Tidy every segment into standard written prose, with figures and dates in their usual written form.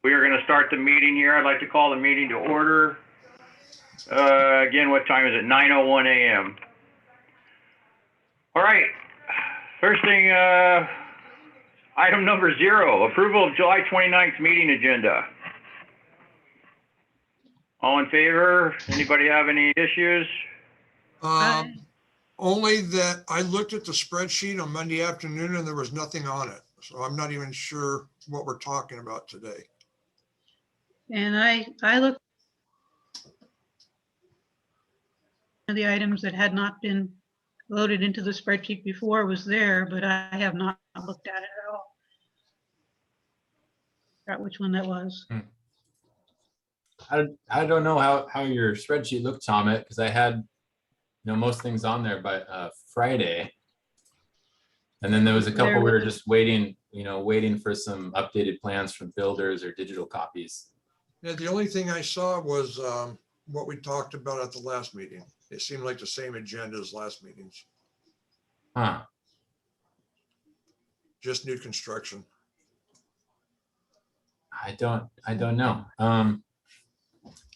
We are going to start the meeting here. I'd like to call the meeting to order. Again, what time is it? 9:01 a.m. All right. First thing, item number 0, approval of July 29th meeting agenda. All in favor? Anybody have any issues? Only that I looked at the spreadsheet on Monday afternoon and there was nothing on it. So I'm not even sure what we're talking about today. And I looked at the items that had not been loaded into the spreadsheet before was there, but I have not looked at it at all. Forgot which one that was. I don't know how your spreadsheet looked, Tom, because I had most things on there by Friday, and then there was a couple we were just waiting for some updated plans from builders or digital copies. Yeah, the only thing I saw was what we talked about at the last meeting. It seemed like the same agenda as last meetings. Huh. Just new construction. I don't know.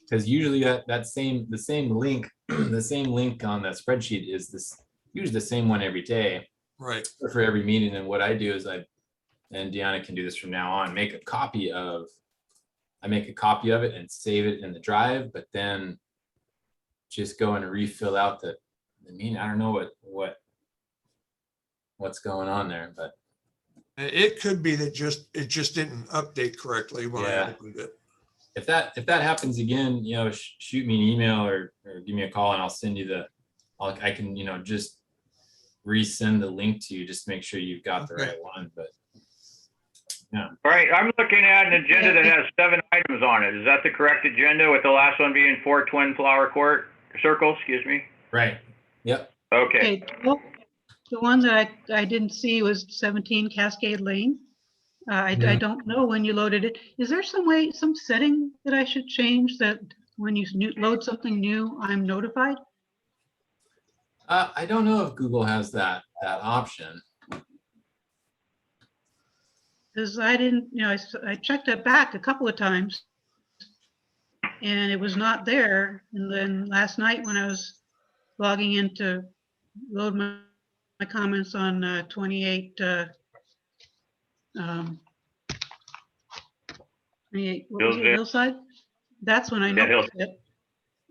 Because usually the same link the same link on that spreadsheet is usually the same one every day, right? For every meeting. And what I do is and Deanna can do this from now on, make a copy of it and save it in the drive, but then just go and refill out the meeting. I don't know what's going on there, but it could be that it just didn't update correctly when I opened it. If that happens again, shoot me an email or give me a call and I'll send you I can just resend the link to you just to make sure you've got the right one. But yeah. All right, I'm looking at an agenda that has 7 items on it. Is that the correct agenda, with the last one being 4 Twin Flower Court Circle? Excuse me. Right. Yep. Okay. Well, the one that I didn't see was 17 Cascade Lane. I don't know when you loaded it. Is there some setting that I should change that when you load something new, I'm notified? I don't know if Google has that option. Because I didn't, I checked it back a couple of times and it was not there. And then last night when I was logging in to load my comments on 28, 28, what was it, Hillside? That's when I noticed it.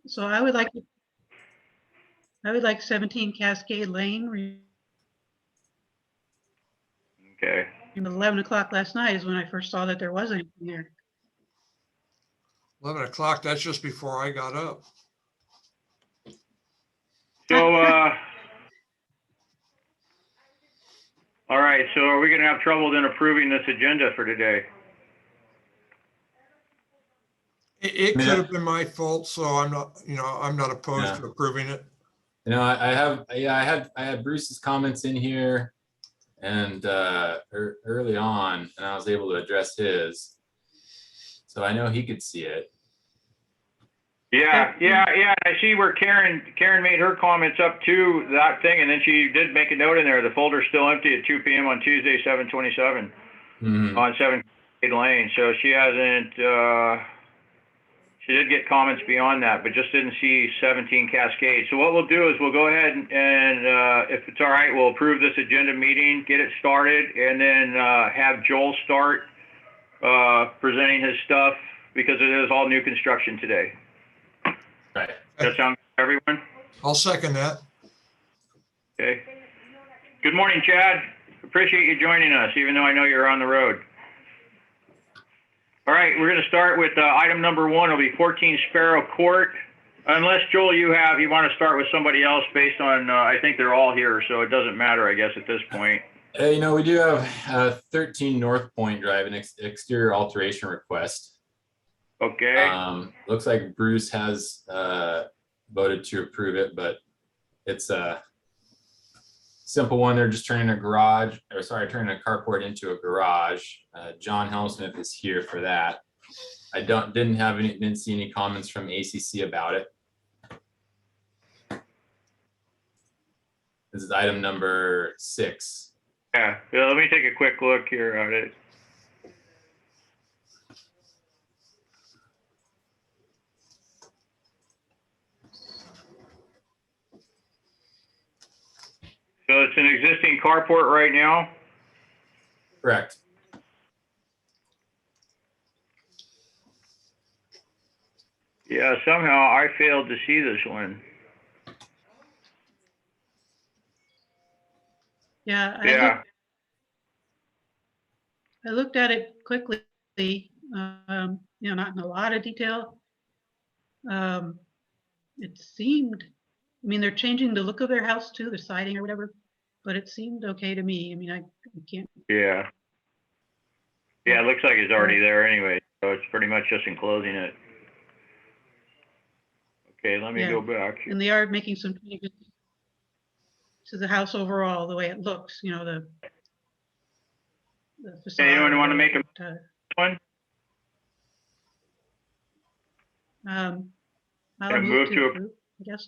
So I would like 17 Cascade Lane. Okay. 11 o'clock last night is when I first saw that there was anything there. 11 o'clock, that's just before I got up. So, all right, so are we going to have trouble then approving this agenda for today? It could have been my fault, so I'm not opposed to approving it. I had Bruce's comments in here and early on, and I was able to address his, so I know he could see it. Yeah. I see where Karen made her comments up to that thing, and then she did make a note in there. The folder's still empty at 2 p.m. on Tuesday, 7/27 on 7 Lane. So she hasn't. She did get comments beyond that, but just didn't see 17 Cascade. So what we'll do is we'll go ahead and if it's all right, we'll approve this agenda meeting, get it started, and then have Joel start presenting his stuff, because it is all new construction today. Right. Does that sound good to everyone? I'll second that. Okay. Good morning, Chad. Appreciate you joining us, even though I know you're on the road. All right, we're going to start with item number 1. It'll be 14 Sparrow Court. Unless, Joel, you want to start with somebody else based on, I think they're all here, so it doesn't matter, I guess, at this point. We do have 13 North Point Drive, an exterior alteration request. Okay. Looks like Bruce has voted to approve it, but it's a simple one. They're just turning a carport into a garage. John Helmsmith is here for that. I didn't see any comments from ACC about it. This is item number 6. Yeah, let me take a quick look here at it. So it's an existing carport right now? Correct. Yeah, somehow I failed to see this one. Yeah, Yeah, I looked at it quickly, not in a lot of detail. It seemed, I mean, they're changing the look of their house too, the siding or whatever, but it seemed okay to me. I mean, I can't. yeah. Yeah, it looks like it's already there anyway, so it's pretty much just enclosing it. Okay, let me Yeah. go back. And they are making some changes to the house overall, the way it looks, the facade. Anyone want to make a one? I'll Gonna move to approve, I guess.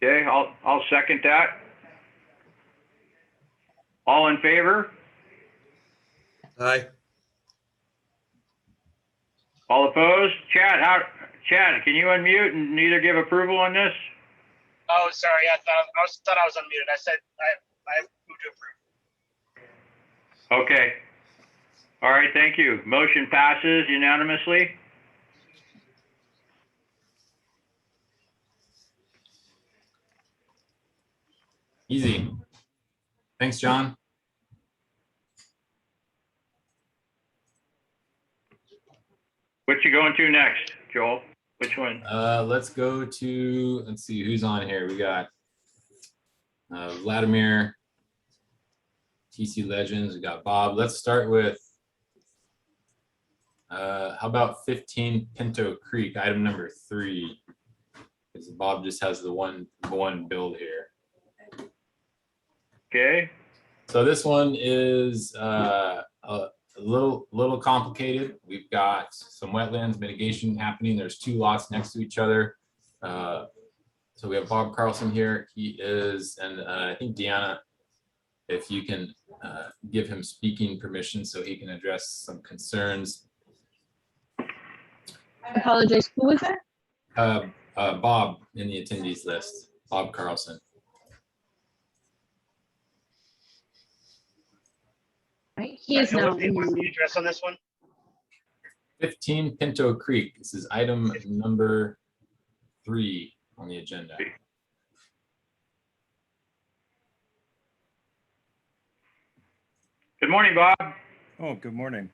Okay, I'll second that. All in favor? Aye. All opposed? Chad, can you unmute and either give approval on this? Oh, sorry. I thought I was unmuted. I said I moved to approve. Okay. All right, thank you. Motion passes unanimously. Easy. Thanks, John. What you going to next, Joel? Which one? Let's go to, let's see who's on here. We got Vladimir, TC Legends, we got Bob. Let's start with, how about 15 Pinto Creek, item number 3? Because Bob just has the one build here. Okay. So this one is a little complicated. We've got some wetlands mitigation happening. There's 2 lots next to each other. So we have Bob Carlson here. He is, and I think Deanna, if you can give him speaking permission so he can address some concerns. I apologize. Who was that? Bob in the attendees list, Bob Carlson. Right. He is now. What's the address on this one? 15 Pinto Creek. This is item number 3 on the agenda. Good morning, Bob. Oh, good morning.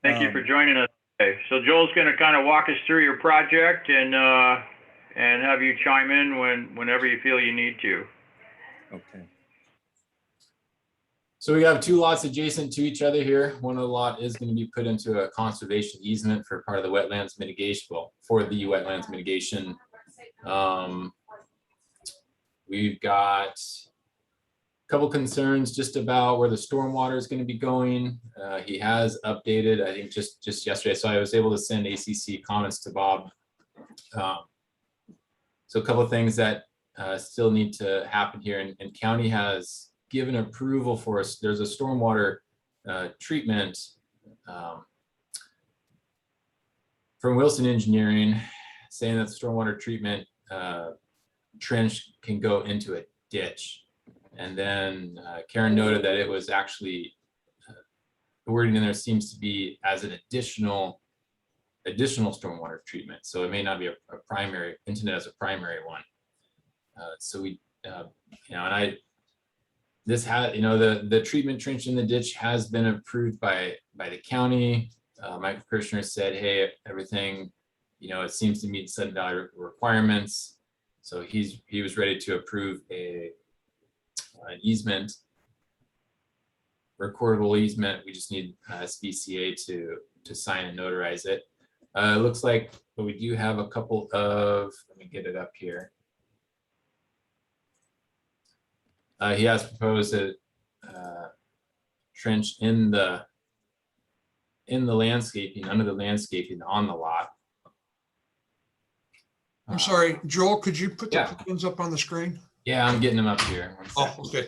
Thank you for joining us today. So Joel's going to kind of walk us through your project and have you chime in whenever you feel you need to. Okay. So we have 2 lots adjacent to each other here. One of the lot is going to be put into a conservation easement for part of the wetlands mitigation, well, for the wetlands mitigation. We've got a couple concerns just about where the stormwater is going to be going. He has updated, I think just yesterday, so I was able to send ACC comments to Bob. So a couple of things that still need to happen here, and county has given approval for us. There's a stormwater treatment from Wilson Engineering saying that the stormwater treatment trench can go into a ditch. And then Karen noted that it was actually, the wording in there seems to be as an additional stormwater treatment. So it may not be a primary, intended as a primary one. So we, and this had, the treatment trench in the ditch has been approved by the county. Michael Kirshner said, hey, everything, it seems to meet Sudden Valley requirements. So he was ready to approve an easement, recordable easement. We just need SBCA to sign and notarize it. It looks like, but we do have a couple of, let me get it up here. He has proposed a trench in the landscaping, under the landscaping on the lot. I'm sorry, Joel, could you put the Yeah. plans up on the screen? Yeah, I'm getting them up here. One Oh, sec. okay.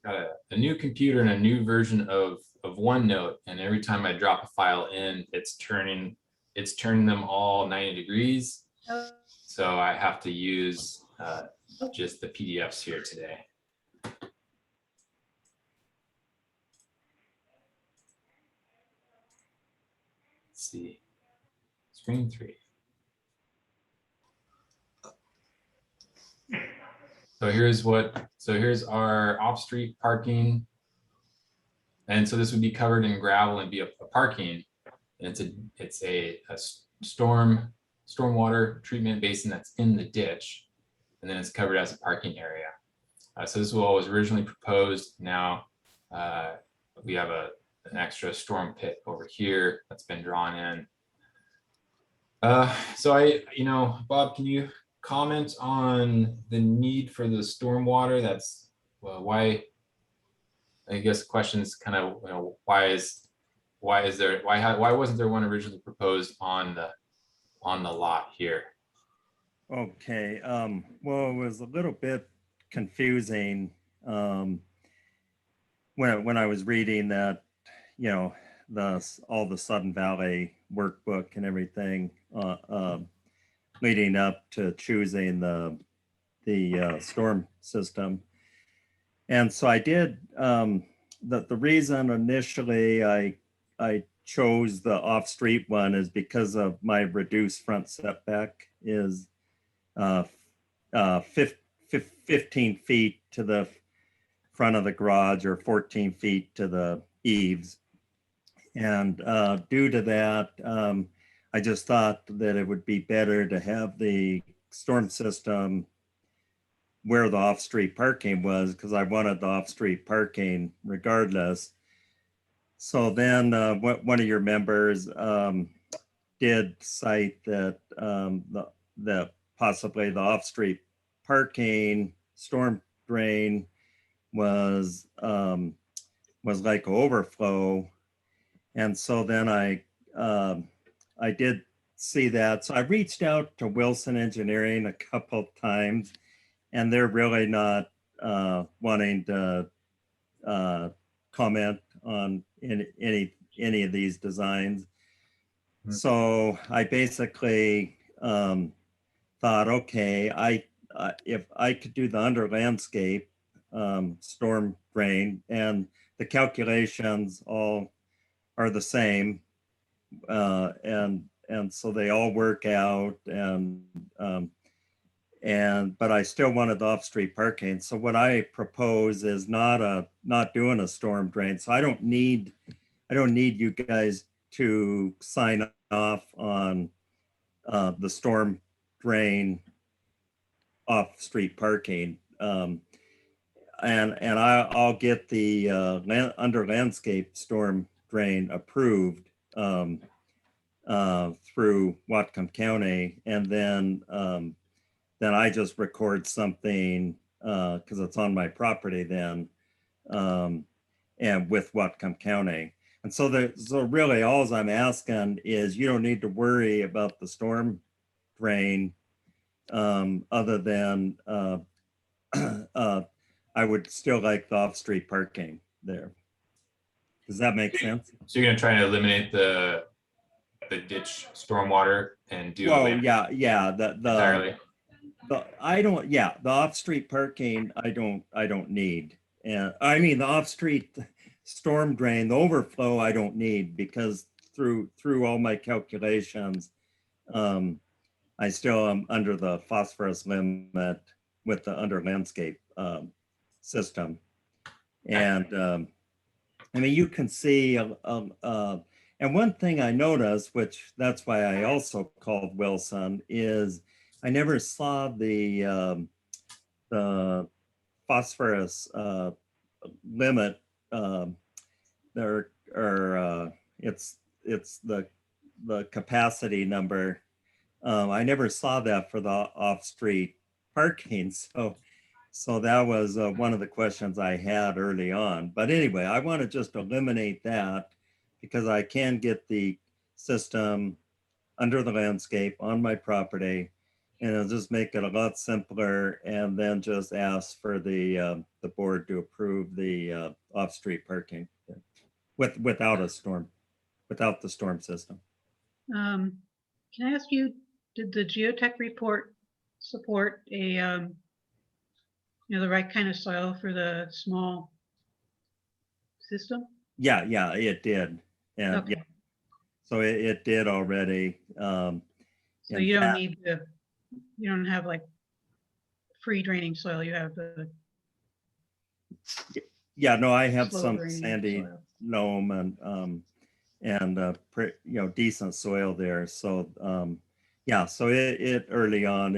Got a new computer and a new version of OneNote, and every time I drop a file in, it's turning them all 90 degrees. So I have to use just the PDFs here today. Let's see, screen 3. So here's our off-street parking. And so this would be covered in gravel and be a parking. And it's a stormwater treatment basin that's in the ditch. And then it's covered as a parking area. So this is what was originally proposed. Now we have an extra storm pit over here that's been drawn in. So Bob, can you comment on the need for the stormwater? That's why. I guess the question is kind of, why wasn't there one originally proposed on the lot here? Okay, well, it was a little bit confusing when I was reading that, all the Sudden Valley workbook and everything leading up to choosing the storm system. And so I did, the reason initially I chose the off-street one is because of my reduced front setback is 15 feet to the front of the garage or 14 feet to the eaves. And due to that, I just thought that it would be better to have the storm system where the off-street parking was, because I wanted the off-street parking regardless. So then one of your members did cite that the possibly the off-street parking storm drain was like overflow. And so then I did see that. So I reached out to Wilson Engineering a couple of times, and they're really not wanting to comment on any of these designs. So I basically thought, okay, if I could do the under landscape storm drain, and the calculations all are the same, and so they all work out, but I still wanted the off-street parking. So what I propose is not doing a storm drain. So I don't need you guys to sign off on the storm drain off-street parking. And I'll get the under landscape storm drain approved through Whatcom County, and then I just record something because it's on my property then, and with Whatcom County. And so really all I'm asking is you don't need to worry about the storm drain other than I would still like the off-street parking there. Does that make sense? So you're gonna try to eliminate the ditch stormwater and do Well, away yeah, entirely? the off-street parking, I don't need. And I mean, the off-street storm drain, the overflow, I don't need, because through all my calculations, I still am under the phosphorus limit with the under landscape system. And I mean, you can see, and one thing I noticed, which that's why I also called Wilson, is I never saw the phosphorus limit there, or it's the capacity number. I never saw that for the off-street parking. So that was one of the questions I had early on. But anyway, I want to just eliminate that because I can get the system under the landscape on my property. And it'll just make it a lot simpler, and then just ask for the board to approve the off-street parking without the storm system. Can I ask you, did the geotech report support a, the right kind of soil for the small system? Yeah, it did. And Okay, yeah, so it did already. so in you don't fact- need you don't have like free draining soil, you have the Yeah, no, I have slow some draining sandy soil. loam and decent soil there. So yeah, so it early on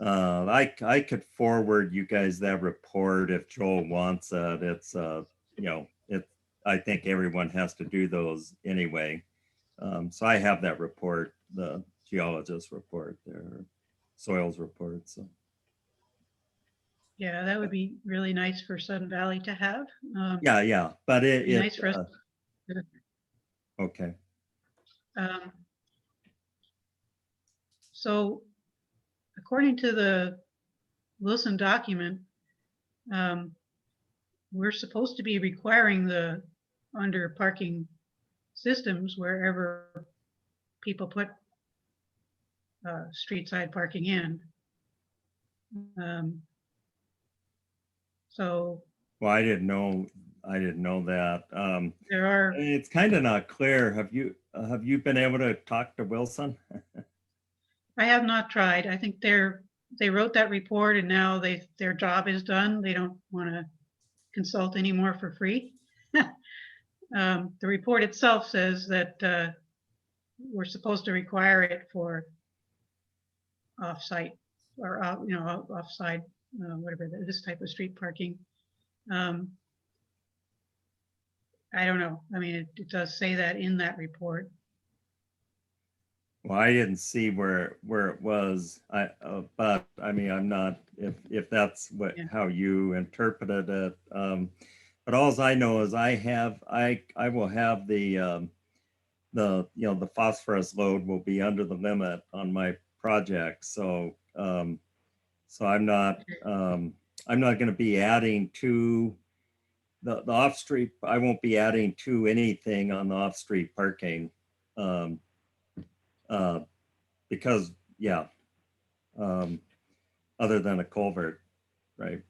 I could forward you guys that report if Joel wants it. It's I think everyone has to do those anyway. So I have that report, the geologist report there, soils report. So Yeah, that would be really nice for Sun Valley to have. yeah, but It'd be nice for us. Okay. So according to the Wilson document, we're supposed to be requiring the under parking systems wherever people put street side parking in. So Well, I didn't know that. there are, It's kind of not clear. Have you been able to talk to Wilson? I have not tried. I think they wrote that report and now their job is done. They don't want to consult anymore for free. The report itself says that we're supposed to require it for off-site or offside, whatever this type of street parking. I don't know. I mean, it does say that in that report. Well, I didn't see where it was. But I mean, I'm not if that's how you interpreted it. But all I know is I will have the phosphorus load will be under the limit on my project. So I'm not going to be adding to the off-street. I won't be adding to anything on the off-street parking. Because other than a culvert, right?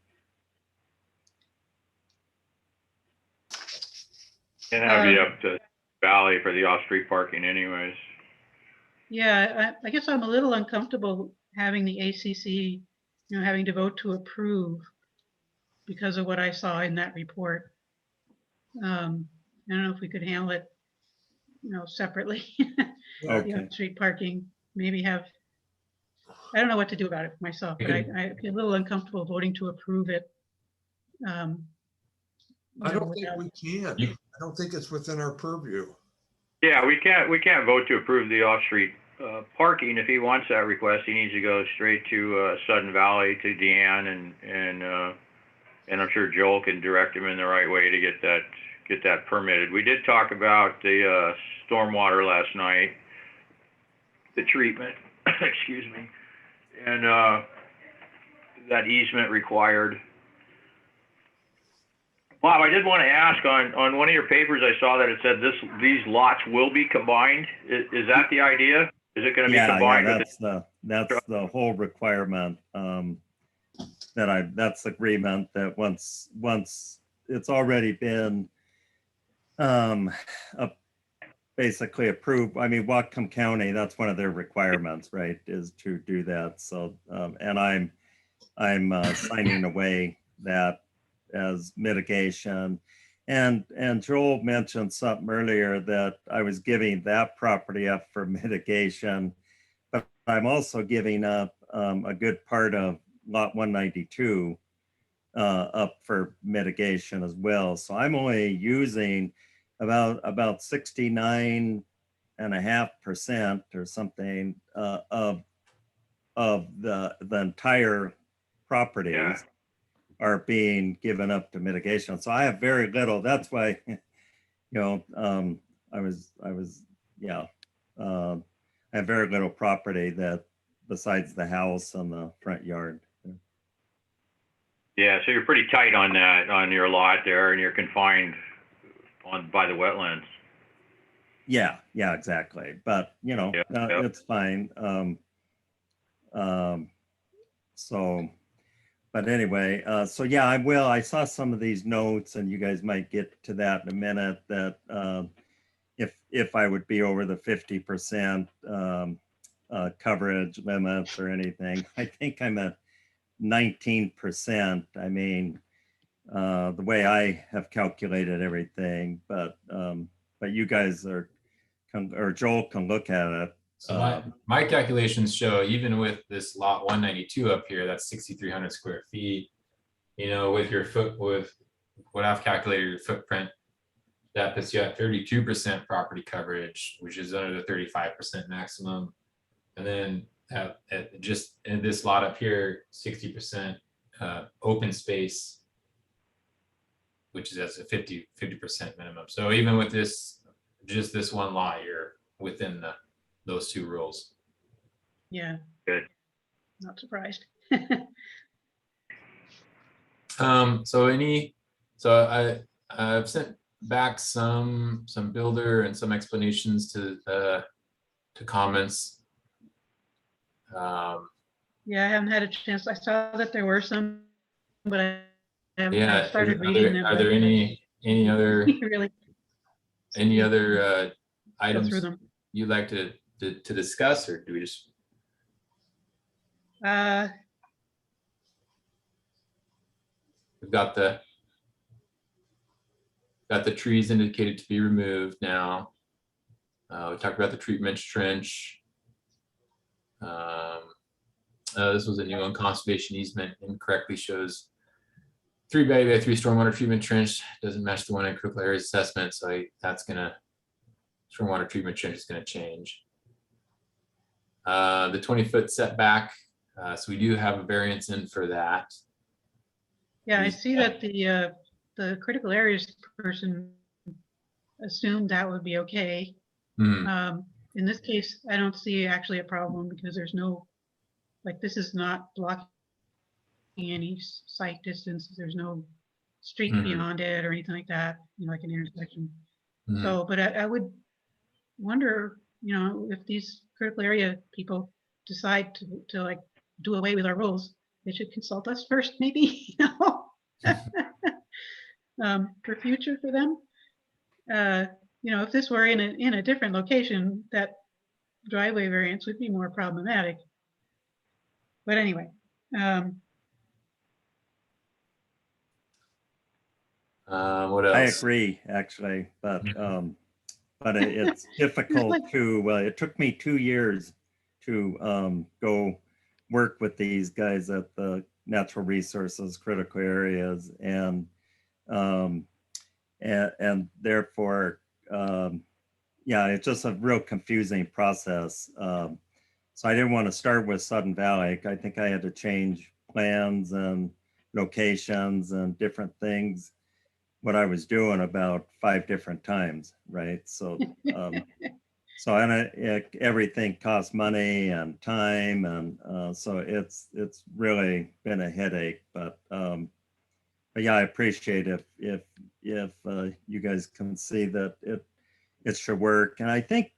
And that would be up to Valley for the off-street parking anyways. Yeah, I guess I'm a little uncomfortable having the ACC, having to vote to approve because of what I saw in that report. I don't know if we could handle it, separately. Okay. Street parking, maybe I don't know what to do about it myself, but I feel a little uncomfortable voting to approve it. I don't think we can. I don't think it's within our purview. Yeah, we can't vote to approve the off-street parking. If he wants that request, he needs to go straight to Sudden Valley, to Deanne, and I'm sure Joel can direct him in the right way to get that permitted. We did talk about the stormwater last night, the treatment, excuse me, and that easement required. Bob, I did want to ask on one of your papers, I saw that it said these lots will be combined. Is that the idea? Is it going to be combined? Yeah, that's the whole requirement. That's agreement that once it's already been basically approved. I mean, Whatcom County, that's one of their requirements, right, is to do that. So and I'm signing away that as mitigation. And Joel mentioned something earlier that I was giving that property up for mitigation, but I'm also giving up a good part of lot 192 up for mitigation as well. So I'm only using about 69.5% or something of the entire properties. Yeah. Are being given up to mitigation. So I have very little. That's why, yeah. I have very little property that besides the house on the front yard. Yeah, so you're pretty tight on that, on your lot there, and you're confined by the wetlands. Yeah, exactly. But Yep, yep. it's fine. So, but anyway, so yeah, I saw some of these notes, and you guys might get to that in a minute, that if I would be over the 50% coverage limits or anything. I think I'm at 19%. I mean, the way I have calculated everything, but you guys or Joel can look at it. So my calculations show, even with this lot 192 up here, that's 6,300 square feet. With what I've calculated your footprint, that puts you at 32% property coverage, which is under the 35% maximum. And then just in this lot up here, 60% open space, which is as a 50% minimum. So even with just this one lot, you're within those two rules. Yeah. Good. Not surprised. I've sent back some builder and some explanations to comments. Yeah, I haven't had a chance. I saw that there were some, but I haven't Yeah, started reading them. are there any other really other go items through them? you'd like to discuss, or do we just? We've got the trees indicated to be removed now. We talked about the treatment trench. This was a new one. Conservation easement incorrectly shows 3 by 3 stormwater treatment trench, doesn't match the one in critical areas assessment. So stormwater treatment trench is gonna change. The 20-foot setback. So we do have a variance in for that. Yeah, I see that the critical areas person assumed that would be okay. Mhm. In this case, I don't see actually a problem because there's no, this is not blocking any sight distance. There's no street Mhm. beyond it or anything like that, like an intersection. Mhm. So, but I would wonder, if these critical area people decide to do away with our rules, they should consult us first, maybe, for future for them. If this were in a different location, that driveway variance would be more problematic. But anyway, What else? I agree, actually, but it's difficult to. It took me 2 years to go work with these guys at the natural resources critical areas, and therefore, yeah, it's just a real confusing process. So I didn't want to start with Sudden Valley. I think I had to change plans and locations and different things, what I was doing about 5 different times, right? So, everything costs money and time, and so it's really been a headache. But yeah, I appreciate if you guys can see that it should work. And I think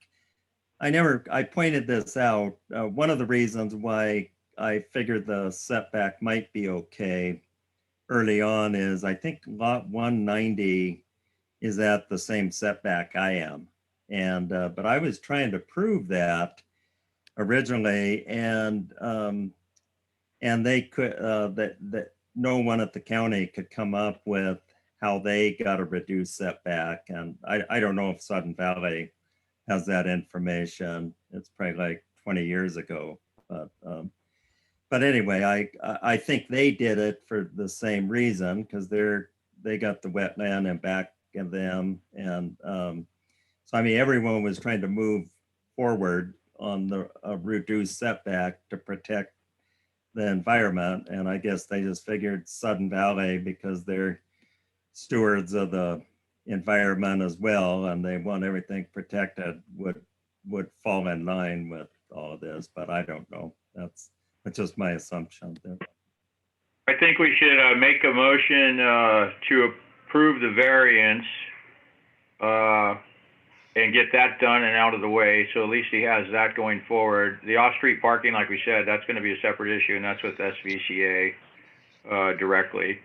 I pointed this out. One of the reasons why I figured the setback might be okay early on is I think lot 190 is at the same setback I am. And but I was trying to prove that originally, and they could that no one at the county could come up with how they got a reduced setback. And I don't know if Sudden Valley has that information. It's probably like 20 years ago. But anyway, I think they did it for the same reason, because they got the wetland and back of them. And so, I mean, everyone was trying to move forward on the reduced setback to protect the environment. And I guess they just figured Sudden Valley, because they're stewards of the environment as well, and they want everything protected, would fall in line with all of this, but I don't know. That's just my assumption there. I think we should make a motion to approve the variance and get that done and out of the way. So at least he has that going forward. The off-street parking, like we said, that's going to be a separate issue, and that's with SVCA directly.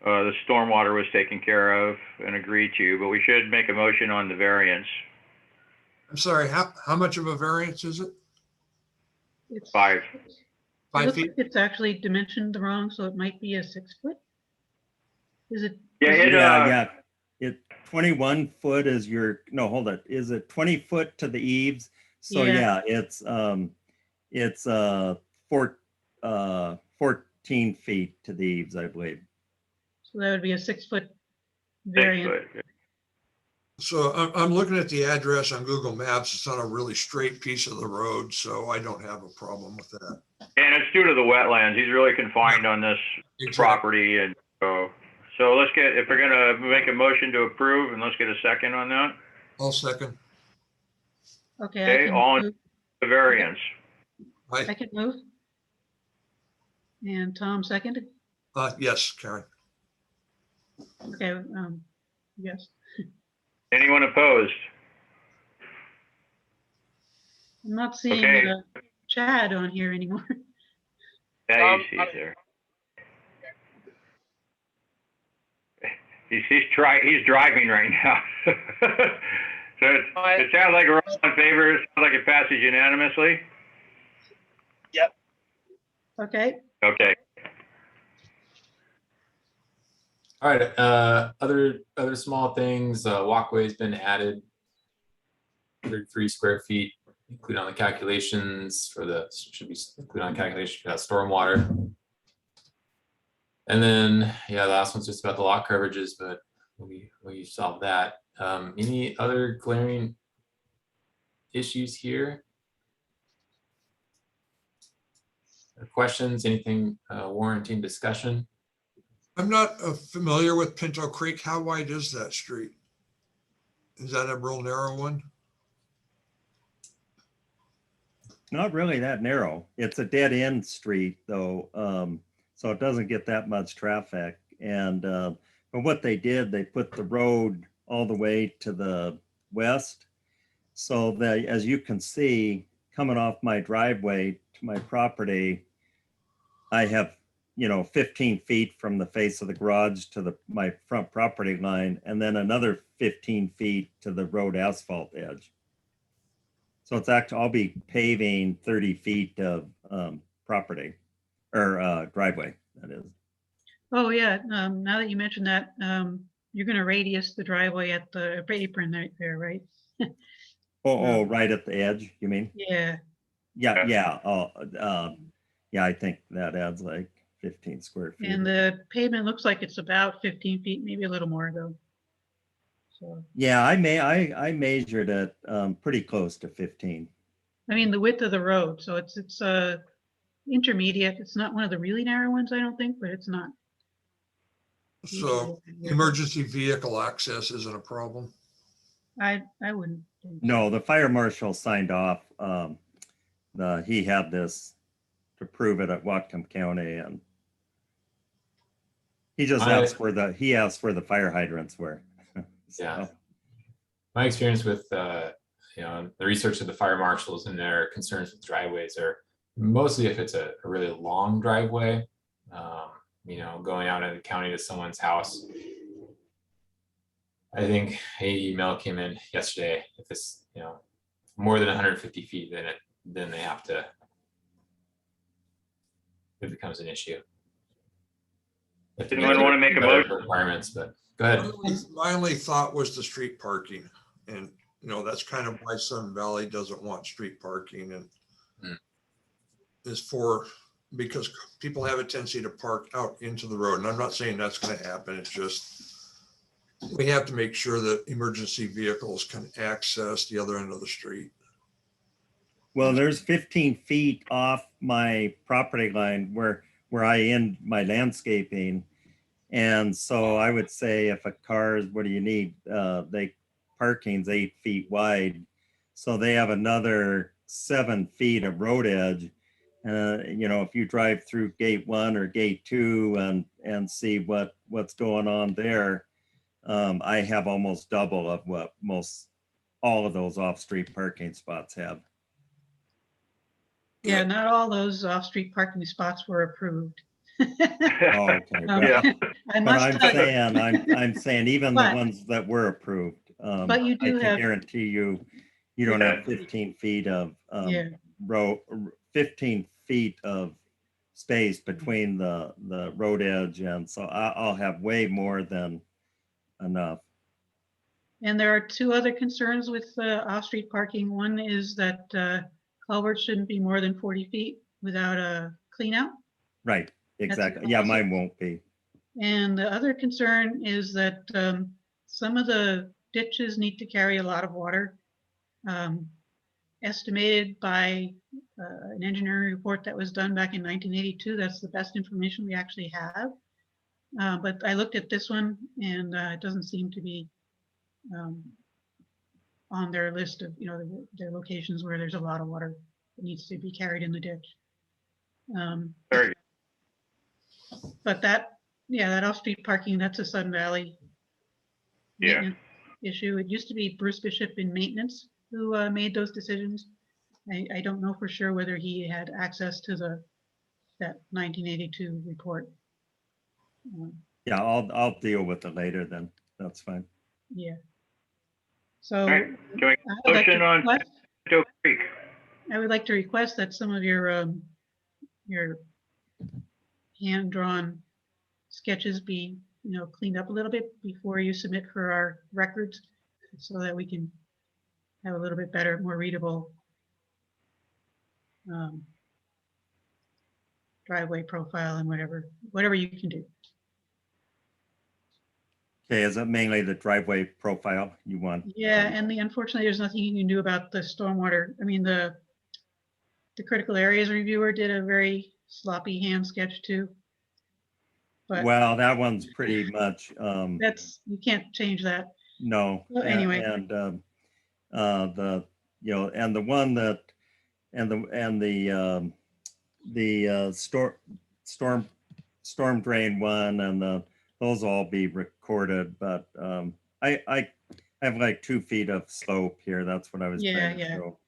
The stormwater was taken care of and agreed to, but we should make a motion on the variance. I'm sorry, how much of a variance is it? It's, 5. it 5 looks feet? like it's actually dimensioned wrong, so it might be a 6 foot. Is it? Yeah, is it- Yeah. It 21 foot is your, no, hold it. Is it 20 foot to the eaves? So Yeah. it's 14 feet to the eaves, I believe. So that would be a 6 foot 6 variant. foot. So I'm looking at the address on Google Maps. It's on a really straight piece of the road, so I don't have a problem with that. And it's due to the wetlands. He's really confined on this property, and so let's get, if we're gonna make a motion to approve, and let's get a second on that. I'll second. Okay, Okay, I can all in move. the variance. I can move. And Tom seconded. Yes, Karen. Okay, yes. Anyone opposed? I'm not seeing Okay. Chad on here anymore. Yeah, he's there. He's driving right now. So it sounds like we're all in favor. It sounds like it passes unanimously. Okay, Okay. All right, other small things, walkway's been added. 33 square feet, including on the calculations for the, should be included on calculation for that stormwater. And then, yeah, the last one's just about the lot coverages, but we solved that. Any other glaring issues here? Or questions, anything warranting discussion? I'm not familiar with Pinto Creek. How wide is that street? Is that a real narrow one? Not really that narrow. It's a dead end street though, so it doesn't get that much traffic. And but what they did, they put the road all the way to the west, so that, as you can see, coming off my driveway to my property, I have 15 feet from the face of the garage to my front property line, and then another 15 feet to the road asphalt edge. So it's actually, I'll be paving 30 feet of property or driveway, that is. oh yeah, now that you mentioned that, you're gonna radius the driveway at the apron right there, right? Oh, right at the edge, you mean? Yeah, Yeah. Yeah, I think that adds like 15 square feet. and the pavement looks like it's about 15 feet, maybe a little more though. So, Yeah, I measured it pretty close to 15. I mean, the width of the road, so it's intermediate. It's not one of the really narrow ones, I don't think, but it's not. So emergency vehicle access isn't a problem. I wouldn't think so. No, the fire marshal signed off. He had this to prove it at Whatcom County, and he just asked where the fire hydrants were. So, Yeah. My experience with the research of the fire marshals and their concerns with driveways are mostly if it's a really long driveway, going out of the county to someone's house. I think an email came in yesterday. If it's more than 150 feet, then they have to. It becomes an issue. Anyone want to make a motion? Requirements, but go ahead. My only thought was the street parking, and that's kind of why Sun Valley doesn't want street parking, and because people have a tendency to park out into the road. And I'm not saying that's going to happen. It's just we have to make sure that emergency vehicles can access the other end of the street. well, there's 15 feet off my property line where I end my landscaping. And so I would say if a car is, what do you need? Parking's 8 feet wide. So they have another 7 feet of road edge. You know, if you drive through gate 1 or gate 2 and see what's going on there, I have almost double of what all of those off-street parking spots have. Yeah, not all those off-street parking spots were approved. Oh, okay. Yeah. I But must I'm tell you, saying, saying even the But- ones that were approved, But you I do can have- guarantee you don't have 15 feet of yeah, row, 15 feet of space between the road edge, and so I'll have way more than enough. and there are two other concerns with off-street parking. One is that culverts shouldn't be more than 40 feet without a clean out. Right, exactly. Yeah, mine won't be. And the other concern is that some of the ditches need to carry a lot of water. Estimated by an engineering report that was done back in 1982. That's the best information we actually have. But I looked at this one and it doesn't seem to be on their list of, their locations where there's a lot of water that needs to be carried in the ditch. Very But that off-street parking, that's a Sun Valley Yeah. maintenance issue. It used to be Bruce Bishop in maintenance who made those decisions. I don't know for sure whether he had access to that 1982 report. Yeah, I'll deal with it later then. That's fine. Yeah. So All right. Can we I would like to motion on request- Pinto Creek? I would like to request that some of your hand-drawn sketches be, cleaned up a little bit before you submit for our records, so that we can have a little bit better, more readable driveway profile and whatever you can do. Okay, is it mainly the driveway profile you want? Yeah, and unfortunately, there's nothing you can do about the stormwater. I mean, the critical areas reviewer did a very sloppy hand sketch too. But Well, that one's pretty much, you can't change that. no. Well, anyway. And the, and the one that, storm drain one and those all be recorded, but I have like 2 feet of slope here. That's what I was trying to Yeah. show.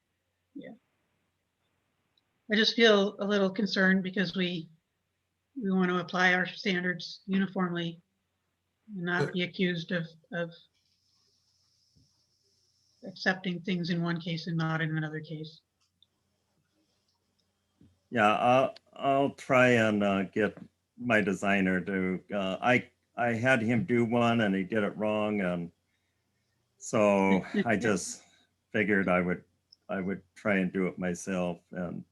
I just feel a little concerned because we want to apply our standards uniformly and not be accused of accepting things in one case and not in another case. Yeah, I'll try and get my designer to, I had him do one and he did it wrong, and so I just figured I would try and do it myself, and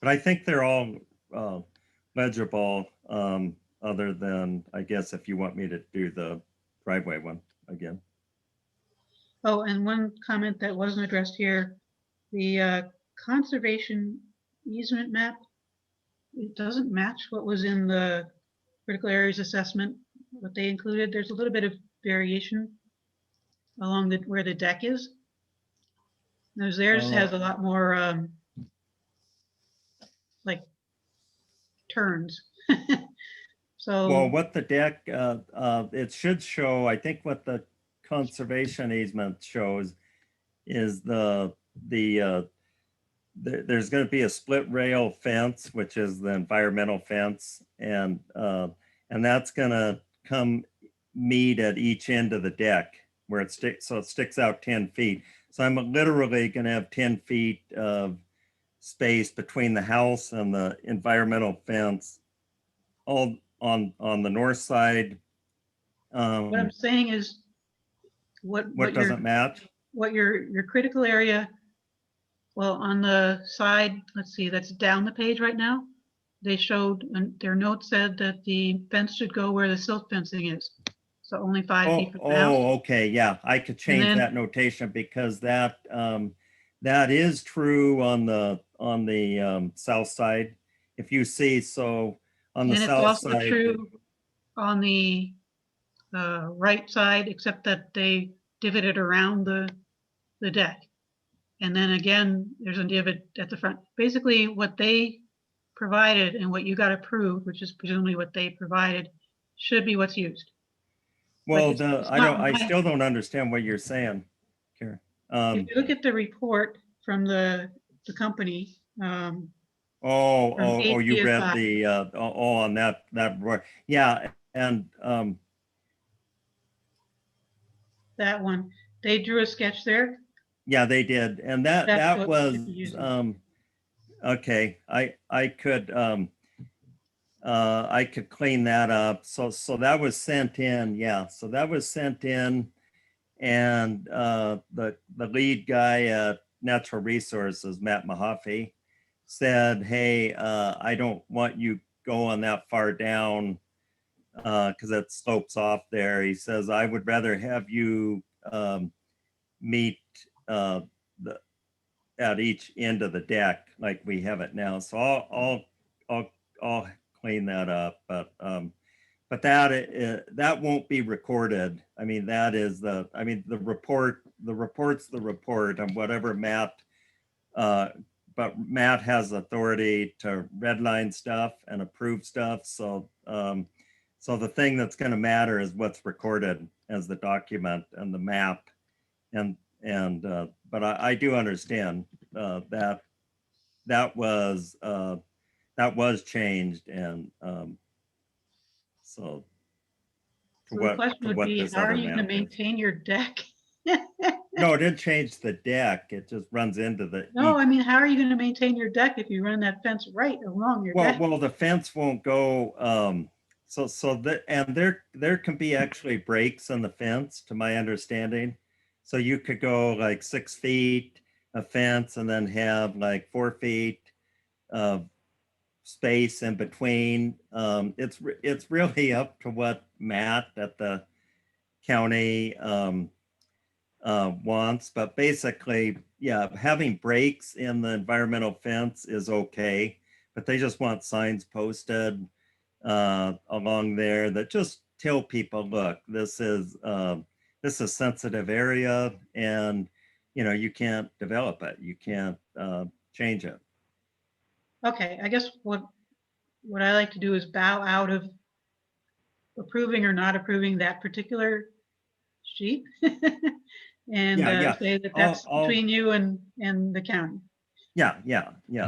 but I think they're all legible, other than, I guess, if you want me to do the driveway one again. Oh, and one comment that wasn't addressed here, the conservation easement map, it doesn't match what was in the critical areas assessment, what they included. There's a little bit of variation along where the deck is. Theirs has a lot more like turns. So Well, what the deck, it should show, I think what the conservation easement shows is there's going to be a split rail fence, which is the environmental fence, and that's going to come meet at each end of the deck where it sticks out 10 feet. So I'm literally going to have 10 feet of space between the house and the environmental fence, all on the north side. what I'm saying is what doesn't match? What your critical area, well, on the side, let's see, that's down the page right now. They showed, their note said that the fence should go where the silt fencing is. So only 5 feet from the house. Oh, okay, yeah, I could change then- that notation because that is true on the south side. If you see, so on the And it's south also side. true on the right side, except that they divoted around the deck. And then again, there's a divot at the front. Basically, what they provided and what you got approved, which is presumably what they provided, should be what's used. Well, it's I not still don't understand what you're saying, Karen. If you look at the report from the company, Oh, you read ACC. the, on that, yeah, and, that one, they drew a sketch there. yeah, they did, and That's that what was, we should be using. okay, I could clean that up, so that was sent in, yeah, so that was sent in, and, the lead guy at Natural Resources, Matt Mahaffey, said, hey, I don't want you going that far down because it slopes off there. He says, I would rather have you meet at each end of the deck like we have it now. So I'll clean that up, but that won't be recorded. I mean, that is the report's the report on whatever Matt, but Matt has authority to redline stuff and approve stuff. So, so the thing that's going to matter is what's recorded as the document and the map. But I do understand that was changed, and so. So the question would be, how are you going to maintain your deck? No, it didn't change the deck. It just runs into the. No, I mean, how are you going to maintain your deck if you run that fence right along your deck? Well, the fence won't go. And there can be actually breaks in the fence, to my understanding. So you could go like 6 feet of fence and then have like 4 feet of space in between. It's really up to what Matt at the county wants, but basically, yeah, having breaks in the environmental fence is okay, but they just want signs posted along there that just tell people, look, this is sensitive area, and you can't develop it, you can't change it. Okay, I guess what I like to do is bow out of approving or not approving that particular sheet and say that that's between you and the county. Yeah,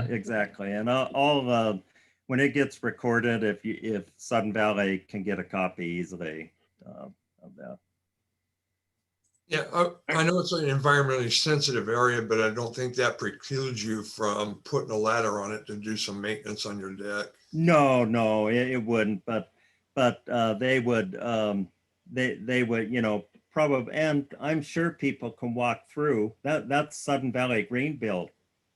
exactly. And I'll when it gets recorded, if Sudden Valley can get a copy easily of that. Yeah, I know it's an environmentally sensitive area, but I don't think that precludes you from putting a ladder on it to do some maintenance on your deck. No, it wouldn't, but they would, they would, probably, and I'm sure people can walk through that's Sudden Valley Greenbelt,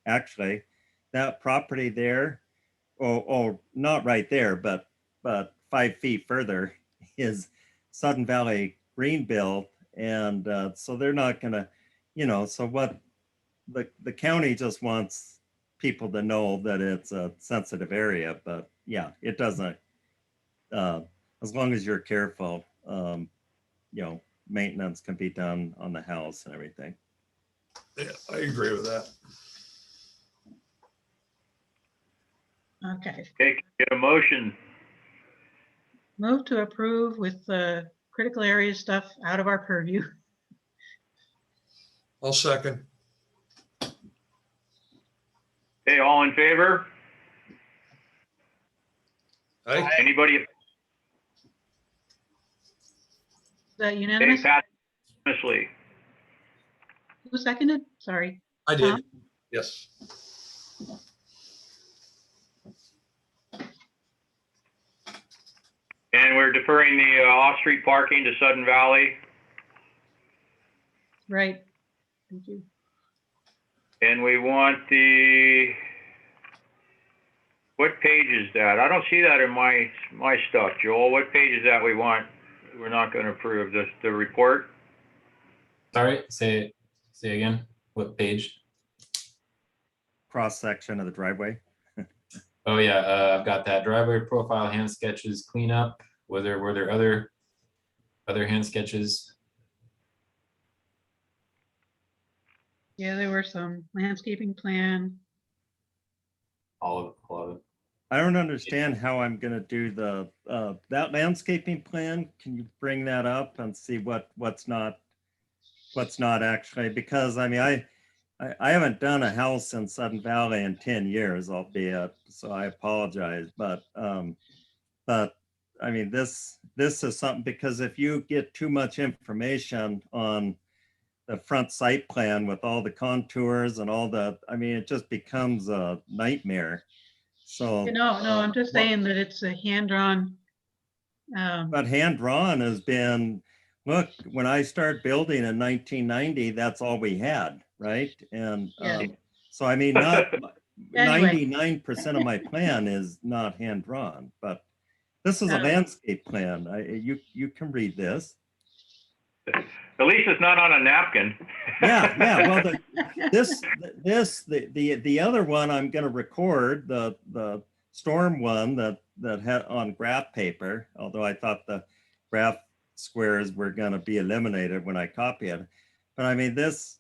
actually, that property there, or not right there, but 5 feet further is Sudden Valley Greenbelt. And so they're not gonna, so what the county just wants people to know that it's a sensitive area, but yeah, it doesn't, as long as you're careful, maintenance can be done on the house and everything. Yeah, I agree with that. Okay. Okay, get a motion. Move to approve with the critical area stuff out of our purview. I'll second. Okay, all in favor? Aye. Anybody? Is that Okay, unanimous? passed unanimously. Who seconded? Sorry. I did. Yes. And we're deferring the off-street parking to Sudden Valley. Right. Thank you. And we want what page is that? I don't see that in my stuff, Joel. What page is that we want? We're not going to approve the report. Sorry, say again. What page? Cross section of the driveway. Oh yeah, I've got that driveway profile, hand sketches, cleanup. Were there other hand sketches? Yeah, there were some landscaping plan. All of it. I don't understand how I'm gonna do the, that landscaping plan. Can you bring that up and see what's not actually, because I mean, I haven't done a house in Sudden Valley in 10 years, albeit, so I apologize, but I mean, this is something, because if you get too much information on the front site plan with all the contours and all the, I mean, it just becomes a nightmare. So. No, I'm just saying that it's a hand-drawn. But hand-drawn has been, look, when I started building in 1990, that's all we had, right? And Yeah. so, I mean, not Anyway. 99% of my plan is not hand-drawn, but this is a landscape plan. You can read this. At least it's not on a napkin. Yeah. Well, the other one I'm going to record, the storm one that had on graph paper, although I thought the graph squares were going to be eliminated when I copy it. But I mean, this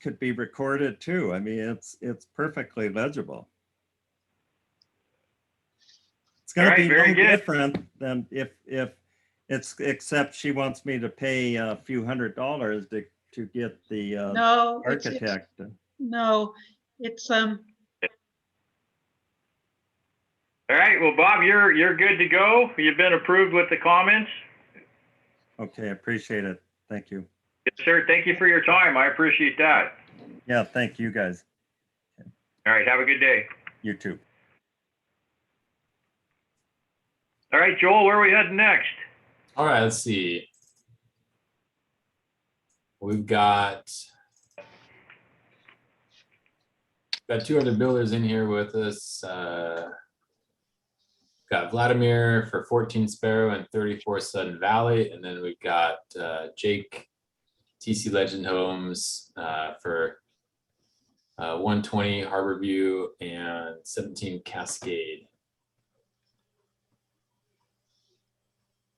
could be recorded too. I mean, it's perfectly legible. It's going to be no different than if it's, except she wants me to pay a few $100s to get the No, architect. no, it's All right, well, Bob, you're good to go. You've been approved with the comments. Okay, appreciate it. Thank you. Yes, sir. Thank you for your time. I appreciate that. Yeah, thank you guys. All right, have a good day. You too. All right, Joel, where are we heading next? All right, let's see. We've got two other builders in here with us. Got Vladimir for 14 Sparrow and 34 Sudden Valley, and then we've got Jake, TC Legend Homes for 120 Harborview and 17 Cascade.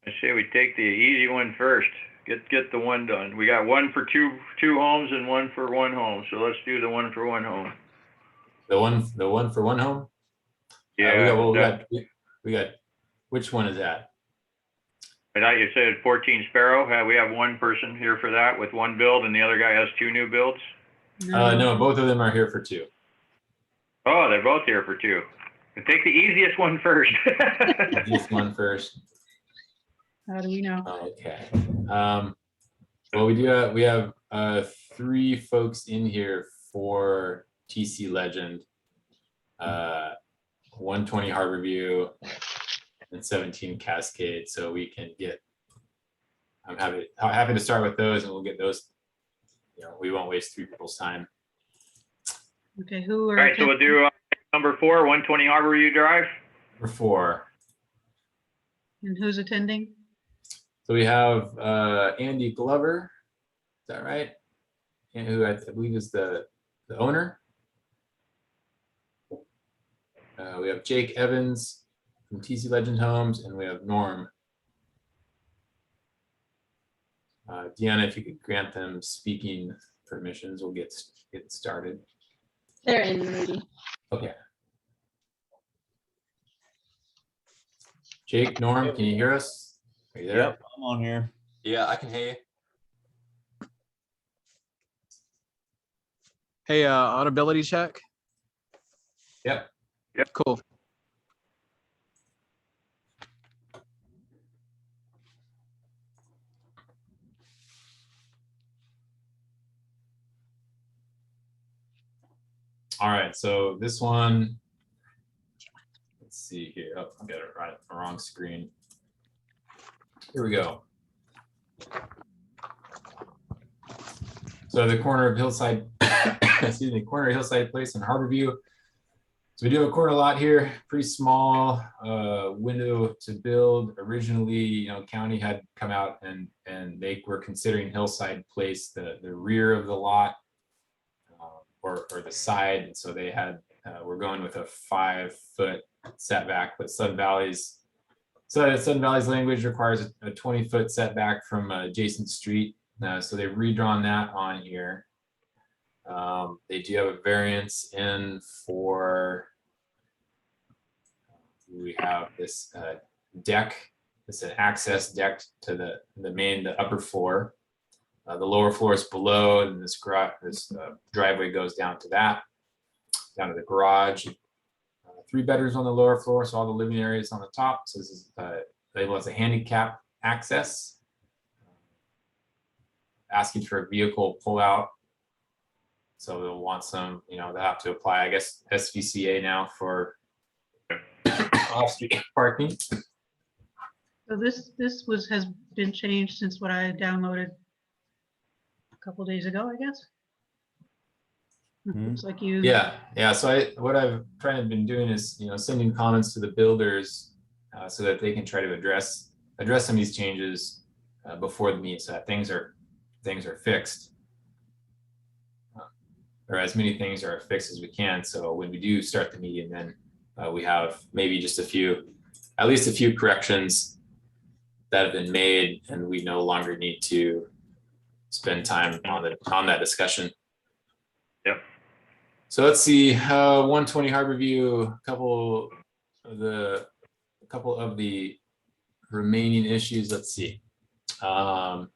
I say we take the easy one first. Get the one done. We got one for two homes and one for one home. So let's do the one for one home. The one for one home. Yeah. We got. Which one is that? I thought you said 14 Sparrow. We have one person here for that with one build, and the other guy has two new builds. No, both of them are here for two. Oh, they're both here for two. Take the easiest one first. Easiest one first. How do we know? Okay. Well, we have 3 folks in here for TC Legend, 120 Harborview and 17 Cascade. So we can get. I'm happy to start with those, and we'll get those. You know, we won't waste 3 people's time. Okay, who are? All right, so we'll do number 4, 120 Harborview Drive. Number 4. And who's attending? So we have Andy Glover, is that right? And who I believe is the owner. We have Jake Evans from TC Legend Homes, and we have Norm. Deanna, if you could grant them speaking permissions, we'll get started. They're in the meeting. Okay. Jake, Norm, can you hear us? Are you there? Yep, I'm on here. Yeah, I can hear you. Hey, audibility check. Yep. Cool. All right, so this one, let's see here. Oh, I got it right, the wrong screen. Here we go. So the corner of Hillside, excuse me, corner of Hillside Place and Harborview. So we do have a corner lot here, pretty small window to build. Originally, you know, county had come out and they were considering Hillside Place the rear of the lot or the side. And so they had we're going with a 5-foot setback, but Sudden Valley's language requires a 20-foot setback from adjacent street. So they've redrawn that on here. They do have a variance in for, we have this deck. It's an access deck to the upper floor. The lower floor is below, and this driveway goes down to the garage. 3 bedrooms on the lower floor, so all the living areas on the top. So this is labeled as a handicap access. Asking for a vehicle pullout. So they'll want some, they'll have to apply, I guess, SVCA now for off-street parking. So this has been changed since what I downloaded a couple days ago, I guess. Looks like you. Yeah. So what I've kind of been doing is, sending comments to the builders so that they can try to address some of these changes before the meeting, so that things are fixed, or as many things are fixed as we can. So when we do start the meeting, then we have maybe just at least a few corrections that have been made, and we no longer need to spend time on that discussion. Yep. So let's see, 120 Harborview, a couple of the remaining issues. Let's see. There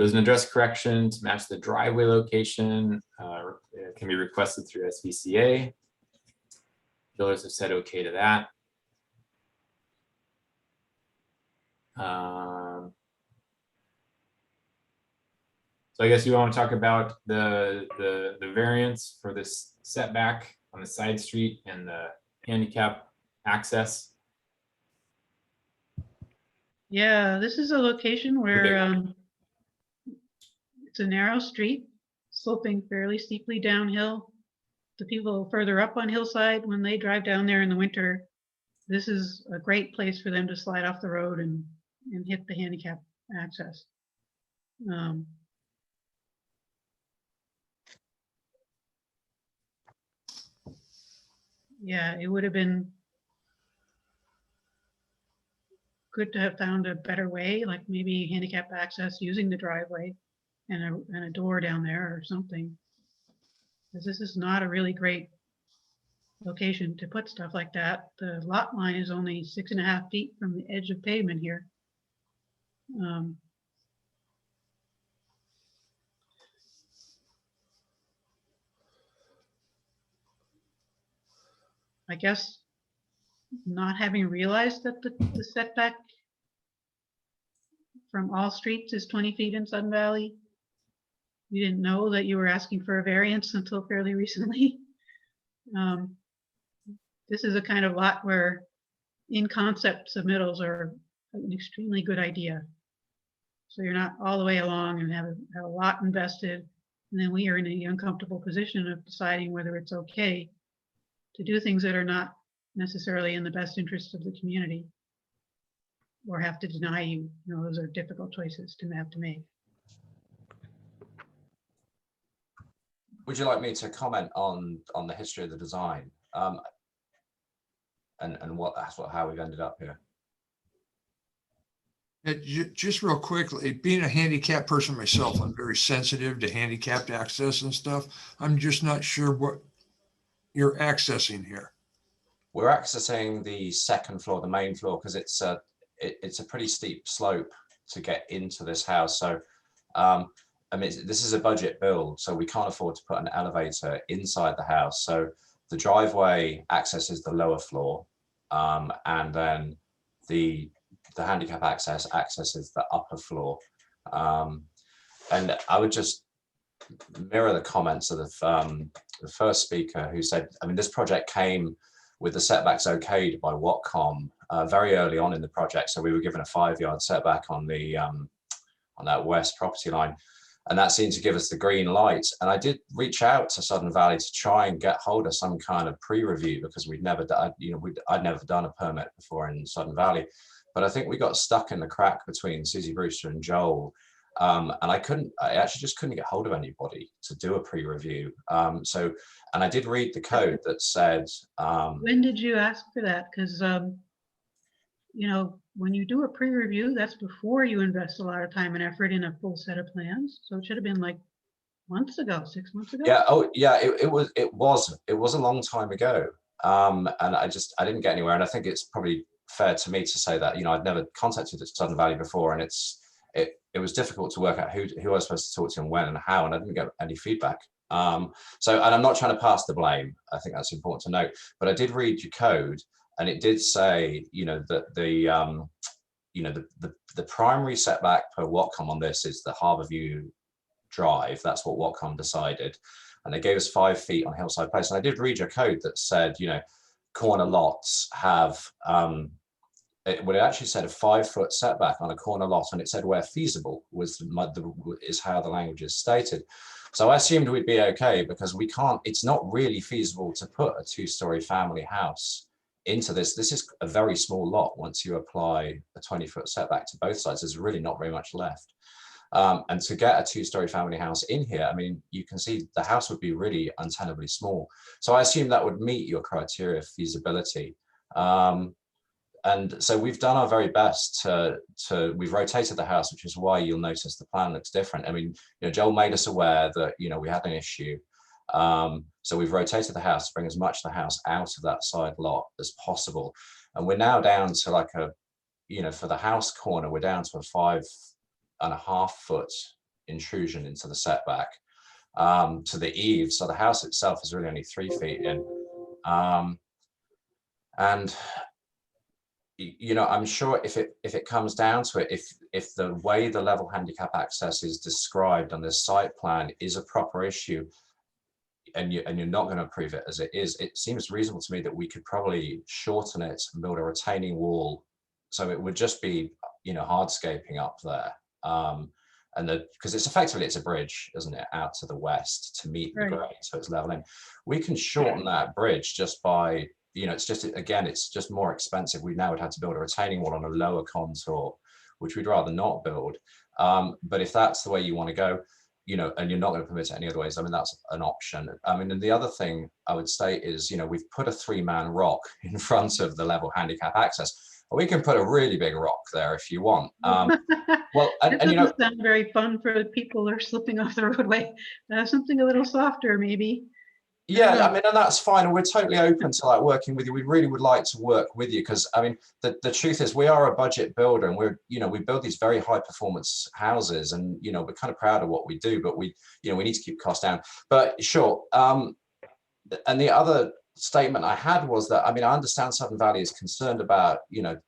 was an address correction to match the driveway location. It can be requested through SVCA. Builders have said okay to that. So I guess you want to talk about the variance for this setback on the side street and the handicap access. Yeah, this is a location where it's a narrow street sloping fairly steeply downhill. The people further up on hillside, when they drive down there in the winter, this is a great place for them to slide off the road and hit the handicap access. Yeah, it would have been good to have found a better way, like maybe handicap access using the driveway and a door down there or something. Because this is not a really great location to put stuff like that. The lot line is only 6.5 feet from the edge of pavement here. I guess not having realized that the setback from all streets is 20 feet in Sudden Valley. You didn't know that you were asking for a variance until fairly recently. This is a kind of lot where in concept submittals are an extremely good idea. So you're not all the way along and have a lot invested. And then we are in the uncomfortable position of deciding whether it's okay to do things that are not necessarily in the best interest of the community, or have to deny you. Those are difficult choices to have to make. Would you like me to comment on the history of the design and how we've ended up here? Just real quickly, being a handicapped person myself, I'm very sensitive to handicapped access and stuff. I'm just not sure what you're accessing here. We're accessing the second floor, the main floor, because it's a pretty steep slope to get into this house. So I mean, this is a budget build, so we can't afford to put an elevator inside the house. So the driveway accesses the lower floor, and then the handicap accesses the upper floor. And I would just mirror the comments of the first speaker, who said, I mean, this project came with the setbacks okayed by Watcom very early on in the project. So we were given a 5-yard setback on that west property line. And that seemed to give us the green light. And I did reach out to Sudden Valley to try and get hold of some kind of pre-review, because we'd never done, I'd never done a permit before in Sudden Valley. But I think we got stuck in the crack between Susie Brewster and Joel. And I actually just couldn't get hold of anybody to do a pre-review. And I did read the code that said, When did you ask for that? Because, when you do a pre-review, that's before you invest a lot of time and effort in a full set of plans. So it should have been like months ago, 6 months ago. yeah, oh yeah, it was a long time ago. And I didn't get anywhere. And I think it's probably fair to me to say that, I'd never contacted Southern Valley before, and it was difficult to work out who I was supposed to talk to and when and how, and I didn't get any feedback. And I'm not trying to pass the blame. I think that's important to note. But I did read your code, and it did say, that the primary setback per Watcom on this is the Harborview Drive. That's what Watcom decided, and they gave us 5 feet on Hillside Place. And I did read your code that said, corner lots have. It actually said a 5-foot setback on a corner lot, and it said where feasible is how the language is stated. So I assumed we'd be okay, because we can't. It's not really feasible to put a 2-story family house into this. This is a very small lot. Once you apply a 20-foot setback to both sides, there's really not very much left. And to get a 2-story family house in here, I mean, you can see the house would be really untenably small. So I assume that would meet your criteria of feasibility. And so we've done our very best we've rotated the house, which is why you'll notice the plan looks different. I mean, Joel made us aware that, we had an issue. So we've rotated the house to bring as much of the house out of that side lot as possible. And we're now down to like for the house corner, we're down to a 5.5 foot intrusion into the setback to the eave. So the house itself is really only 3 feet in. And I'm sure if it comes down to it, if the way the level handicap access is described on this site plan is a proper issue, and you're not going to approve it as it is, it seems reasonable to me that we could probably shorten it and build a retaining wall, so it would just be hardscaping up there, because it's a bridge, isn't it, out to the west to meet the grade, so it's leveling. We can shorten that bridge just by it's just more expensive. We now would have to build a retaining wall on a lower contour, which we'd rather not build. But if that's the way you want to go, and you're not going to permit it any other ways, I mean, that's an option. I mean, and the other thing I would say is, we've put a 3-man rock in front of the level handicap access. We can put a really big rock there if you want. Well, It doesn't sound very fun for the people who are slipping off the roadway. Something a little softer, maybe. Yeah, I mean, and that's fine. And we're totally open to working with you. We really would like to work with you, because I mean, the truth is we are a budget builder, and we build these very high performance houses, and we're kind of proud of what we do, but we need to keep costs down. But sure. And the other statement I had was that, I mean, I understand Southern Valley is concerned about,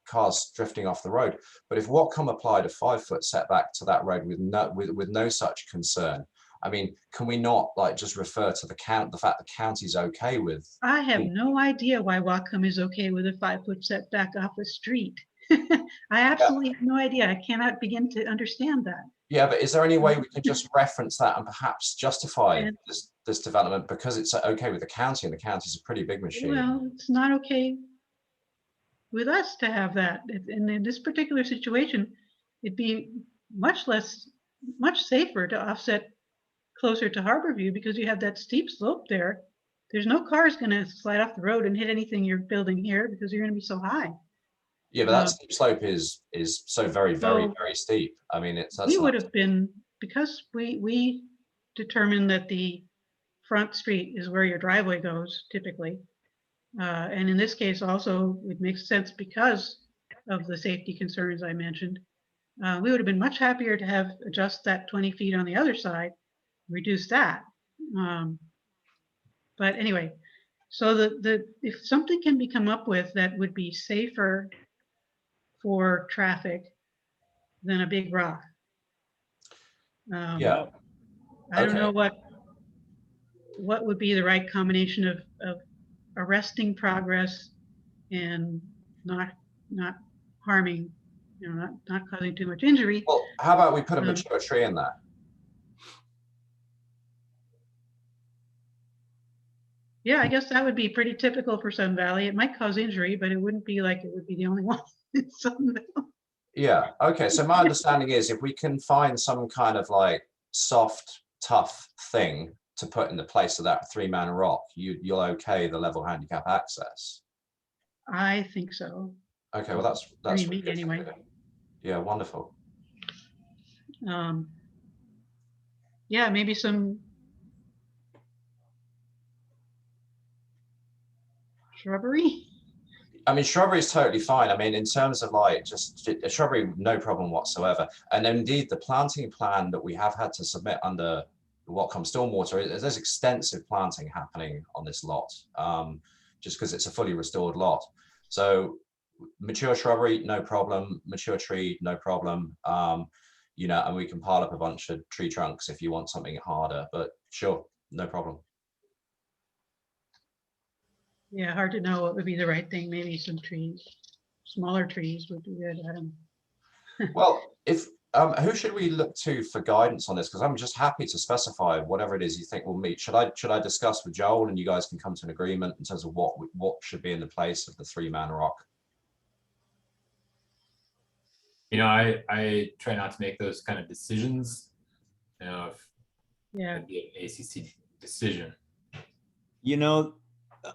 cars drifting off the road, but if Watcom applied a 5-foot setback to that road with no such concern, I mean, can we not just refer to the fact the county's okay with? I have no idea why Watcom is okay with a 5-foot setback off a street. I absolutely have no idea. I cannot begin to understand that. Yeah, but is there any way we could just reference that and perhaps justify this development because it's okay with the county, and the county's a pretty big machine? Well, it's not okay with us to have that. In this particular situation, it'd be much safer to offset closer to Harborview, because you have that steep slope there. There's no cars going to slide off the road and hit anything you're building here, because you're going to be so high. Yeah, but that steep slope is so very, very, very steep. I mean, we would have been, because we determined that the front street is where your driveway goes typically. And in this case also, it makes sense because of the safety concerns I mentioned. We would have been much happier to have adjust that 20 feet on the other side, reduce that. But anyway, so if something can be come up with that would be safer for traffic than a big rock. Yeah. I don't know what would be the right combination of arresting progress and not harming, not causing too much injury. Well, how about we put a mature tree in there? Yeah, I guess that would be pretty typical for Sun Valley. It might cause injury, but it wouldn't be like it would be the only one in Sun Valley. Yeah, okay, so my understanding is if we can find some kind of like soft, tough thing to put in the place of that 3-man rock, you'll okay the level handicap access. I think so. Okay, well that's I mean, really me good to anyway. hear. Yeah, wonderful. Yeah, maybe some shrubbery. I mean, shrubbery is totally fine. I mean, in terms of like just a shrubbery, no problem whatsoever. And indeed, the planting plan that we have had to submit under Whatcom Stormwater, there's extensive planting happening on this lot, just because it's a fully restored lot. So mature shrubbery, no problem. Mature tree, no problem. You know, and we can pile up a bunch of tree trunks if you want something harder, but sure, no problem. Yeah, hard to know what would be the right thing. Maybe some trees, smaller trees would be good. I don't know. Well, if who should we look to for guidance on this? Because I'm just happy to specify whatever it is you think will meet. Should I discuss with Joel and you guys can come to an agreement in terms of what should be in the place of the 3-man rock? You know, I try not to make those kind of decisions. You know, if Yeah, it'd be an ACC decision. You know,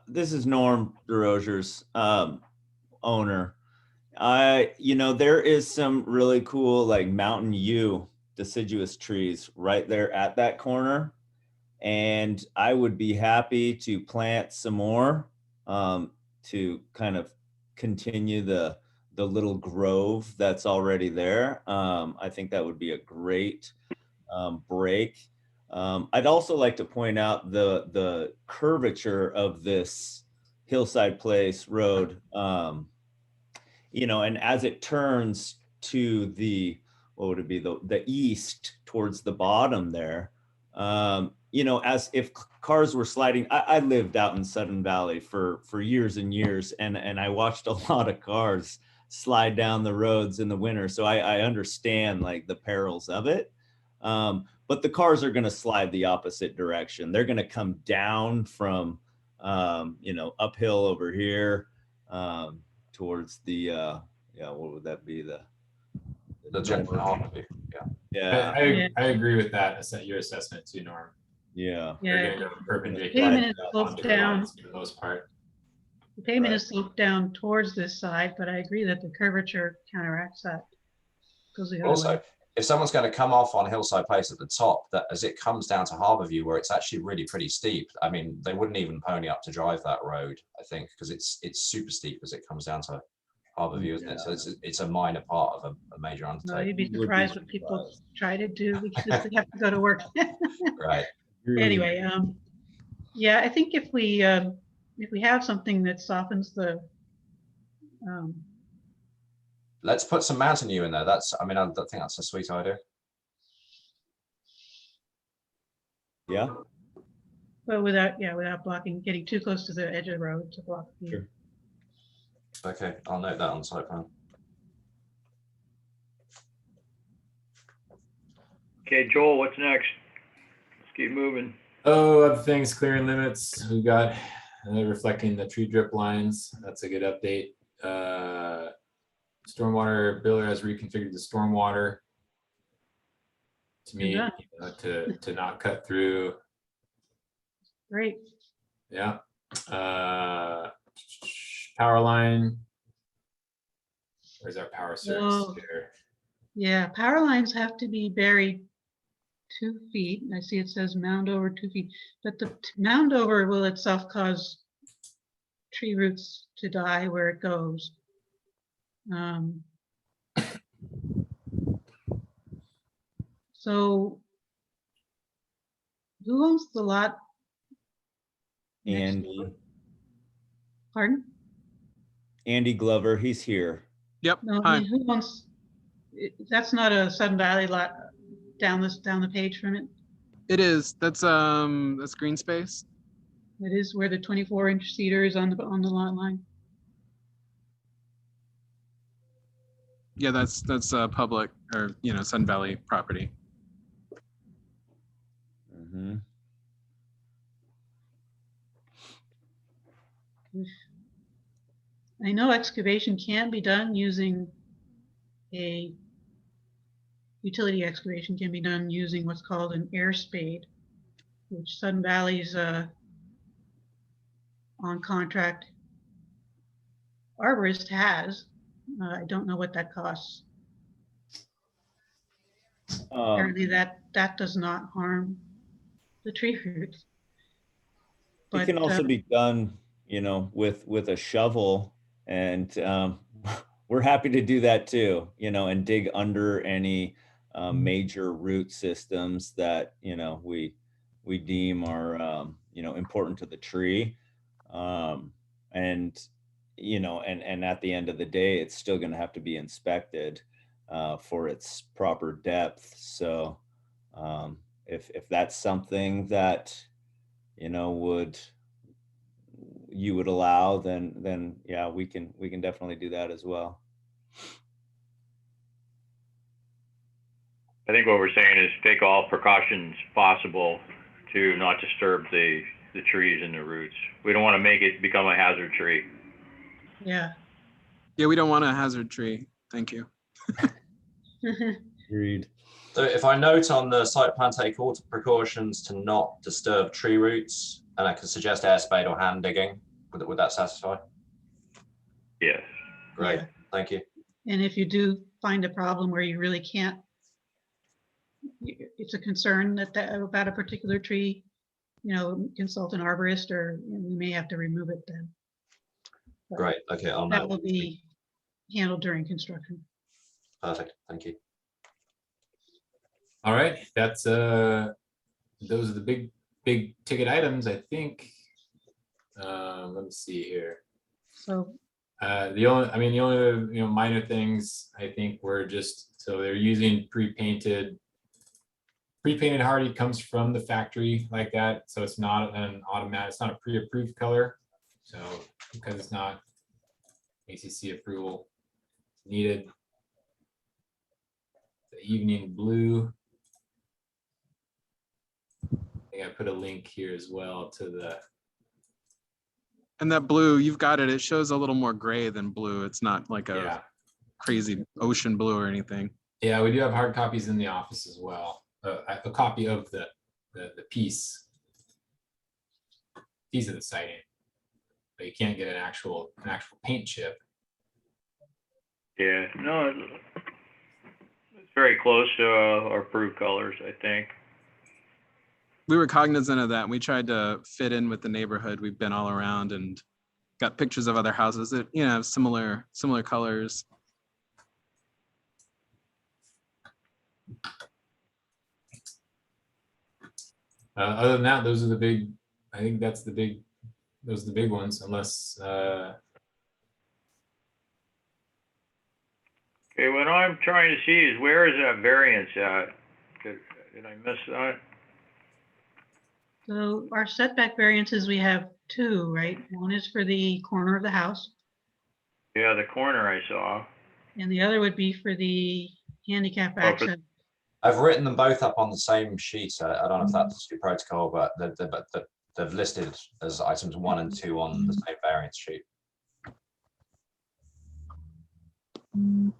this is Norm DeRozier's owner. You know, there is some really cool like Mountain Yew deciduous trees right there at that corner. And I would be happy to plant some more to kind of continue the little grove that's already there. I think that would be a great break. I'd also like to point out the curvature of this Hillside Place Road. You know, and as it turns to the, what would it be, the east towards the bottom there, you know, as if cars were sliding. I lived out in Sudden Valley for years and years, and I watched a lot of cars slide down the roads in the winter. So I understand like the perils of it. But the cars are going to slide the opposite direction. They're going to come down from, you know, uphill over here towards the, yeah, what would that be? The Jennifer Harvey. Yeah. I agree with that. Your assessment too, Norm. Yeah. They're yeah. going to go perpendicular Pavement is sloped onto the down. lines for the most part. The pavement Right. is sloped down towards this side, but I agree that the curvature counteracts that. Goes the other Also, way. if someone's going to come off on Hillside Place at the top, that as it comes down to Harborview, where it's actually really pretty steep, I mean, they wouldn't even pony up to drive that road, I think, because it's super steep as it comes down to Harborview, isn't it? So it's a minor part of a major No, undertaking. you'd be surprised what people try to do because they have to go to work. Right. Anyway, yeah, I think if we have something that softens the Let's put some Mountain Yew in there. I mean, I think that's a sweet idea. Yeah. but without blocking, getting too close to the edge of the road to block the view. Sure. Okay, I'll note that on the site plan. Okay, Joel, what's next? Let's keep moving. Oh, other things, clearing limits. We got reflecting the tree drip lines. That's a good update. Stormwater builder has reconfigured the stormwater to meet, Yeah. you know, to not cut through. Great. Yeah. Power line. Where's our power service Oh. here? Yeah, power lines have to be buried 2 feet. I see it says mound over 2 feet, but the mound over will itself cause tree roots to die where it goes. So who owns the lot? next door? Pardon? Andy Glover, he's here. Yep. No, I Hi. mean, who owns? That's not a Sudden Valley lot down the page from it. It is. That's green space. It is where the 24-inch cedar is on the lot line. Yeah, that's public or Sun Valley property. Mhm. I know excavation can be done using a utility excavation can be done using what's called an air spade, which Sun Valley's on contract arborist has. I don't know what that costs. Apparently that does not harm the tree roots. It can also be done, with a shovel, and we're happy to do that too, and dig under any major root systems that, we deem are, important to the tree. And, and at the end of the day, it's still going to have to be inspected for its proper depth. So if that's something that, you would allow, then yeah, we can definitely do that as well. I think what we're saying is take all precautions possible to not disturb the trees and the roots. We don't want to make it become a hazard tree. Yeah. Yeah, we don't want a hazard tree. Thank you. Agreed. So if I note on the site plan, take all precautions to not disturb tree roots, and I can suggest air spade or hand digging, would that satisfy? Yes. Great, Yeah. thank you. And if you do find a problem where you really can't, it's a concern about a particular tree, consult an arborist, or we may have to remove it then. But Great, okay, I'll that note. will be handled during construction. Perfect, thank you. All right, that's those are the big ticket items, I think. Let me see here. So The only minor things I think were just, so they're using pre-painted hardy comes from the factory like that, so it's not an automatic, it's not a pre-approved color. So because it's not ACC approval needed. The evening blue. I think I put a link here as well to the. And that blue, you've got it. It shows a little more gray than blue. It's not like a crazy ocean blue or anything. Yeah, we do have hard copies in the office as well. A copy of the piece of the sighting, but you can't get an actual paint chip. Yeah, no, it's very close to our approved colors, I think. We were cognizant of that. And we tried to fit in with the neighborhood. We've been all around and got pictures of other houses that, have similar colors. Other than that, those are the big. I think those are the big ones. Unless. Okay, what I'm trying to see is where is that variance at? Did I miss that? So our setback variances, we have two, right? One is for the corner of the house, Yeah, the corner I saw. and the other would be for the handicap for- access. I've written them both up on the same sheet. I don't know if that's your protocol, but they've listed as items 1 and 2 on the same variance sheet. And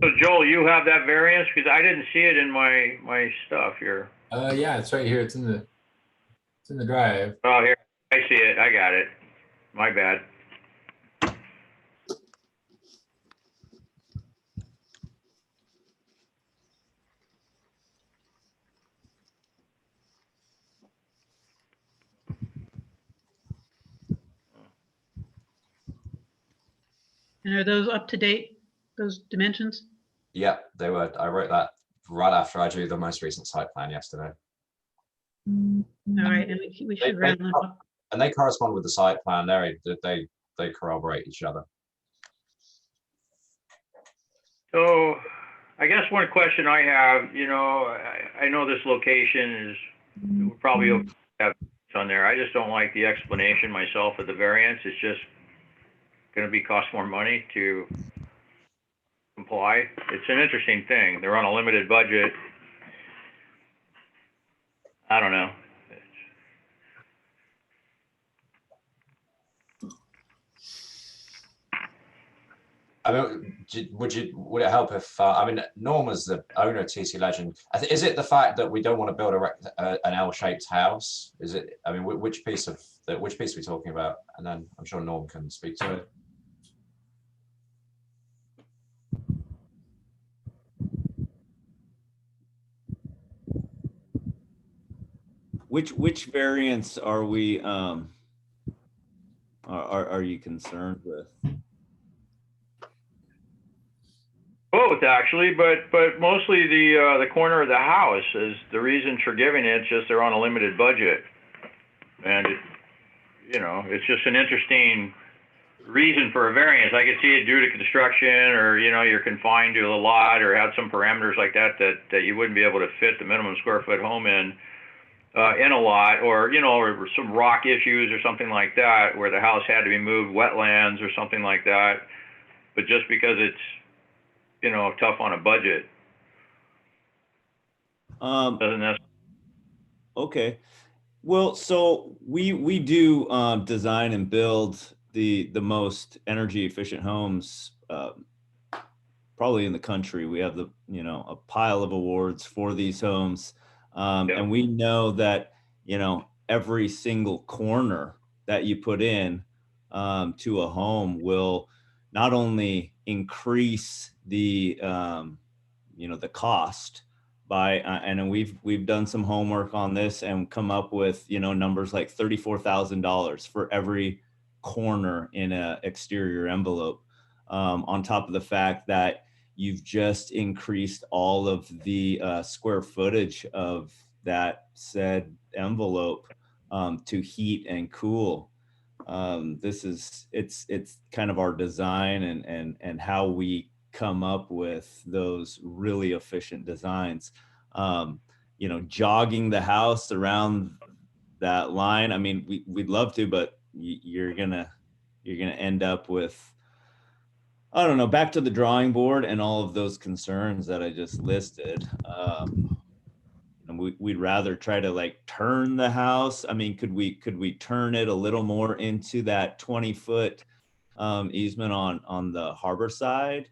so Joel, you have that variance? Because I didn't see it in my stuff here. Yeah, it's right here. It's in the drive. Oh, here, I see it. I got it. My bad. And are those up to date, those dimensions? Yeah, they were. I wrote that right after I drew the most recent site plan yesterday. All right, and we should round them up. And they correspond with the site plan. They corroborate each other. So I guess one question I have, I know this location is, we'll probably have on there. I just don't like the explanation myself of the variance. It's just going to cost more money to comply. It's an interesting thing. They're on a limited budget. I don't know. I mean, would it help if I mean, Norm is the owner of TC Legend. Is it the fact that we don't want to build an L-shaped house? Is it? I mean, which piece are we talking about? And then I'm sure Norm can speak to it. Which variants are we are you concerned with? Both actually, but mostly the corner of the house is the reason for giving it. It's just they're on a limited budget, and it's just an interesting reason for a variance. I could see it due to construction, or you're confined to a lot, or had some parameters like that you wouldn't be able to fit the minimum square foot home in a lot, or or some rock issues or something like that, where the house had to be moved, wetlands or something like that. But just because it's tough on a budget. Doesn't necessarily. Okay. Well, so we do design and build the most energy efficient homes probably in the country. We have a pile of awards for these homes, and we know that every single corner that you put in to a home will not only increase the the cost by and we've done some homework on this and come up with numbers like $34,000 for every corner in a exterior envelope, on top of the fact that you've just increased all of the square footage of that said envelope to heat and cool. It's kind of our design and how we come up with those really efficient designs. Jogging the house around that line, I mean, we'd love to, but you're gonna end up with, I don't know, back to the drawing board and all of those concerns that I just listed. We'd rather try to turn the house. I mean, could we turn it a little more into that 20-foot easement on the harbor side?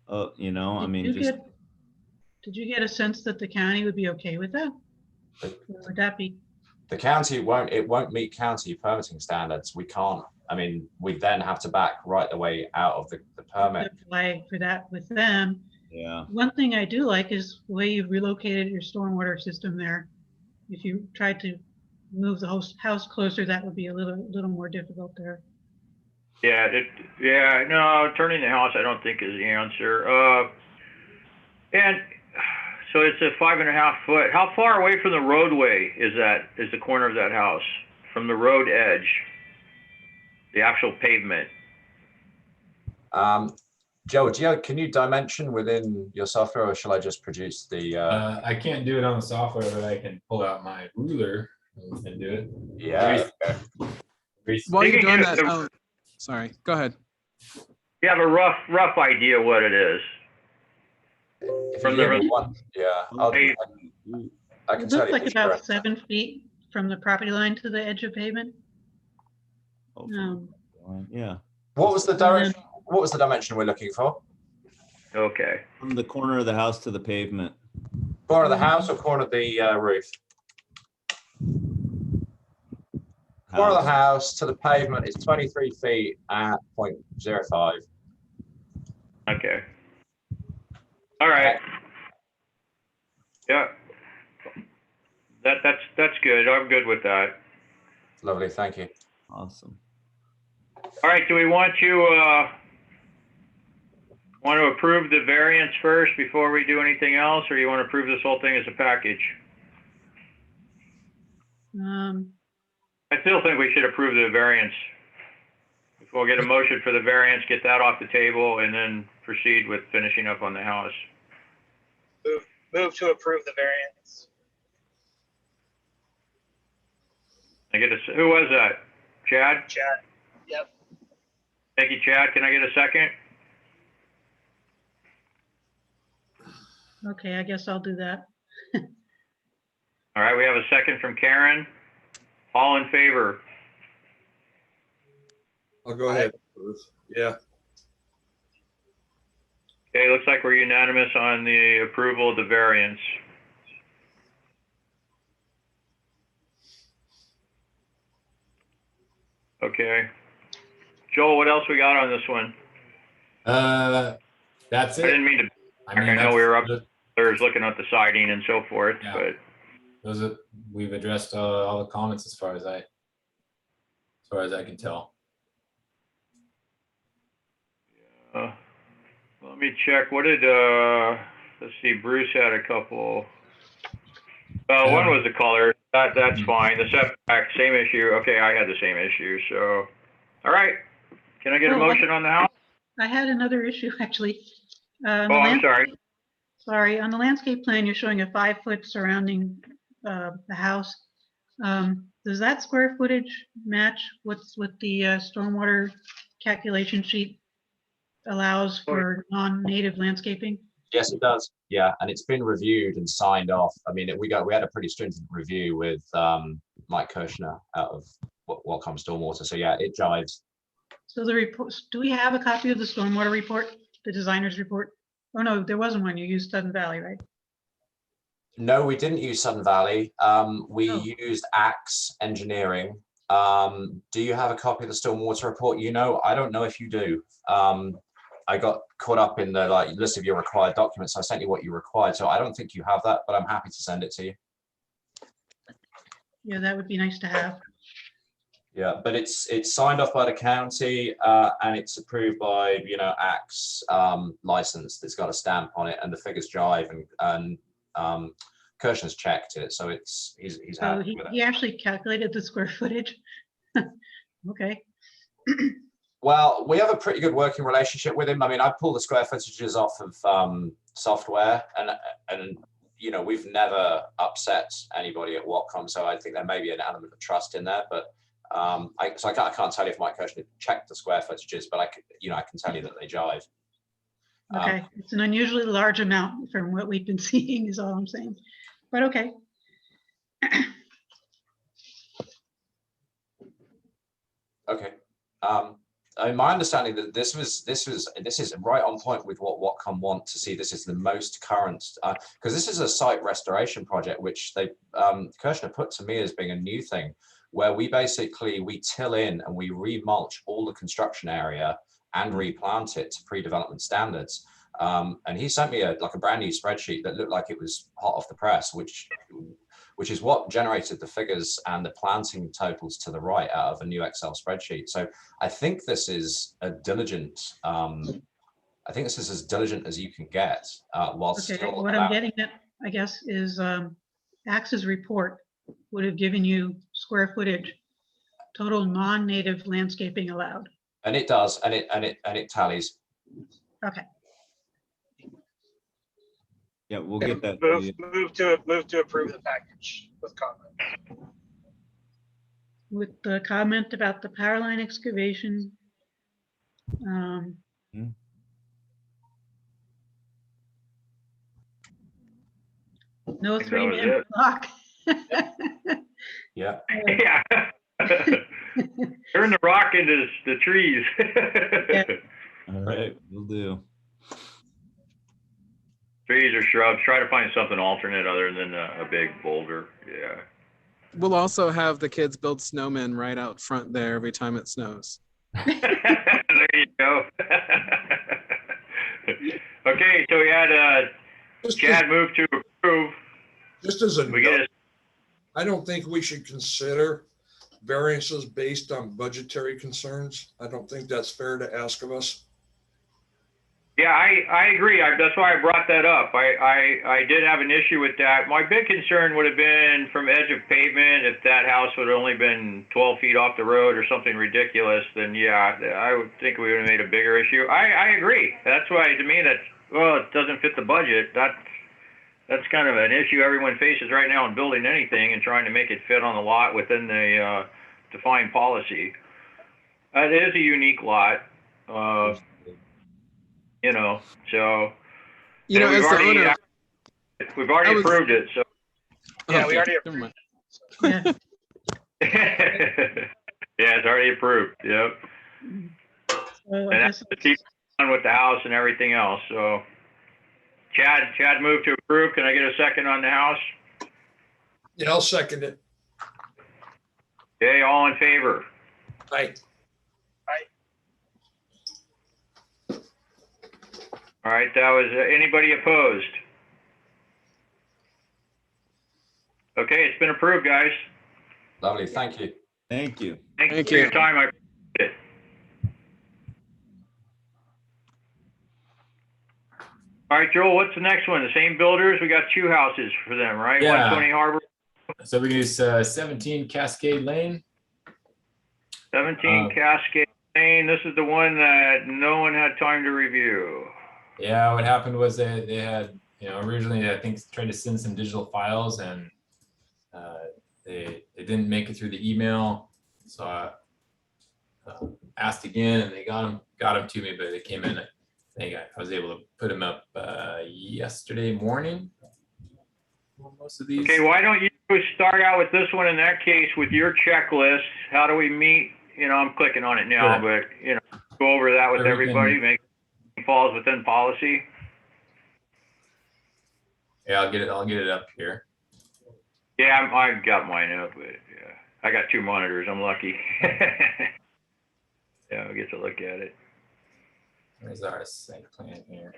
I mean, Did you get a sense that the county would be okay with that? Or would that be? The county won't meet county permitting standards. We can't. I mean, we then have to back right the way out of the permit. Apply for that with them. Yeah. One thing I do like is the way you've relocated your stormwater system there. If you tried to move the house closer, that would be a little more difficult there. No, turning the house I don't think is the answer. And so it's a 5.5 foot. How far away from the roadway is the corner of that house from the road edge, the actual pavement? Joe, can you dimension within your software, or shall I just produce the? I can't do it on the software, but I can pull out my ruler and do it. Yeah. While you're doing that, sorry, go ahead. You have a rough idea what it is. From the one, yeah. I can It tell looks you. like about 7 feet from the property line to the edge of pavement. Yeah. What was the direction? What was the dimension we're looking for? Okay. From the corner of the house to the pavement. Corner of the house or corner of the roof? Corner of the house to the pavement is 23 feet at 0.05. Okay. All right. Yeah. That's good. I'm good with that. Lovely, thank you. Awesome. All right. Do we want to approve the variance first before we do anything else, or you want to approve this whole thing as a package? I still think we should approve the variance. If we'll get a motion for the variance, get that off the table, and then proceed with finishing up on the house. Move to approve the variance. Who was that? Chad? Chad. Yep. Thank you, Chad. Can I get a second? Okay, I guess I'll do that. All right, we have a second from Karen. All in favor? I'll go ahead. Yeah. Okay, looks like we're unanimous on the approval of the variance. Okay. Joel, what else we got on this one? That's I it. didn't mean to, I mean, I know we were up that's- there looking at the siding and so forth, Yeah. but those are, we've addressed all the comments as far as I can tell. let me check. What did, let's see, Bruce had a couple. One was the color. That's fine. The setback, same issue. Okay, I had the same issue, so. All right. Can I get a motion on the house? I had another issue, actually. Oh, I'm sorry. Sorry, on the landscape plan, you're showing a 5-foot surrounding the house. Does that square footage match what's what the stormwater calculation sheet allows for non-native landscaping? Yes, it does. Yeah, and it's been reviewed and signed off. I mean, we had a pretty stringent review with Mike Kirshner out of what comes stormwater. So yeah, it jives. So the report, do we have a copy of the stormwater report, the designer's report? Oh no, there wasn't one. You used Sudden Valley, right? No, we didn't use Sudden Valley. We Oh. used Axe Engineering. Do you have a copy of the stormwater report? I don't know if you do. I got caught up in the list of your required documents. I sent you what you required, so I don't think you have that, but I'm happy to send it to you. Yeah, that would be nice to have. Yeah, but it's signed off by the county and it's approved by Axe licensed. It's got a stamp on it, and the figures jive, and Kirshner's checked it, so he's So happy with it. he actually calculated the square footage. Okay. Well, we have a pretty good working relationship with him. I mean, I pull the square footages off of software, and we've never upset anybody at Whatcom, so I think there may be an element of trust in there. But I can't tell you if Mike Kirshner checked the square footages, but I can tell you that they jive. Okay, it's an unusually large amount from what we've been seeing is all I'm saying, but okay. Okay. My understanding that this is right on point with what Whatcom want to see. This is the most current, because this is a site restoration project, which Kirshner put to me as being a new thing, where we till in and we remulch all the construction area and replant it to pre-development standards. And he sent me a brand new spreadsheet that looked like it was hot off the press, which is what generated the figures and the planting totals to the right out of a new Excel spreadsheet. So I think this is a diligent, I think this is as diligent as you can get whilst Okay, still what I'm getting at, I guess, is Axe's report would have given you square footage, total non-native landscaping allowed. And it does, and it tallies. Okay. Yeah, we'll get that. Move to approve the package with comment. With the comment about the power line excavation. No That was 3-man it. block. Yeah. Yeah. Turn the rock into the trees. Yeah. All right, we'll do. Trees or shrubs. Try to find something alternate other than a big boulder. Yeah. We'll also have the kids build snowmen right out front there every time it snows. There you go. Okay, so we had Chad move to approve. Just as a We get note, I don't think we should consider variances based on budgetary concerns. I don't think that's fair to ask of us. Yeah, I agree. That's why I brought that up. I did have an issue with that. My big concern would have been from edge of pavement. If that house would have only been 12 feet off the road or something ridiculous, then yeah, I would think we would have made a bigger issue. I agree. That's why, to me, it doesn't fit the budget. That's kind of an issue everyone faces right now in building anything and trying to make it fit on the lot within the defined policy. It is a unique lot. So You know, we've as the owner, already approved it. So Yeah, we already never mind. Yeah. yeah, it's already approved. Yep. So I And guess that's done with the house and everything else, so. Chad moved to approve. Can I get a second on the house? Yeah, I'll second it. Okay, all in favor? Aye. All right, that was, anybody opposed? Okay, it's been approved, guys. Lovely, thank you. Thank you. Thank you Thank for your you. time. I appreciate it. All right, Joel, what's the next one? The same builders? We got two houses for them, right? Yeah. 120 Harbor, So we use 17 Cascade Lane. 17 Cascade Lane. This is the one that no one had time to review. Yeah, what happened was they had, originally I think tried to send some digital files and they didn't make it through the email. So I asked again and they got them to me, but they came in. I think I was able to put them up yesterday morning. Most of these. Okay, why don't you start out with this one in that case with your checklist? How do we meet? I'm clicking on it now, Sure. but, go over that with Sure, we everybody, can- make falls within policy. Yeah, I'll get it up here. Yeah, I've got mine up, but yeah, I got two monitors. I'm lucky. Yeah, I get to look at it. Where's our site plan here?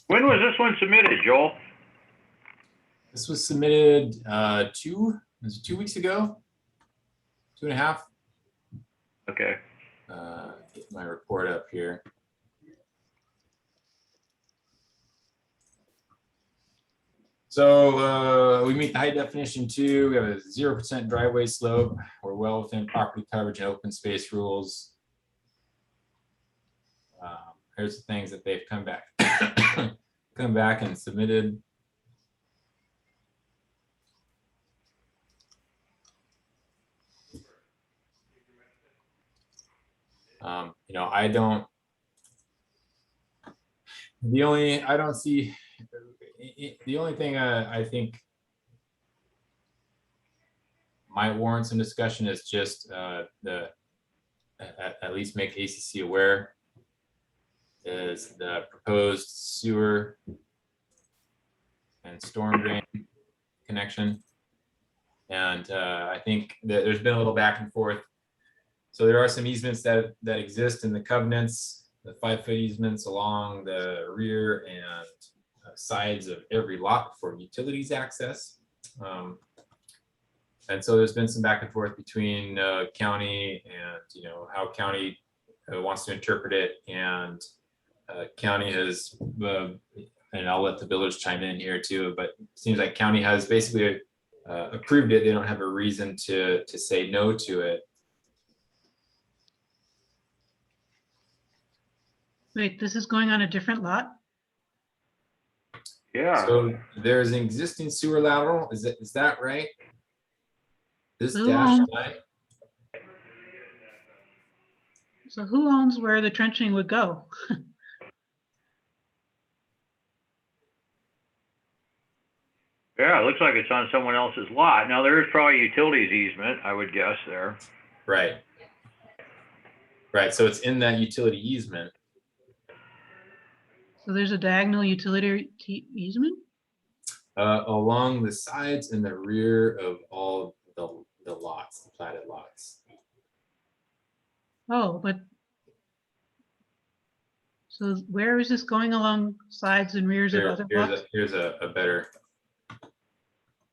When was this one submitted, Joel? This was submitted 2 weeks ago, 2.5. Okay. Get my report up here. So we meet the height definition too. We have a 0% driveway slope. We're well within property coverage and open space rules. Here's the things that they've come back and submitted. I don't see the only thing I think might warrant some discussion is just at least make ACC aware is the proposed sewer and storm drain connection. And I think that there's been a little back and forth. So there are some easements that exist in the covenants, the 5-foot easements along the rear and sides of every lot for utilities access. And so there's been some back and forth between county and how county wants to interpret it, and county has, and I'll let the builders chime in here too, but it seems like county has basically approved it. They don't have a reason to say no to it. Wait, this is going on a different lot? Yeah. So there's an existing sewer lateral. Is that right? This Who dash owns- line? So who owns where the trenching would go? Yeah, it looks like it's on someone else's lot. Now, there is probably utilities easement, I would guess there. Right. Right. So it's in that utility easement. So there's a diagonal utility easement? Along the sides and the rear of all the lots, the platted lots. Oh, but so where is this going along sides and rears of other lots? Here's a better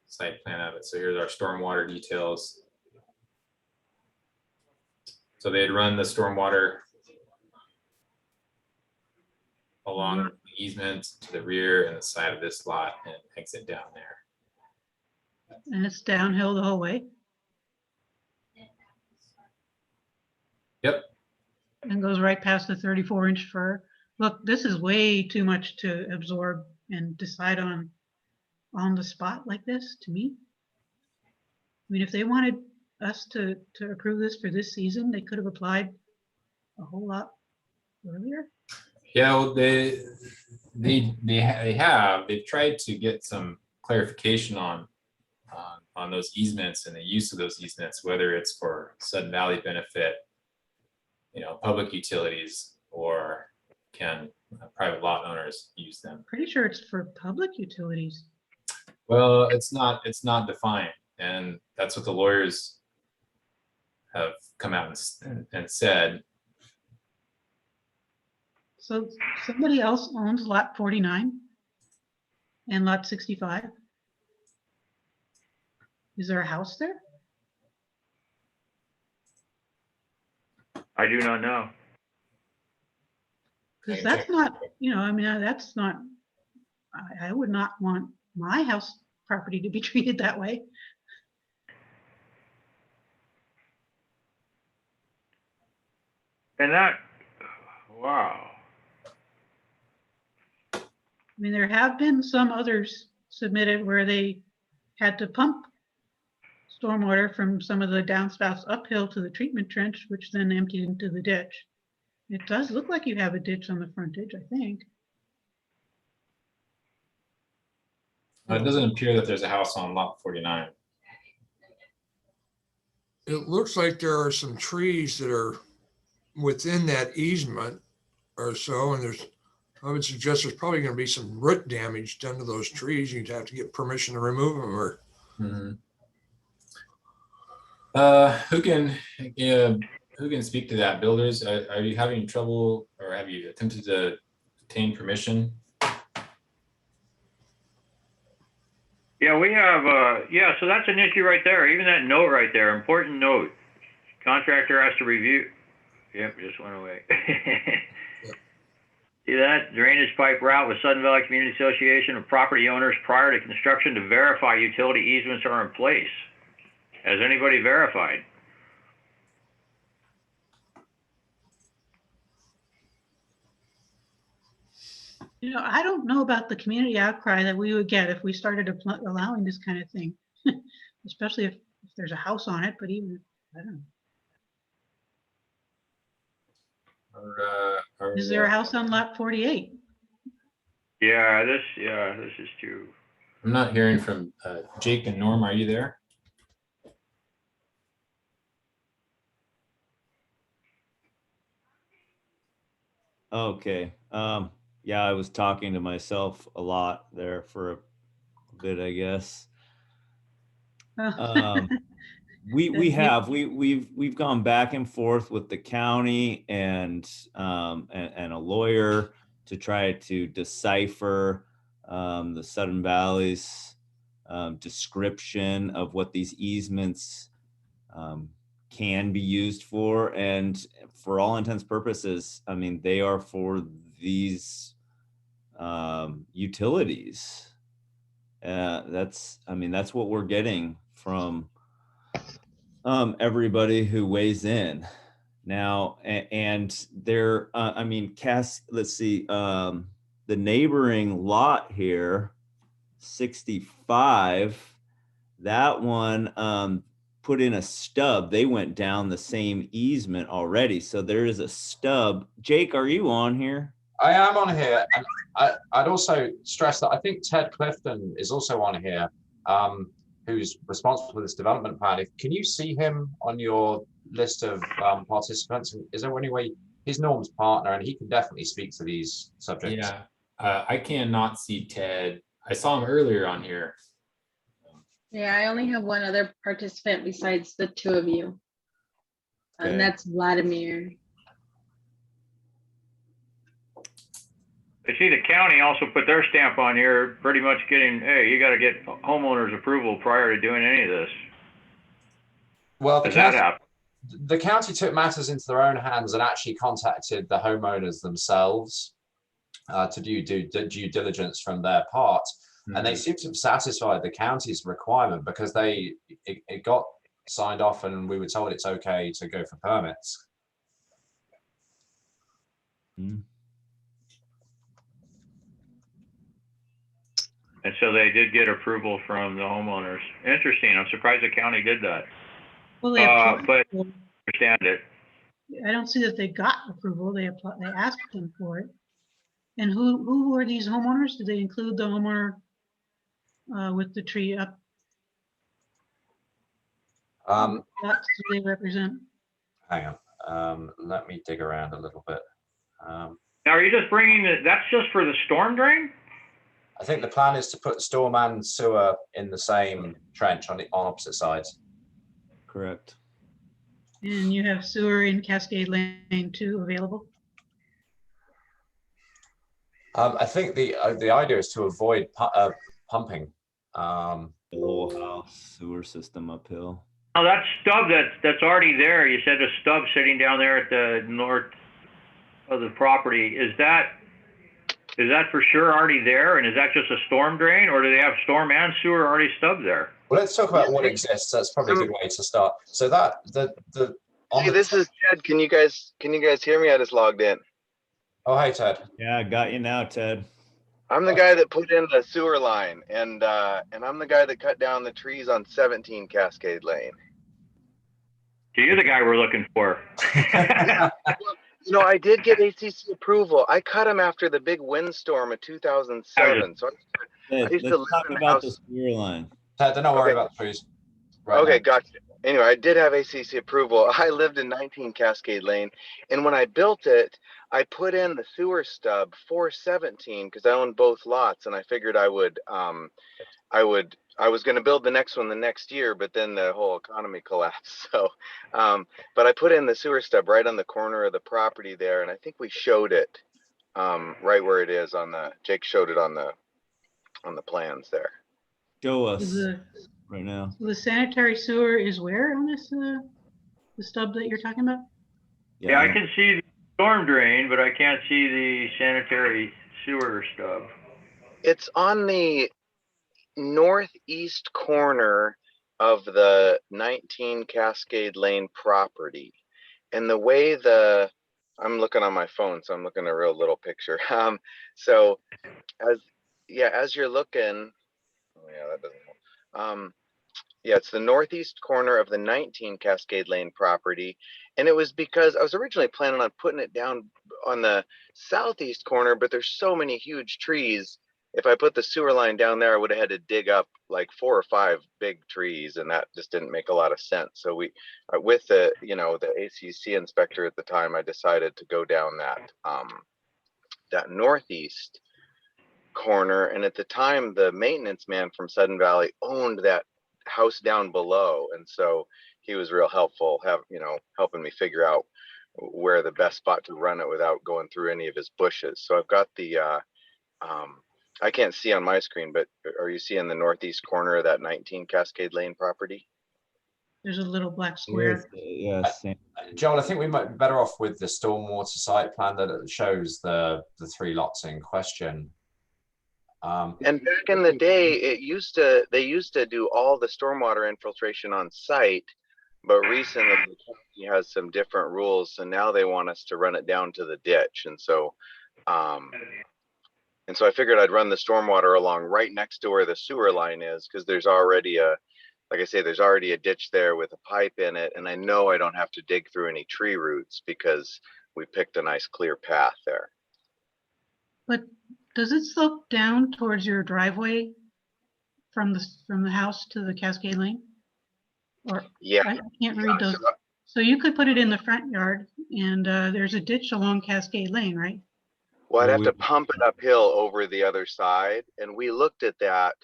site plan of it. So here's our stormwater details. So they'd run the stormwater along the easement to the rear and the side of this lot and exit down there. And it's downhill the whole way? Yep. and goes right past the 34-inch fir. Look, this is way too much to absorb and decide on the spot like this, to me. I mean, if they wanted us to approve this for this season, they could have applied a whole lot earlier. Yeah, well, they've tried to get some clarification on those easements and the use of those easements, whether it's for Sudden Valley benefit, public utilities, or can private lot owners use them? Pretty sure it's for public utilities. Well, it's not defined, and that's what the lawyers have come out and said. So somebody else owns lot 49 and lot 65. Is there a house there? I do not know. Because that's not, I mean, that's not, I would not want my house property to be treated that way. And that, wow. I mean, there have been some others submitted where they had to pump stormwater from some of the downspouts uphill to the treatment trench, which then emptied into the ditch. It does look like you have a ditch on the frontage, I think. It doesn't appear that there's a house on lot 49. It looks like there are some trees that are within that easement or so, and I would suggest there's probably going to be some root damage done to those trees. You'd have to get permission to remove them, or who can speak to that? Builders, are you having trouble, or have you attempted to obtain permission? Yeah, we have, so that's an issue right there. Even that note right there, important note. Contractor has to review. Yep, just went away. See that? Drainage pipe route with Sudden Valley Community Association of property owners prior to construction to verify utility easements are in place. Has anybody verified? I don't know about the community outcry that we would get if we started allowing this kind of thing, especially if there's a house on it, but even, I don't know. Is there a house on lot 48? Yeah, this is too. I'm not hearing from Jake and Norm. Are you there? Okay. Yeah, I was talking to myself a lot there for a bit, I guess. We've gone back and forth with the county and a lawyer to try to decipher the Sudden Valley's description of what these easements can be used for, and for all intents and purposes, I mean, they are for these utilities. That's what we're getting from everybody who weighs in now. And there, let's see, the neighboring lot here, 65, that one put in a stub. They went down the same easement already, so there is a stub. Jake, are you on here? I am on here, and I'd also stress that I think Ted Clifton is also on here, who's responsible for this development plan. Can you see him on your list of participants? Is there any way? He's Norm's partner, and he can definitely speak to these subjects. Yeah, I cannot see Ted. I saw him earlier on here. Yeah, I only have one other participant besides the two of you, Okay. and that's Vladimir. I see the county also put their stamp on here, pretty much getting, hey, you got to get homeowners approval prior to doing any of this. Well, The county took matters into their own hands and actually contacted the homeowners themselves to do due diligence from their part. Mm-hmm. And they seem to have satisfied the county's requirement because it got signed off and we were told it's okay to go for permits. Mhm. And so they did get approval from the homeowners. Interesting. I'm surprised the county did that. Well, they applied But for- understand it. I don't see that they got approval. They asked them for it. And who were these homeowners? Did they include the homeowner with the tree up? What lots do they represent? Hang on. Let me dig around a little bit. Now, are you just bringing that's just for the storm drain? I think the plan is to put storm and sewer in the same trench on opposite sides. Correct. And you have sewer in Cascade Lane 2 available? I think the idea is to avoid pumping. The whole house sewer system uphill. Oh, that stub that's already there. You said a stub sitting down there at the north of the property. Is that for sure already there? And is that just a storm drain, or do they have storm and sewer already stubbed there? Well, let's talk about what exists. That's probably a good way to start. So that This is Ted. Can you guys hear me? I just logged in. Oh, hey Ted. Yeah, I got you now, Ted. I'm the guy that put in the sewer line, and I'm the guy that cut down the trees on 17 Cascade Lane. So you're the guy we're looking for. You know, I did get ACC approval. I cut them after the big windstorm of 2007. So I used to live Let's talk in the about the house. sewer line. Ted, don't worry Okay. about the trees. Right Okay, now. gotcha. Anyway, I did have ACC approval. I lived in 19 Cascade Lane, and when I built it, I put in the sewer stub for 17 because I owned both lots, and I figured I was going to build the next one the next year, but then the whole economy collapsed. So, but I put in the sewer stub right on the corner of the property there, and I think we showed it right where it is on the. Jake showed it on the plans there. Show us The right now. sanitary sewer is where on this, the stub that you're talking about? Yeah, I can see the storm drain, but I can't see the sanitary sewer stub. It's on the northeast corner of the 19 Cascade Lane property. And the way I'm looking on my phone, so I'm looking at a real little picture. So as you're looking, oh yeah, that doesn't help. Yeah, it's the northeast corner of the 19 Cascade Lane property. And it was because I was originally planning on putting it down on the southeast corner, but there's so many huge trees. If I put the sewer line down there, I would have had to dig up like 4 or 5 big trees, and that just didn't make a lot of sense. So we, with the ACC inspector at the time, I decided to go down that northeast corner. And at the time, the maintenance man from Sudden Valley owned that house down below, and so he was real helpful, helping me figure out where the best spot to run it without going through any of his bushes. So I've got the I can't see on my screen, but are you seeing the northeast corner of that 19 Cascade Lane property? There's a little black square. Yes. Joel, I think we might be better off with the stormwater site plan that shows the 3 lots in question. And back in the day, they used to do all the stormwater infiltration on site, but recently the county has some different rules, and now they want us to run it down to the ditch. And so I figured I'd run the stormwater along right next to where the sewer line is, because there's already there's already a ditch there with a pipe in it, and I know I don't have to dig through any tree roots because we picked a nice clear path there. But does it slope down towards your driveway from the house to the Cascade Lane? Or Yeah. I can't read those. So you could put it in the front yard, and there's a ditch along Cascade Lane, right? Well, I'd have to pump it uphill over the other side. And we looked at that,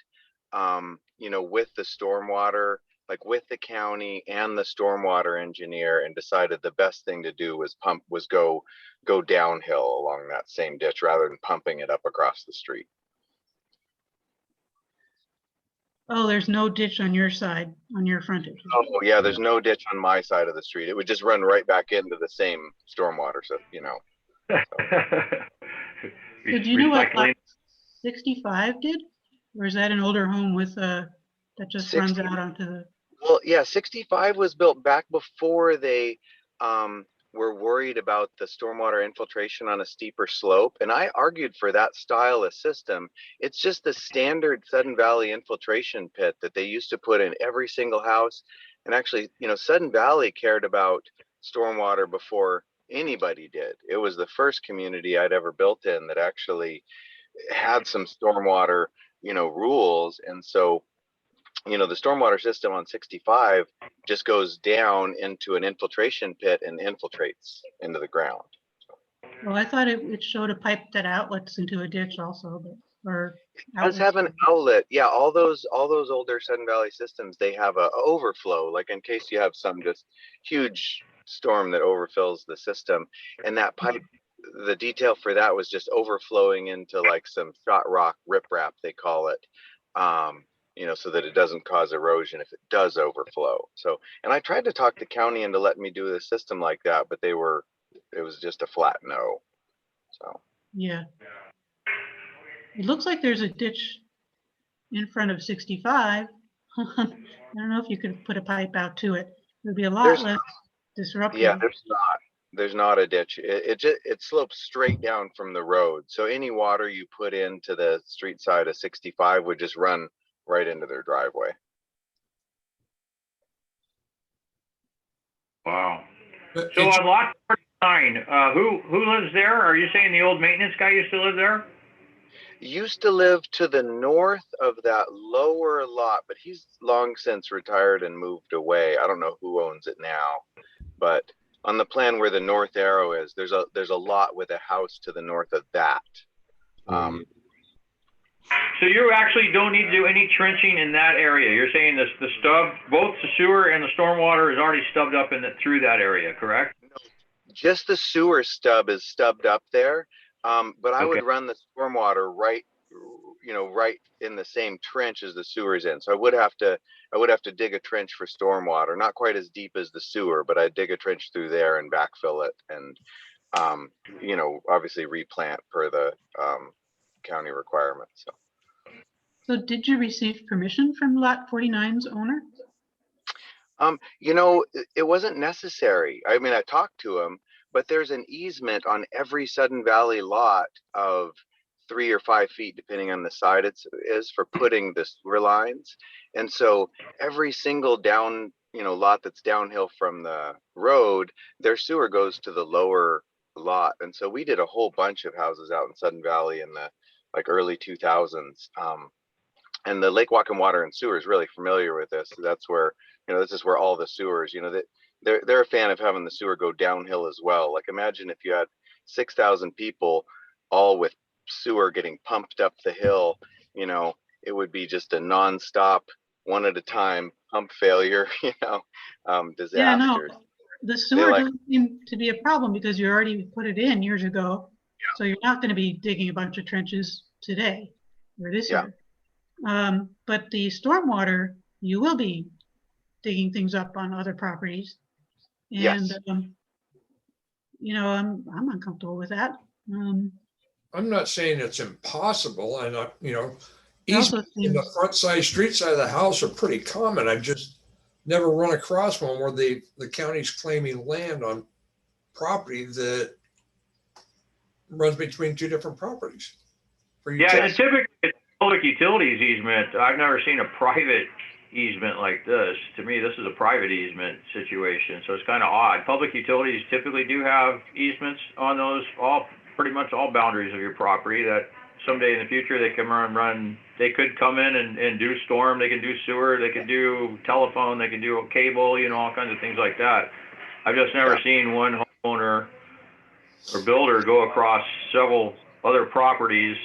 with the stormwater, like with the county and the stormwater engineer, and decided the best thing to do was go downhill along that same ditch rather than pumping it up across the street. Oh, there's no ditch on your side, on your frontage. Oh yeah, there's no ditch on my side of the street. It would just run right back into the same stormwater. So, Did you know what lot 65 did? Or is that an older home with that just runs 60. out onto the? Well, yeah, 65 was built back before they were worried about the stormwater infiltration on a steeper slope. And I argued for that style of system. It's just the standard Sudden Valley infiltration pit that they used to put in every single house. And actually, you know, Sudden Valley cared about stormwater before anybody did. It was the first community I'd ever built in that actually had some stormwater, you know, rules. And so, you know, the stormwater system on 65 just goes down into an infiltration pit and infiltrates into the ground. Well, I thought it showed a pipe that outlets into a ditch also, but, or. It does have an outlet. Yeah, all those older Sudden Valley systems, they have a overflow, like in case you have some just huge storm that overfills the system. And that pipe, the detail for that was just overflowing into like some shot rock riprap, they call it. You know, so that it doesn't cause erosion if it does overflow. So, and I tried to talk the county into letting me do the system like that, but it was just a flat no. So. Yeah. It looks like there's a ditch in front of 65. I don't know if you could put a pipe out to it. It would be a lot less disruptive. Yeah, there's not a ditch. It slopes straight down from the road. So any water you put into the street side of 65 would just run right into their driveway. Wow. But So it's- on lot 49, who lives there? Are you saying the old maintenance guy used to live there? Used to live to the north of that lower lot, but he's long since retired and moved away. I don't know who owns it now, but on the plan where the north arrow is, there's a lot with a house to the north of that. So you actually don't need to do any trenching in that area. You're saying the stub, both the sewer and the stormwater is already stubbed up through that area, correct? Just the sewer stub is stubbed up there. But I would Okay. run the stormwater right, you know, right in the same trench as the sewer's in. So I would have to dig a trench for stormwater, not quite as deep as the sewer, but I'd dig a trench through there and backfill it and, you know, obviously replant per the county requirements. So did you receive permission from lot 49's owner? You know, it wasn't necessary. I mean, I talked to him, but there's an easement on every Sudden Valley lot of 3 or 5 feet, depending on the side it is, for putting the sewer lines. And so every single lot that's downhill from the road, their sewer goes to the lower lot. And so we did a whole bunch of houses out in Sudden Valley in the like early 2000s. And the Lake Whatcom Water and Sewer is really familiar with this. So that's where, you know, this is where all the sewers, you know, that they're a fan of having the sewer go downhill as well. Like imagine if you had 6,000 people all with sewer getting pumped up the hill, you know, it would be just a nonstop, one at a time pump failure, you know, disaster. Yeah, no, the sewer doesn't seem to be a problem because you already put it in years ago. Yeah. So you're not going to be digging a bunch of trenches today or this year. But the stormwater, you will be digging things up on other properties. And, yes. You know, I'm uncomfortable with that. I'm not saying it's impossible, and you know, It also easements in the seems- front side, street side of the house are pretty common. I've just never run across one where the county's claiming land on property that runs between two different properties. For Yeah, utilities. and typically it's public utilities easement. I've never seen a private easement like this. To me, this is a private easement situation, so it's kind of odd. Public utilities typically do have easements on those, pretty much all boundaries of your property, that someday in the future they can they could come in and do storm, they can do sewer, they can do telephone, they can do a cable, you know, all kinds of things like that. I've just never seen one homeowner or builder go across several other properties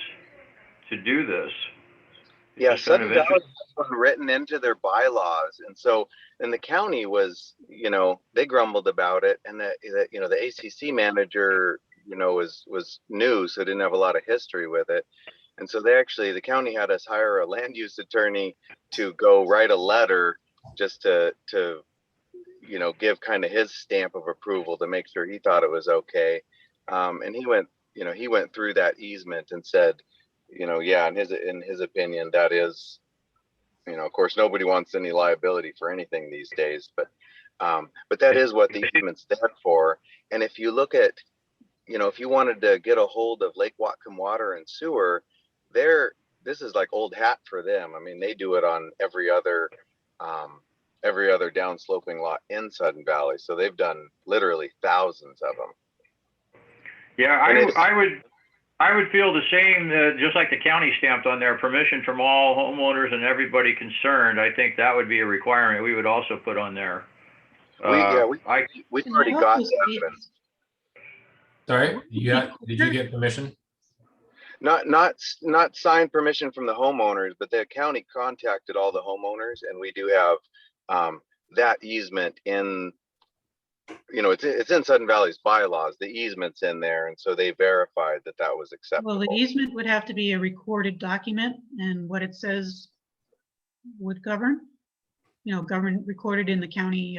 to do this. It's Yeah, just kind of Sudden Valley has one written into their bylaws, and the county was, you know, they grumbled about it, and that you know, the ACC manager, you know, was new, so didn't have a lot of history with it, and so the county had us hire a land use attorney to go write a letter just to you know, give kind of his stamp of approval to make sure he thought it was okay, and he went through that easement and said, you know, yeah, in his opinion, that is, you know, of course, nobody wants any liability for anything these days, but that is what the easement's there for. And if you look at, if you wanted to get a hold of Lake Whatcom Water and Sewer, this is like old hat for them. I mean, they do it on every other downsloping lot in Sudden Valley. So they've done literally thousands of them. Yeah, I would feel the same, just like the county stamped on there, permission from all homeowners and everybody concerned. I think that would be a requirement we would also put on there. We've already got that. Sorry, did you get permission? Not signed permission from the homeowners, but the county contacted all the homeowners, and we do have that easement in, it's in Sudden Valley's bylaws. The easement's in there, and so they verified that that was acceptable. Well, the easement would have to be a recorded document, and what it says would govern, recorded in the county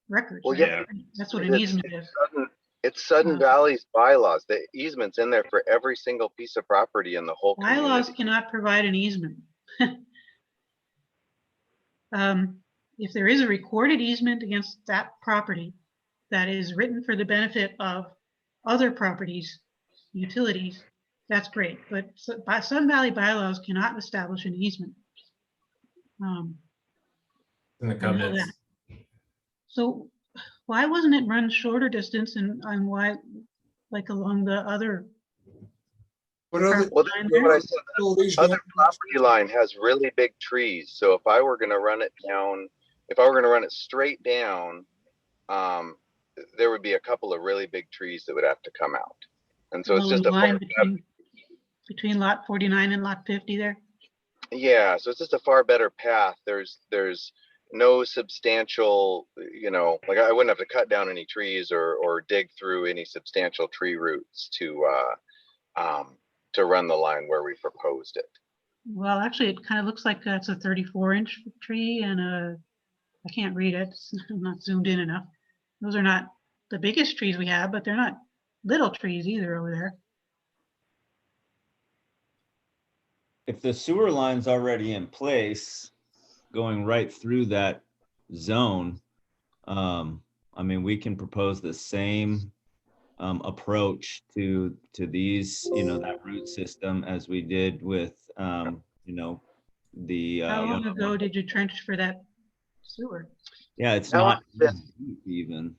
records. Well, right? yeah. That's what an easement is. It's Sudden Valley's bylaws. The easement's in there for every single piece of property in the whole community. Bylaws cannot provide an easement. If there is a recorded easement against that property that is written for the benefit of other properties, utilities, that's great. But Sudden Valley bylaws cannot establish an easement. In the covenants. So why wasn't it run shorter distance and why, like along the other? What other, Well, what I said, other property line has really big trees. So if I were going to run it down, if I were going to run it straight down, there would be a couple of really big trees that would have to come out. And so it's just a line between lot 49 and lot 50 there. Yeah, so it's just a far better path. There's no substantial, like I wouldn't have to cut down any trees or dig through any substantial tree roots to run the line where we proposed it. Well, actually, it kind of looks like it's a 34-inch tree and I can't read it. I'm not zoomed in enough. Those are not the biggest trees we have, but they're not little trees either over there. If the sewer line's already in place, going right through that zone, I mean, we can propose the same approach to these, that root system as we did with, the. How long ago did you trench for that sewer? Yeah, it's not even.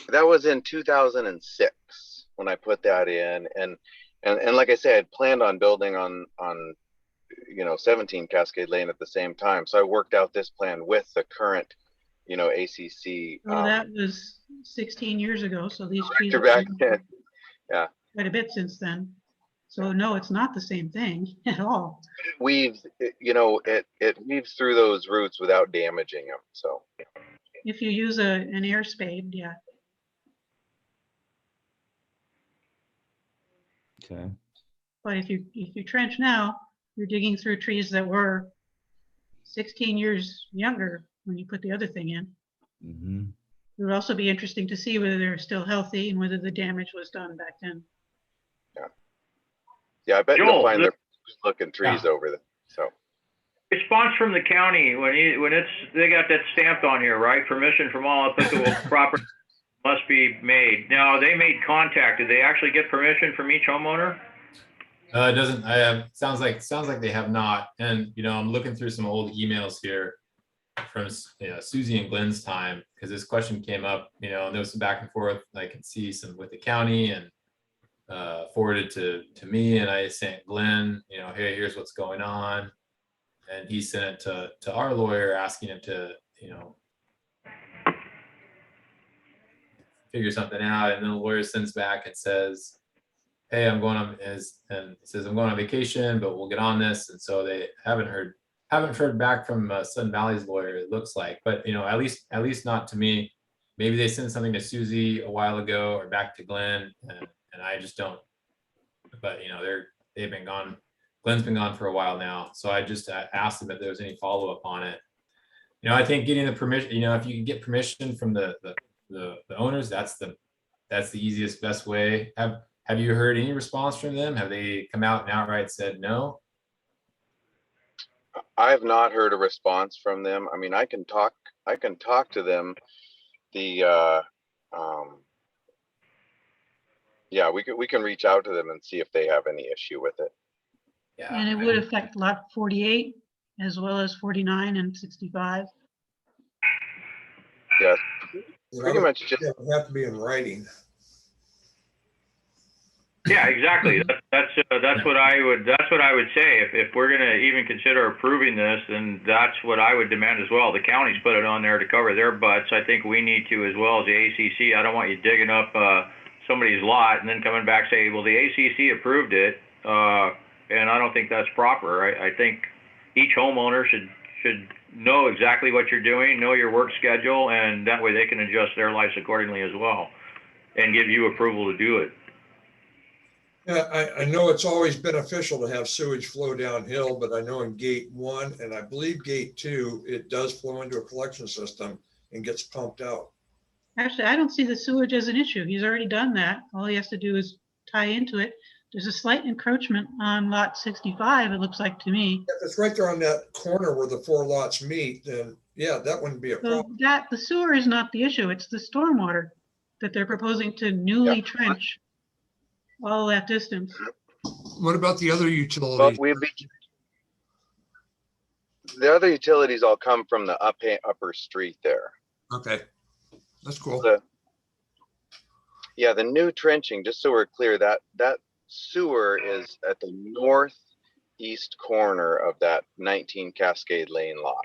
That was in 2006 when I put that in, and like I said, I had planned on building on 17 Cascade Lane at the same time. So I worked out this plan with the current, ACC. Well, that was 16 years ago. So these trees are back then. Yeah. Quite a bit since then. So no, it's not the same thing at all. It weaves, it weaves through those roots without damaging them. So if you use an air spade, yeah. Okay. But if you trench now, you're digging through trees that were 16 years younger when you put the other thing in. Mm-hmm. It would also be interesting to see whether they're still healthy and whether the damage was done back then. Yeah, I bet Joel, you'll find they're looking trees over there. So response from the county when they got that stamped on here, right? Permission from all applicable property must be made. Now they made contact. Did they actually get permission from each homeowner? It doesn't. Sounds like they have not. And I'm looking through some old emails here from Susie and Glenn's time, because this question came up. And there was some back and forth. I can see some with the county and forwarded to me, and I sent Glenn. Hey, here's what's going on, and he sent it to our lawyer asking him to figure something out. And then the lawyer sends back and says, hey, I'm going on vacation, but we'll get on this. And so they haven't heard back from Sun Valley's lawyer, it looks like, but at least not to me. Maybe they sent something to Susie a while ago or back to Glenn, and I just don't. But they've been gone. Glenn's been gone for a while now, so I just asked them if there was any follow up on it. I think getting the permission. If you can get permission from the owners, that's the easiest, best way. Have you heard any response from them? Have they come out and outright said no? I have not heard a response from them. I mean, I can talk to them. Yeah, we can reach out to them and see if they have any issue with it. Yeah. And it would affect lot 48 as well as 49 and 65. Yeah, You pretty know, much just, it would have to be in writing. Yeah, exactly. That's what I would say. If we're gonna even consider approving this, then that's what I would demand as well. The county's put it on there to cover their butts. I think we need to as well as the ACC. I don't want you digging up somebody's lot and then coming back saying, well, the ACC approved it, and I don't think that's proper. I think each homeowner should know exactly what you're doing, know your work schedule, and that way they can adjust their lives accordingly as well, and give you approval to do it. Yeah, I know it's always beneficial to have sewage flow downhill, but I know in gate 1 and I believe gate 2, it does flow into a collection system and gets pumped out. Actually, I don't see the sewage as an issue. He's already done that. All he has to do is tie into it. There's a slight encroachment on lot 65, it looks like to me. If it's right there on that corner where the 4 lots meet, then yeah, that wouldn't be a So problem. the sewer is not the issue. It's the stormwater that they're proposing to newly Yeah. trench all that distance. What about the other but utilities? the other utilities all come from the upper street there. Okay, that's cool. Yeah, the new trenching, just so we're clear, that sewer is at the northeast corner of that 19 Cascade Lane lot.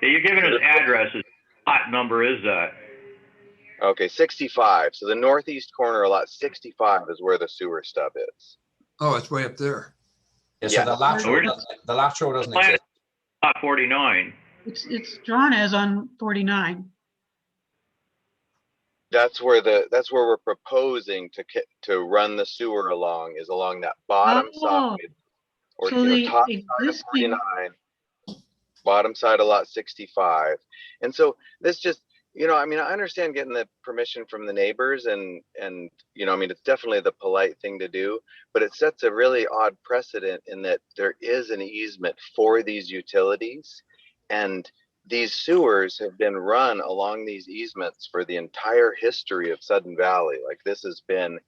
Yeah, you're giving us addresses. What number is that? Okay, 65. So the northeast corner of lot 65 is where the sewer stub is. Oh, it's way up there. Yeah, so Yes. the lateral doesn't Planet exist. Lot 49. It's drawn as on 49. That's where we're proposing to run the sewer along, is along that bottom Oh, side, or so the top side of existing, 49, bottom side of lot 65. And so this just, I mean, I understand getting the permission from the neighbors and, I mean, it's definitely the polite thing to do, but it sets a really odd precedent in that there is an easement for these utilities, and these sewers have been run along these easements for the entire history of Sudden Valley. Like, this has been,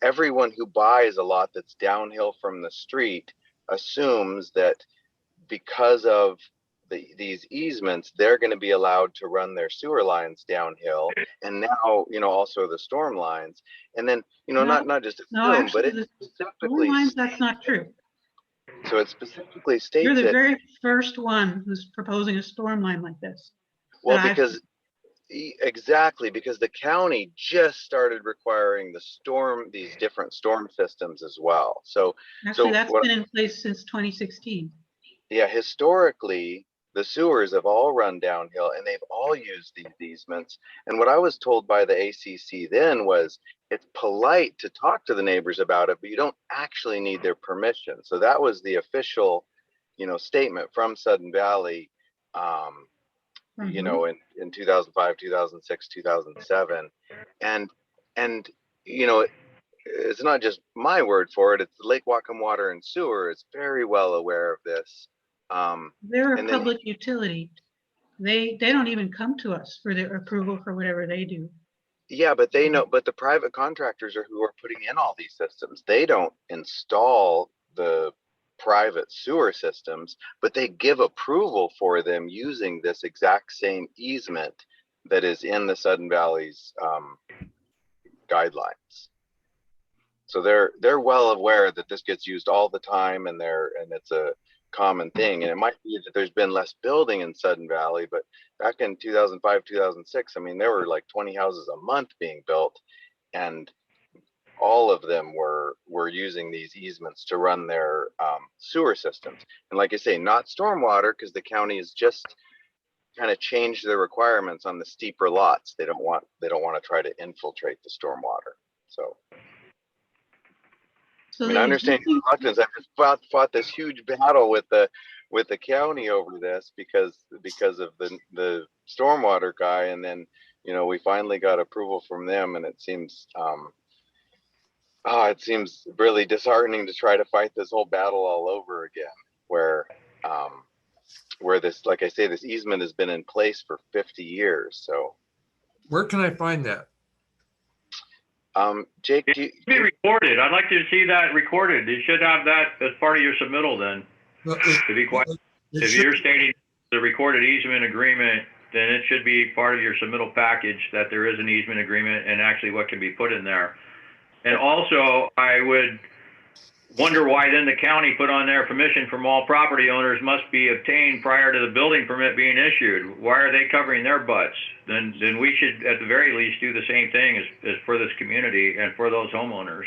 everyone who buys a lot that's downhill from the street assumes that because of these easements, they're going to be allowed to run their sewer lines downhill, and now also the storm lines. And then not just no, assume, but actually, it the specifically lines, that's not true. so it specifically You're states the it. very first one who's proposing a storm line like this. Well, that I've because exactly, because the county just started requiring these different storm systems as well. So Actually, that's what, been in place since 2016. yeah, historically, the sewers have all run downhill and they've all used these easements. And what I was told by the ACC then was, it's polite to talk to the neighbors about it, but you don't actually need their permission. So that was the official, statement from Sudden Valley, in 2005, 2006, 2007. And it's not just my word for it. It's the Lake Whatcom Water and Sewer is very well aware of this. They're a and then- public utility. They don't even come to us for their approval for whatever they do. Yeah, but they know, but the private contractors are who are putting in all these systems. They don't install the private sewer systems, but they give approval for them using this exact same easement that is in the Sudden Valley's guidelines. So they're well aware that this gets used all the time, and it's a common thing. And it might be that there's been less building in Sudden Valley, but back in 2005, 2006, I mean, there were like 20 houses a month being built, and all of them were using these easements to run their sewer systems. And like I say, not stormwater, because the county has just kind of changed their requirements on the steeper lots. They don't want to try to infiltrate the stormwater. So So I mean, I understand your reluctance. I just fought this huge battle with the county over this because of the stormwater guy, and then we finally got approval from them, and it seems really disheartening to try to fight this whole battle all over again, where this, like I say, this easement has been in place for 50 years. So Where can I find that? Jake, It should be recorded. I'd like to see that recorded. You should have that as part of your submittal then. To be quite, if you're stating the recorded easement agreement, then it should be part of your submittal package that there is an easement agreement and actually what can be put in there. And also, I would wonder why then the county put on there permission from all property owners must be obtained prior to the building permit being issued. Why are they covering their butts? Then we should at the very least do the same thing as for this community and for those homeowners.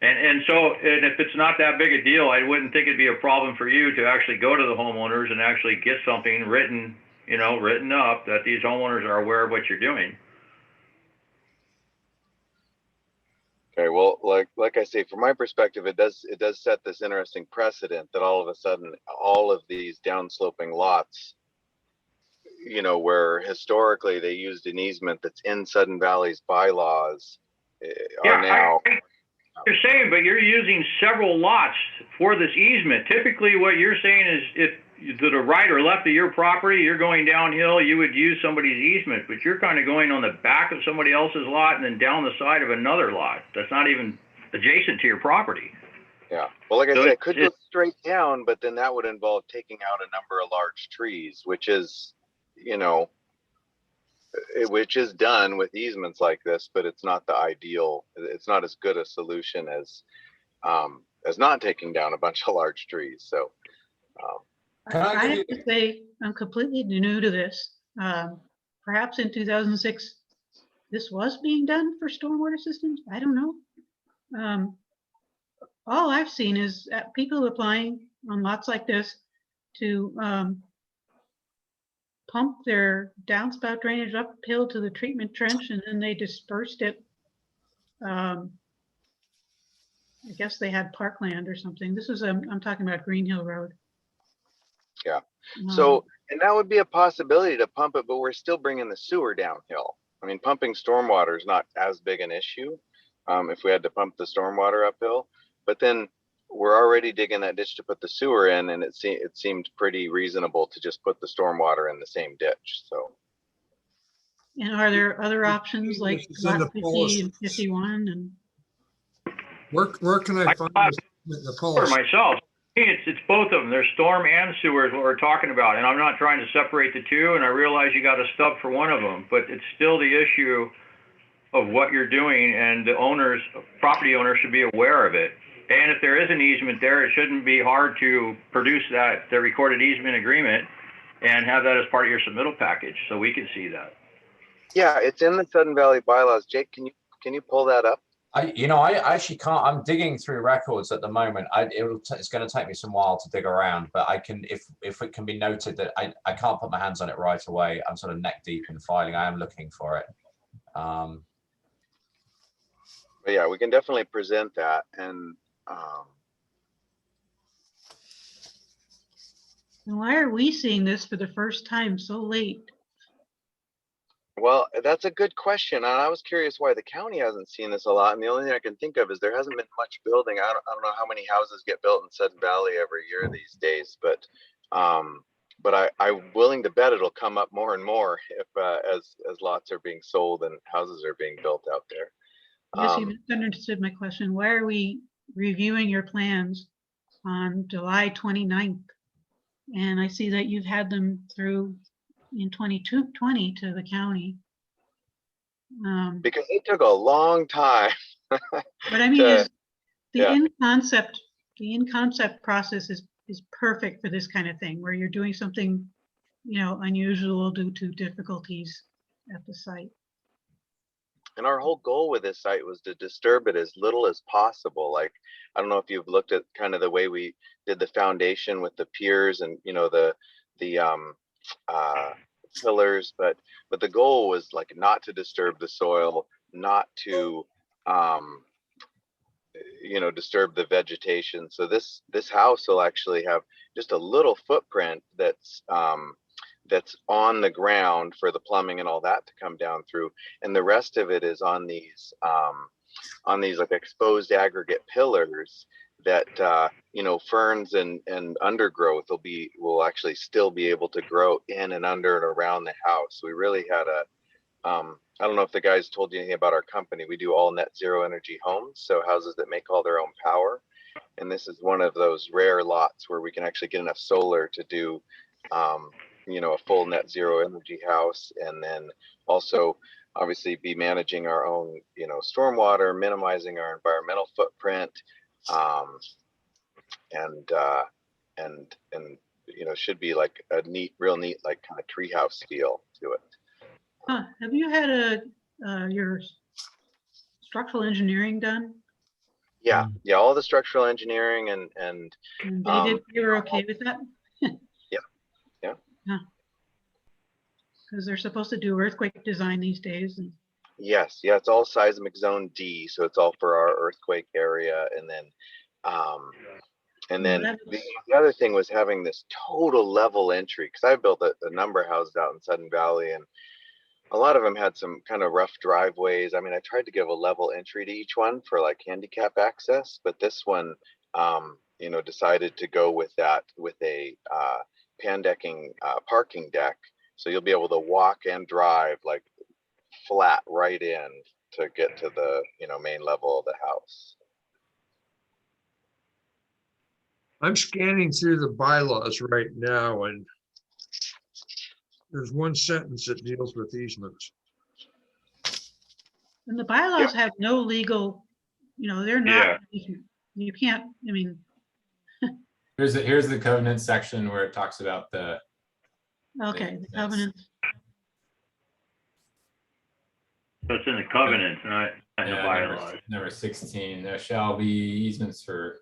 And if it's not that big a deal, I wouldn't think it'd be a problem for you to actually go to the homeowners and actually get something written, written up that these homeowners are aware of what you're doing. Okay, well, like I say, from my perspective, it does set this interesting precedent that all of a sudden all of these downsloping lots, where historically they used an easement that's in Sudden Valley's bylaws, are now. You're saying, but you're using several lots for this easement. Typically, what you're saying is if to the right or left of your property, you're going downhill, you would use somebody's easement, but you're kind of going on the back of somebody else's lot and then down the side of another lot. That's not even adjacent to your property. Yeah. Well, like I said, it could go straight down, but then that would involve taking out a number of large trees, which is, which is done with easements like this, but it's not the ideal. It's not as good a solution as not taking down a bunch of large trees. So, I have to say, I'm completely new to this. Perhaps in 2006, this was being done for stormwater systems. I don't know. All I've seen is people applying on lots like this to pump their downspout drainage uphill to the treatment trench, and then they dispersed it. I guess they had parkland or something. This is, I'm talking about Green Hill Road. Yeah. So, and that would be a possibility to pump it, but we're still bringing the sewer downhill. I mean, pumping stormwater is not as big an issue if we had to pump the stormwater uphill, but then we're already digging that ditch to put the sewer in, and it seemed pretty reasonable to just put the stormwater in the same ditch. So. And are there other options like lot 50 and 51? And where can I find the For policy? myself. It's both of them. There's storm and sewer is what we're talking about. And I'm not trying to separate the two. And I realize you got a stub for one of them, but it's still the issue of what you're doing. And the property owners should be aware of it. And if there is an easement there, it shouldn't be hard to produce the recorded easement agreement and have that as part of your submittal package so we can see that. Yeah, it's in the Sudden Valley bylaws. Jake, can you pull that up? I actually can't. I'm digging through records at the moment. It's going to take me some while to dig around, but I can, if it can be noted that I can't put my hands on it right away. I'm sort of neck deep in filing. I am looking for it. But yeah, we can definitely present that. And why are we seeing this for the first time so late? well, that's a good question. And I was curious why the county hasn't seen this a lot. And the only thing I can think of is there hasn't been much building. I don't know how many houses get built in Sudden Valley every year these days, but I'm willing to bet it'll come up more and more if as lots are being sold and houses are being built out there. Yes, you misunderstood my question. Why are we reviewing your plans on July 29th? And I see that you've had them through in 2020 to the county. Because it took a long time. What I mean is the in concept process is perfect for this kind of thing, where you're doing something, unusual due to difficulties at the site. And our whole goal with this site was to disturb it as little as possible. Like, I don't know if you've looked at kind of the way we did the foundation with the piers and, the pillars, but the goal was like not to disturb the soil, not to, disturb the vegetation. So this house will actually have just a little footprint that's on the ground for the plumbing and all that to come down through, and the rest of it is on these like exposed aggregate pillars that ferns and undergrowth will actually still be able to grow in and under and around the house. We really had I don't know if the guys told you anything about our company. We do all net zero energy homes, so houses that make all their own power. And this is one of those rare lots where we can actually get enough solar to do, a full net zero energy house, and then also obviously be managing our own, stormwater, minimizing our environmental footprint, and should be like a real neat, like kind of treehouse feel to it. Have you had your structural engineering done? Yeah, all the structural engineering and And they were okay with that? Yeah. Because they're supposed to do earthquake design these days. And Yes, it's all seismic zone D, so it's all for our earthquake area. And then the other thing was having this total level entry, because I built a number of houses out in Sudden Valley, and a lot of them had some kind of rough driveways. I mean, I tried to give a level entry to each one for like handicap access, but this one, decided to go with that with a pan-decking parking deck. So you'll be able to walk and drive like flat right in to get to the, main level of the house. I'm scanning through the bylaws right now, and there's one sentence that deals with easements. And the bylaws have no legal, they're not, you can't, I mean. Here's the covenant section where it talks about the. Okay, the covenant. So it's in the covenants, not in the bylaws. Number 16, there shall be easements for,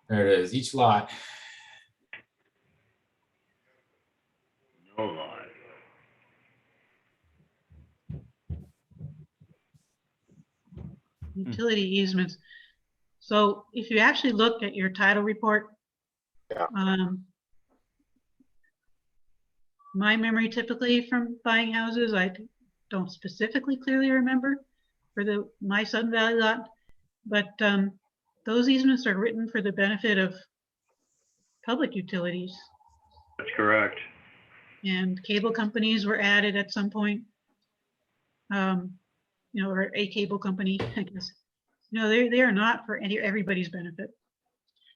there it is, each lot. No lot. Utility easements. So if you actually look at your title report, my memory typically from buying houses, I don't specifically clearly remember for my Sudden Valley lot, but those easements are written for the benefit of public utilities. That's correct. And cable companies were added at some point, or a cable company, I guess. They are not for everybody's benefit.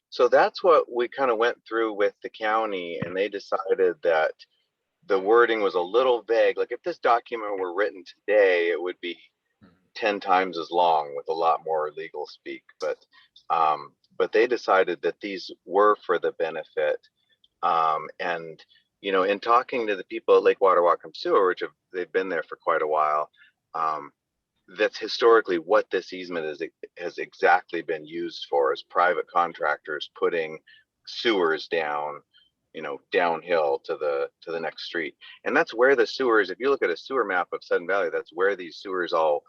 So that's what we kind of went through with the county, and they decided that the wording was a little vague. Like if this document were written today, it would be 10 times as long with a lot more legal speak. But they decided that these were for the benefit. And in talking to the people at Lake Waterwacom Sewer, which they've been there for quite a while, that's historically what this easement has exactly been used for, is private contractors putting sewers down, downhill to the next street. And that's where the sewers, if you look at a sewer map of Sudden Valley, that's where these sewers all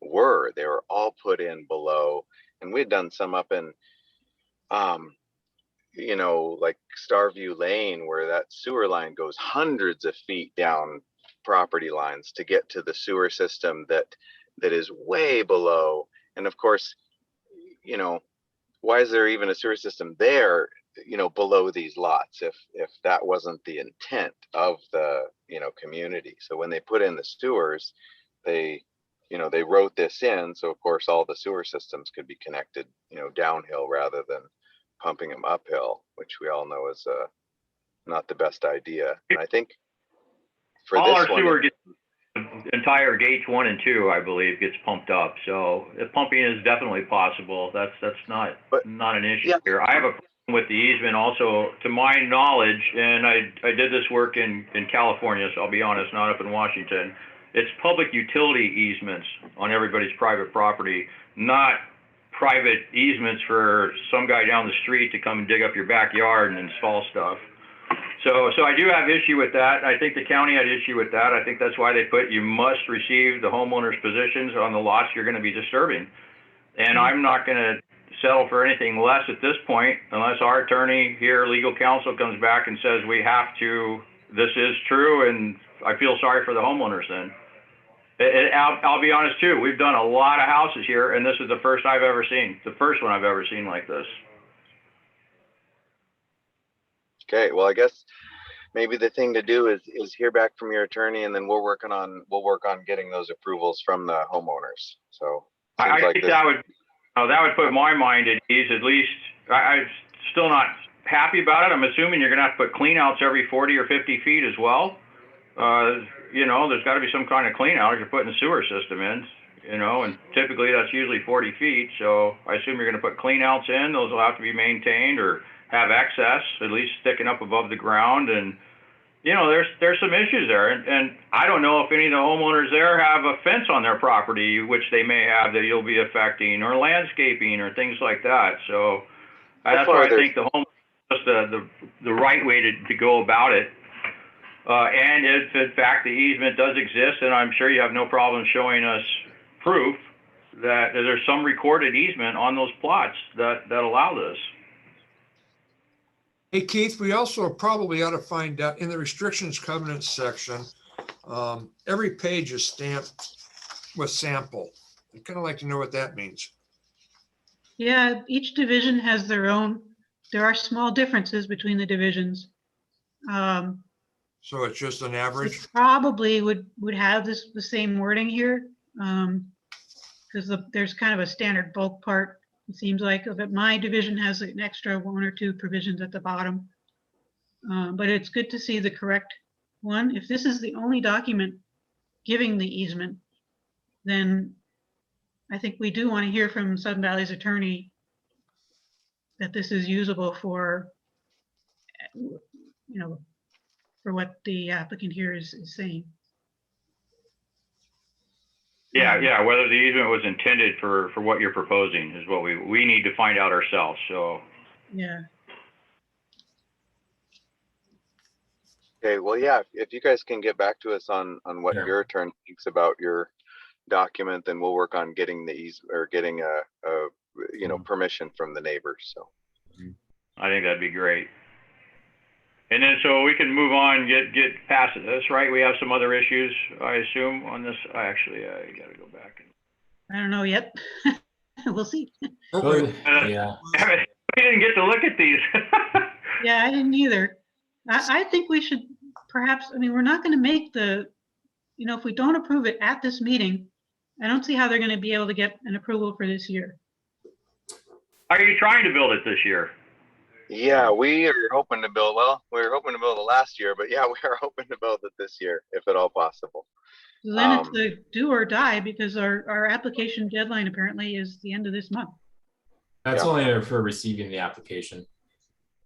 were. They were all put in below. And we'd done some up in like Starview Lane, where that sewer line goes hundreds of feet down property lines to get to the sewer system that is way below. And of course, why is there even a sewer system there, below these lots if that wasn't the intent of the, community? So when they put in the sewers, they wrote this in. So of course, all the sewer systems could be connected, downhill rather than pumping them uphill, which we all know is not the best idea. And I think for all this our one, sewer gets, entire gates 1 and 2, I believe, gets pumped up. So the pumping is definitely possible. That's not an issue here. I have a problem with the easement also, to my knowledge, and I did this work in California, so I'll be honest, not up in Washington. It's public utility easements on everybody's private property, not private easements for some guy down the street to come and dig up your backyard and install stuff. So I do have issue with that. I think the county had issue with that. I think that's why they put, you must receive the homeowner's positions on the lots you're going to be disturbing. And I'm not going to settle for anything less at this point, unless our attorney here, legal counsel, comes back and says we have to, this is true, and I feel sorry for the homeowners then. I'll be honest too, we've done a lot of houses here, and this is the first I've ever seen, the first one I've ever seen like this. Okay, well, I guess maybe the thing to do is hear back from your attorney, and then we'll work on getting those approvals from the homeowners. So I seems like think this. that would put my mind at ease. At least I'm still not happy about it. I'm assuming you're gonna have to put clean outs every 40 or 50 feet as well. You know, there's got to be some kind of clean out if you're putting a sewer system in. You know, and typically that's usually 40 feet. So I assume you're gonna put clean outs in. Those will have to be maintained or have excess, at least sticking up above the ground. And you know, there's some issues there, and I don't know if any of the homeowners there have a fence on their property, which they may have that you'll be affecting, or landscaping, or things like that. So that's why I think the home is just the right way to go about it. And if in fact the easement does exist, and I'm sure you have no problem showing us proof that there's some recorded easement on those plots that allow this. Hey, Keith, we also probably ought to find out in the restrictions covenants section, every page is stamped with sample. I'd kind of like to know what that means. Yeah, each division has their own, there are small differences between the divisions. So it's just an average? It probably would have the same wording here, because there's kind of a standard bulk part. It seems like my division has an extra 1 or 2 provisions at the bottom. But it's good to see the correct one. If this is the only document giving the easement, then I think we do want to hear from Sudden Valley's attorney that this is usable for, you know, for what the applicant here is saying. Yeah, whether the easement was intended for what you're proposing is what we need to find out ourselves, so. Yeah. Okay, well, yeah, if you guys can get back to us on what Sure. your attorney thinks about your document, then we'll work on getting the getting a you know, permission from the neighbors, so. I think that'd be great. And then so we can move on, get past this, right? We have some other issues, I assume, on this. I gotta go back. I don't know yet. We'll see. Yeah. We didn't get to look at these. Yeah, I didn't either. I think we should perhaps, I mean, we're not going to make the, you know, if we don't approve it at this meeting, I don't see how they're going to be able to get an approval for this year. Are you trying to build it this year? Yeah, we are hoping to build, well, we were hoping to build it last year, but yeah, we are hoping to build it this year, if at all possible. So then it's a do or die, because our application deadline apparently is the end of this month. That's only for receiving the application.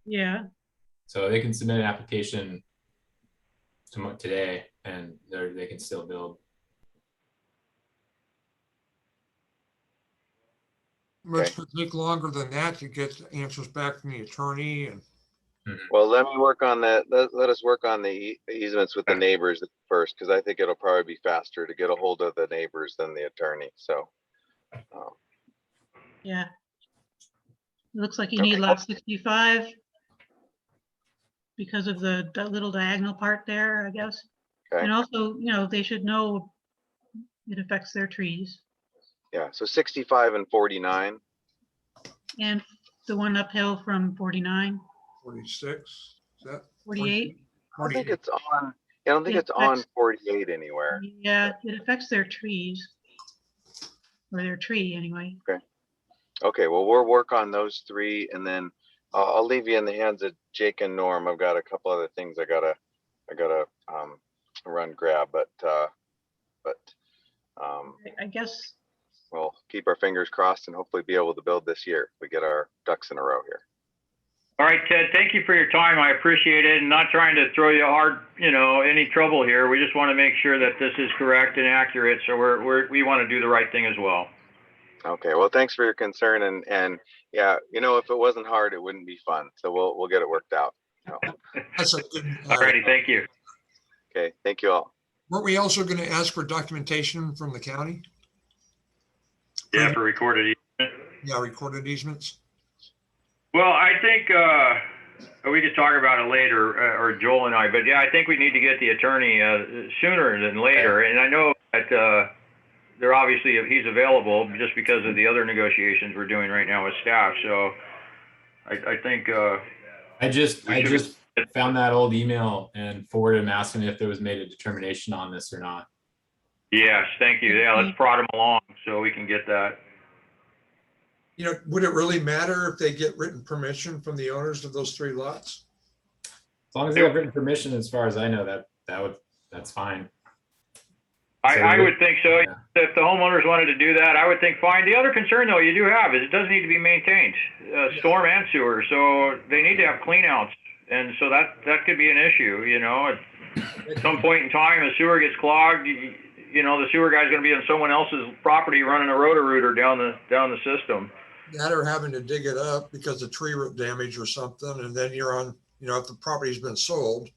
Yeah. So they can submit an application today and they can still build. It's going to take longer than that to get answers back from the attorney. And well, let me work on that. Let us work on the easements with the neighbors first, because I think it'll probably be faster to get a hold of the neighbors than the attorney. So, yeah, it looks like you need lot 65 because of the little diagonal part there, I guess. Okay. And also, you know, they should know it affects their trees. Yeah, so 65 and 49. And the one uphill from 49. 46, is that 48? I don't think it's on, I don't think it's on 48 anywhere. Yeah, it affects their trees. Or their tree anyway. Okay. Okay, well, we'll work on those 3, and then I'll leave you in the hands of Jake and Norm. I've got a couple other things I gotta run grab, but I guess we'll keep our fingers crossed and hopefully be able to build this year. We get our ducks in a row here. All right, Ted, thank you for your time. I appreciate it, and not trying to throw you hard, you know, any trouble here. We just want to make sure that this is correct and accurate. So we want to do the right thing as well. Okay, well, thanks for your concern, and yeah, you know, if it wasn't hard, it wouldn't be fun. So we'll get it worked out. So. That's a good. All righty, thank you. Okay, thank you all. Weren't we also going to ask for documentation from the county? Yeah, for recorded easement. Yeah, recorded easements. Well, I think we could talk about it later, or Joel and I, but yeah, I think we need to get the attorney sooner than later. And I know that they're obviously, he's available just because of the other negotiations we're doing right now with staff. So I think I just found that old email and forwarded him asking if there was made a determination on this or not. Yes, thank you. Yeah, let's prod them along so we can get that. You know, would it really matter if they get written permission from the owners of those 3 lots? As long as they have written permission, as far as I know, that's fine. I would think so. Yeah. If the homeowners wanted to do that, I would think fine. The other concern though you do have is it does need to be maintained, storm and sewer. So they need to have cleanouts. And so that could be an issue, you know, at some point in time, the sewer gets clogged, you know, the sewer guy's going to be on someone else's property running a roto-rooter down the system. That or having to dig it up because of tree root damage or something, and then you're on, you know, if the property's been sold.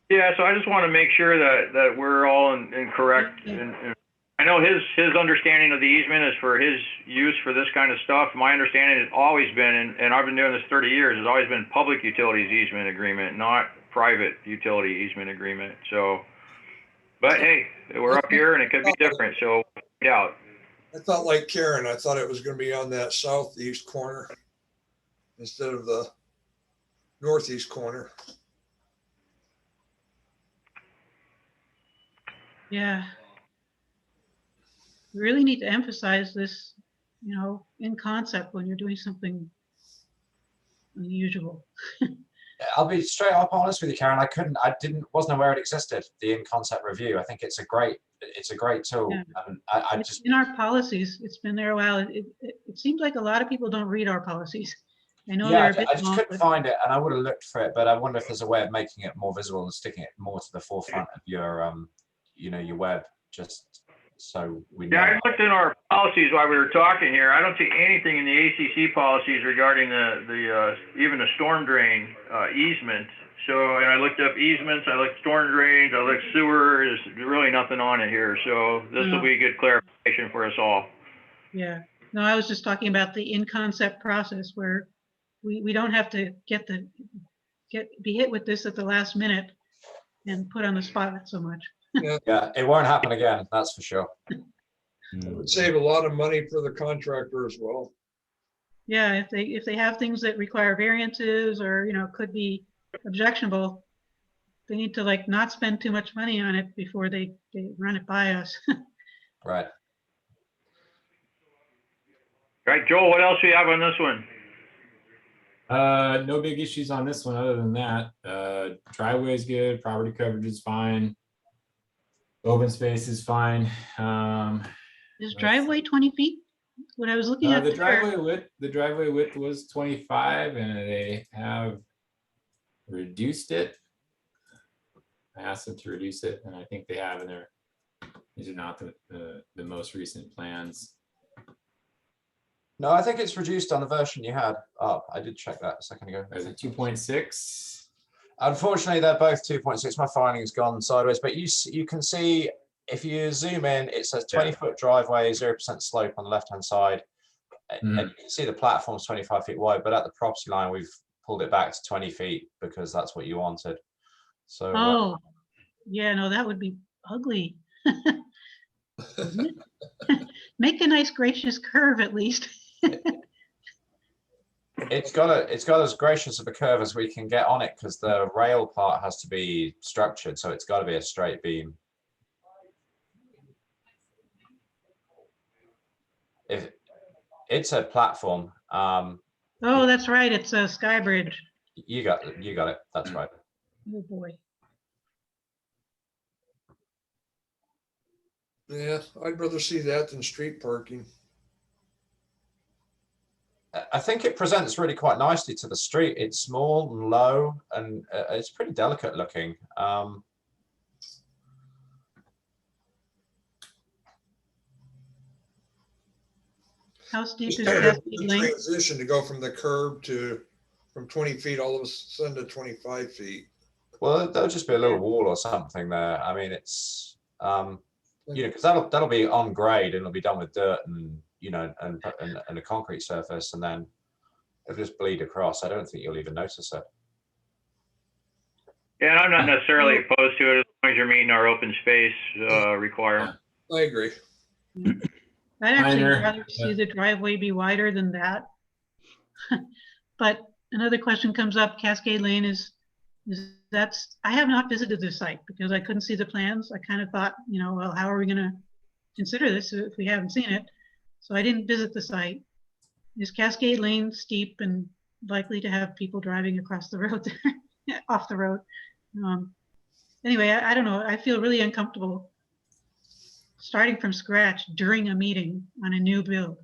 Yeah, so I just want to make sure that we're all in correct. And I know his understanding of the easement is for his use for this kind of stuff. My understanding has always been, and I've been doing this 30 years, has always been public utilities easement agreement, not private utility easement agreement. So, but hey, we're up here and it could be different. So, yeah. I thought like Karen, I thought it was going to be on that southeast corner instead of the northeast corner. Yeah. We really need to emphasize this, you know, in concept when you're doing something unusual. I'll be straight up honest with you, Karen. Wasn't aware it existed. The in-concept review. I think it's a great tool. Yeah. And It's in our policies. It's been there a while. It seems like a lot of people don't read our policies. I know yeah, they're a bit I just long, couldn't but find it, and I would have looked for it, but I wonder if there's a way of making it more visible and sticking it more to the forefront of your, you know, your web, just so we know. Yeah, I looked in our policies while we were talking here. I don't see anything in the ACC policies regarding the even the storm drain easement. So, and I looked up easements, I looked storm drains, I looked sewer. There's really nothing on it here. So this will be a good clarification for us all. yeah. No, I was just talking about the in-concept process where we don't have to be hit with this at the last minute and put on the spot so much. Yeah, it won't happen again. That's for sure. It would save a lot of money for the contractor as well. Yeah, if they have things that require variances or, you know, could be objectionable, they need to like not spend too much money on it before they run it by us. Right. Right, Joel, what else do you have on this one? No big issues on this one other than that. Driveway is good, property coverage is fine. Open space is fine. Is driveway 20 feet? What I was looking at The there. driveway width was 25 and they have reduced it. I asked them to reduce it and I think they have in there. These are not the most recent plans. No, I think it's reduced on the version you had up. I did check that a second ago. Is it 2.6? Unfortunately, they're both 2.6. My finding's gone sideways, but you can see if you zoom in, it says 20-foot driveway, 0% slope on the left-hand side. And you can see the platform's 25 feet wide, but at the property line, we've pulled it back to 20 feet because that's what you wanted. So, Oh, yeah, no, that would be ugly. Wouldn't it? Make a nice gracious curve at least. it's got as gracious of a curve as we can get on it because the rail part has to be structured, so it's got to be a straight beam. If it's a platform, Oh, that's right. It's a sky bridge. you got it. That's right. Oh boy. Yeah, I'd rather see that than street parking. I think it presents really quite nicely to the street. It's small and low, and it's pretty delicate looking. How steep Just is kind of Cascade a Lane? transition to go from the curb from 20 feet all of a sudden to 25 feet. Well, there'll just be a little wall or something there. I mean, it's you know, because that'll be on grade and it'll be done with dirt and you know and a concrete surface, and then it'll just bleed across. I don't think you'll even notice it. Yeah, and I'm not necessarily opposed to it as long as you're meeting our open space requirement. I agree. I'd actually Minor, rather see the driveway be wider than that. But another question comes up, Cascade Lane is I have not visited the site because I couldn't see the plans. I kind of thought, well, how are we going to consider this if we haven't seen it? So I didn't visit the site. Is Cascade Lane steep and likely to have people driving across the road there, off the road? Anyway, I don't know. I feel really uncomfortable starting from scratch during a meeting on a new build.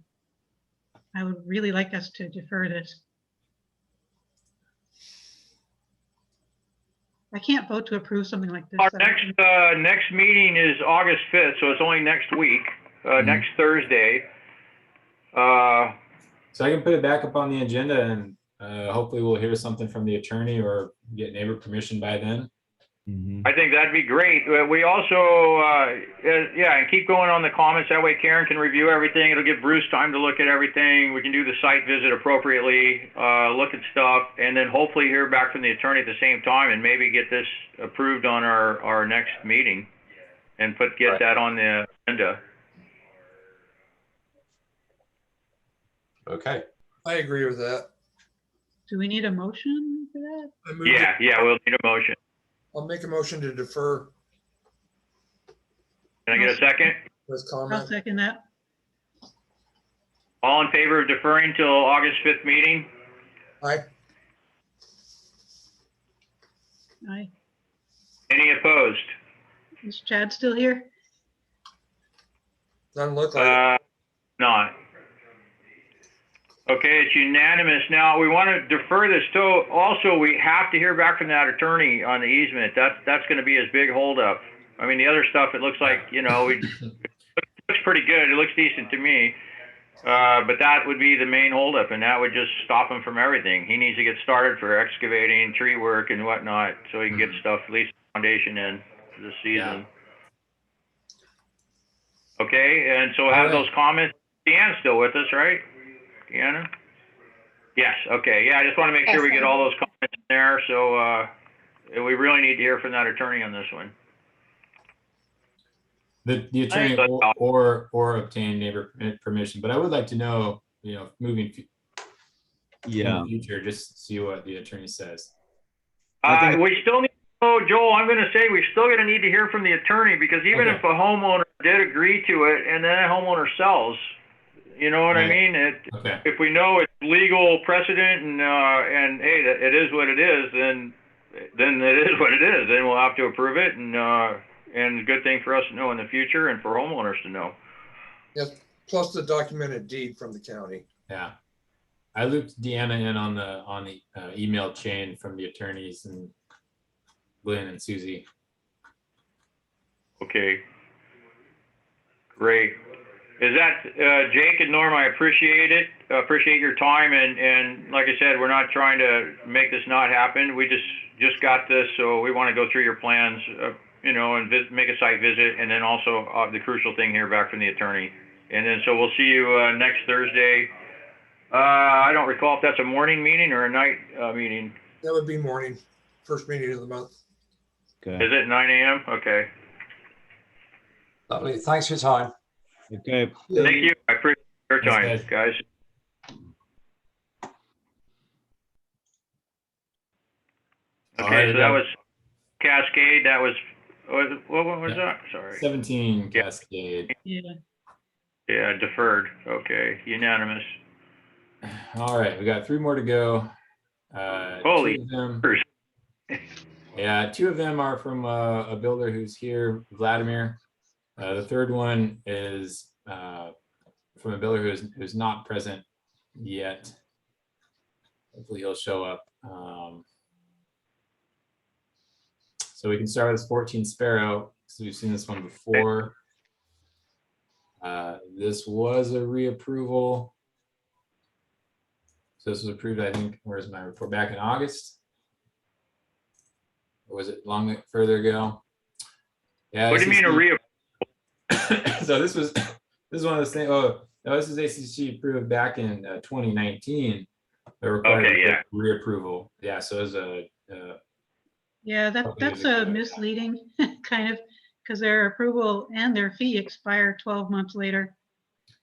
I would really like us to defer this. I can't vote to approve something like this. Our next meeting is August 5th, so it's only next week, next Thursday. So I can put it back up on the agenda, and hopefully we'll hear something from the attorney or get neighbor permission by then. I think that'd be great. We also, and keep going on the comments. That way Karen can review everything. It'll give Bruce time to look at everything. We can do the site visit appropriately, look at stuff, and then hopefully hear back from the attorney at the same time and maybe get this approved on our next meeting and get that on the agenda. Okay. I agree with that. Do we need a motion for that? Yeah, we'll need a motion. I'll make a motion to defer Can I get a second? with I'll comment. second that. All in favor of deferring till August 5th meeting? Aye. Aye. Any opposed? Is Chad still here? Doesn't look like it. Not. Okay, it's unanimous. Now, we want to defer this. So also, we have to hear back from that attorney on the easement. That's going to be his big holdup. I mean, the other stuff, it looks like, it looks pretty good. It looks decent to me. But that would be the main holdup, and that would just stop him from everything. He needs to get started for excavating, tree work, and whatnot, so he can get stuff, at least foundation in this season. Yeah. Okay, and so have those comments. Deanna's still with us, right? Deanna? Yes, okay. Yeah, I just want to make sure we get all those comments in there. So we really need to hear from that attorney on this one. The attorney or obtain neighbor permission, but I would like to know, moving in the future, just see what the attorney says. We still need to know, Joel, I'm going to say we're still going to need to hear from the attorney, because even if a homeowner did agree to it and then a homeowner sells, you know what I mean? If we know it's legal precedent and hey, it is what it is, then it is what it is. Then we'll have to approve it, and good thing for us to know in the future and for homeowners to know. Yes, plus the documented deed from the county. Yeah, I looped Deanna in on the email chain from the attorneys and Glenn and Susie. Okay, great. Is that Jake and Norm? I appreciate it. Appreciate your time, and like I said, we're not trying to make this not happen. We just got this, so we want to go through your plans, and make a site visit, and then also the crucial thing here back from the attorney. And then so we'll see you next Thursday. I don't recall if that's a morning meeting or a night meeting. That would be morning, first meeting of the month. Okay. Is it 9 a.m.? Okay. Lovely. Thanks for your time. Okay. Thank you. I appreciate your time, Thanks, guys. Okay, so that was Cascade. That was, what was that? Sorry. 17 Cascade. Yeah, deferred. Okay, unanimous. All right, we got 3 more to go. Holy. Two of them are from a builder who's here, Vladimir. The third one is from a builder who's not present yet. Hopefully he'll show up. So we can start with 14 Sparrow, because we've seen this one before. This was a reapproval. So this was approved, I think, where's my report, back in August? Or was it long further ago? Yeah. What do you mean a reapproval? So this is one of those things. Oh, no, this is ACC approved back in 2019. They required reapproval. Yeah, so it was a. Yeah, that's a misleading kind of, because their approval and their fee expire 12 months later.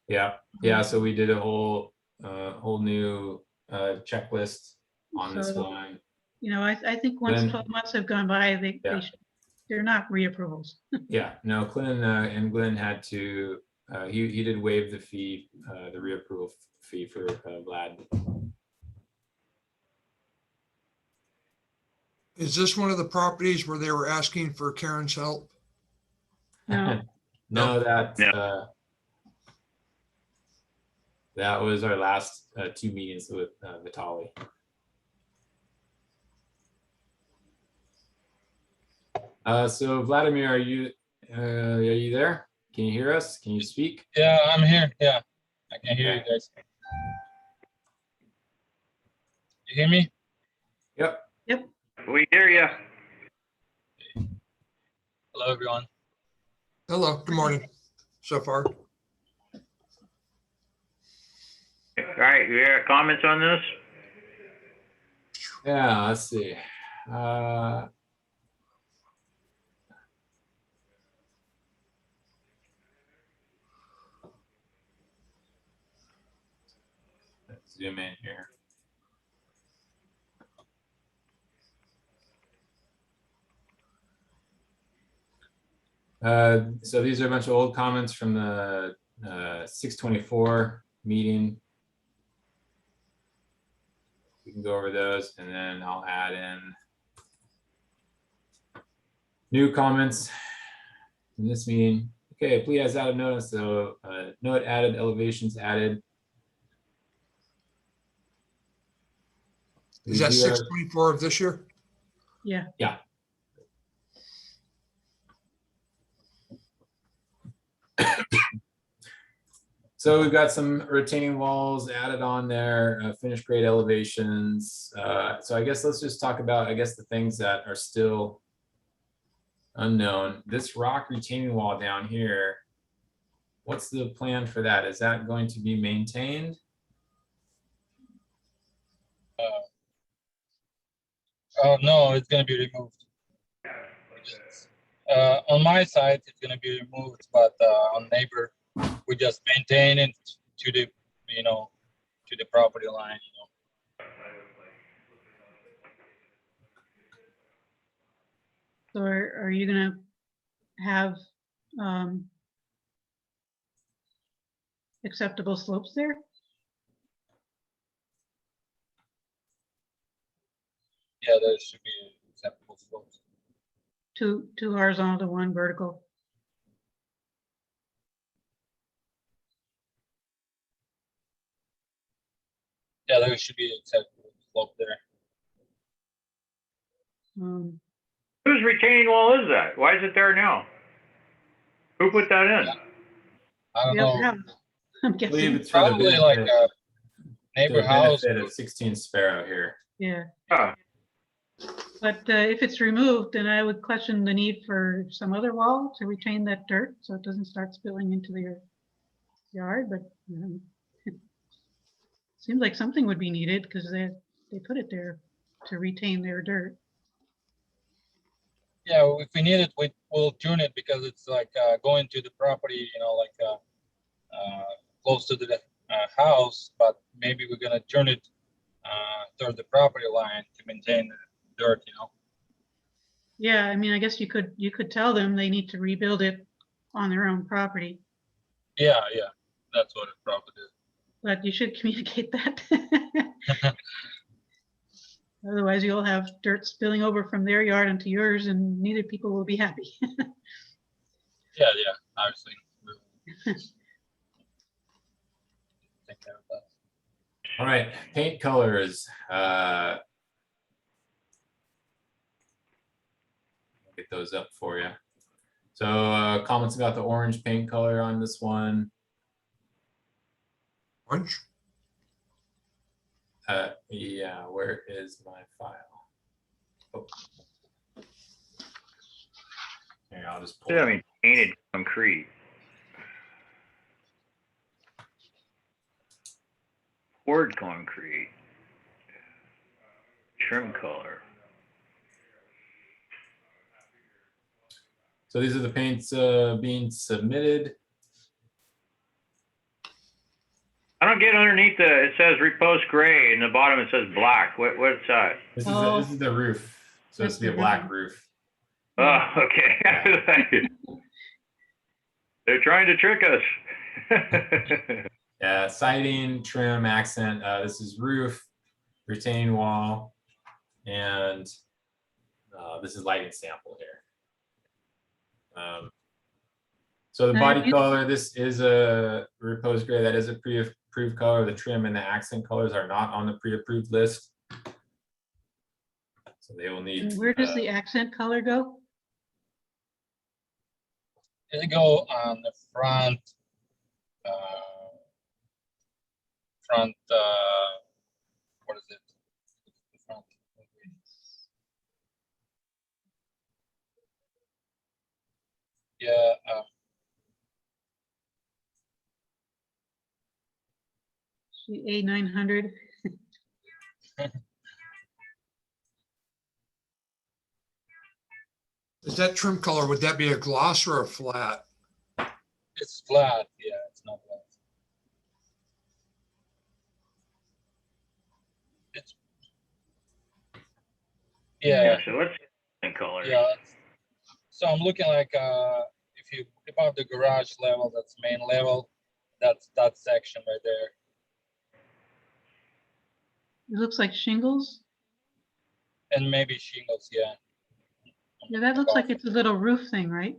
Yeah. So we did a whole new checklist on this one. you know, I think once Then- 12 months have gone by, Yeah. they're not reapprovals. Yeah, no, Clinton and Glenn had to, he did waive the fee, the reapproval fee for Vlad. Is this one of the properties where they were asking for Karen's help? No, No, that, No. that was our last two meetings with Vitali. So Vladimir, are you there? Can you hear us? Can you speak? Yeah, I'm here. Yeah, I can hear you Okay. guys. You hear me? Yep. We hear you. Hello, everyone. Hello, good morning so far. All right, you got comments on this? Yeah, let's see. Let's zoom in here. So these are a bunch of old comments from the 624 meeting. We can go over those and then I'll add in new comments in this meeting. Okay, please add a notice. So note added, elevations added. Is that 624 of this year? yeah. Yeah. So we've got some retaining walls added on there, finished grade elevations. So I guess let's just talk about, I guess, the things that are still unknown. This rock retaining wall down here, what's the plan for that? Is that going to be maintained? Oh, no, it's going to be removed. On my side, it's going to be removed, but on neighbor, we just maintain it to the, to the property line, So are you gonna have acceptable slopes there? Yeah, there should be acceptable slopes. Two horizontal, one vertical. Yeah, there should be acceptable slope there. Whose retaining wall is that? Why is it there now? Who put that in? I don't The other know, house, I'm I believe guessing. it's for the probably like benefit, a the neighbor house. benefit of 16 Sparrow here. Yeah, Oh, but if it's removed, then I would question the need for some other wall to retain that dirt so it doesn't start spilling into their yard, but seems like something would be needed because they put it there to retain their dirt. Yeah, if we need it, we'll tune it because it's like going to the property, like close to the house, but maybe we're gonna turn it toward the property line to maintain the dirt, Yeah, I mean, I guess you could tell them they need to rebuild it on their own property, Yeah, that's what it probably is. but you should communicate that. Otherwise, you'll have dirt spilling over from their yard onto yours, and neither people will be happy. Yeah, obviously. We'll take care of that. All right, paint colors. Get those up for you. So comments about the orange paint color on this one. Orange? Yeah, where is my file? Oh. Here, I'll just pull I it. mean, painted concrete. Poured concrete. Trim color. So these are the paints being submitted. I don't don't get underneath it says repose gray, and the bottom it says black. What's that? This Oh. is the roof. So it's That's to be a the black roof. roof. Oh, okay. They're trying to trick us. Yeah, siding, trim, accent. This is roof, retaining wall, and this is lighting sample here. So the body color, this is a repose gray. That is a pre-approved color. The trim and the accent colors are not on the pre-approved list. So they will need. And where does the accent color go? It'll go on the front, what is it? The front. Yeah. A900. Is that trim color, would that be a gloss or a flat? It's flat. Yeah, it's not flat. It's yeah. So what's the color? Yeah. So I'm looking like if you above the garage level, that's main level. That's that section right there. It looks like shingles. And maybe shingles, yeah. Yeah, that looks like it's a little roof thing, right?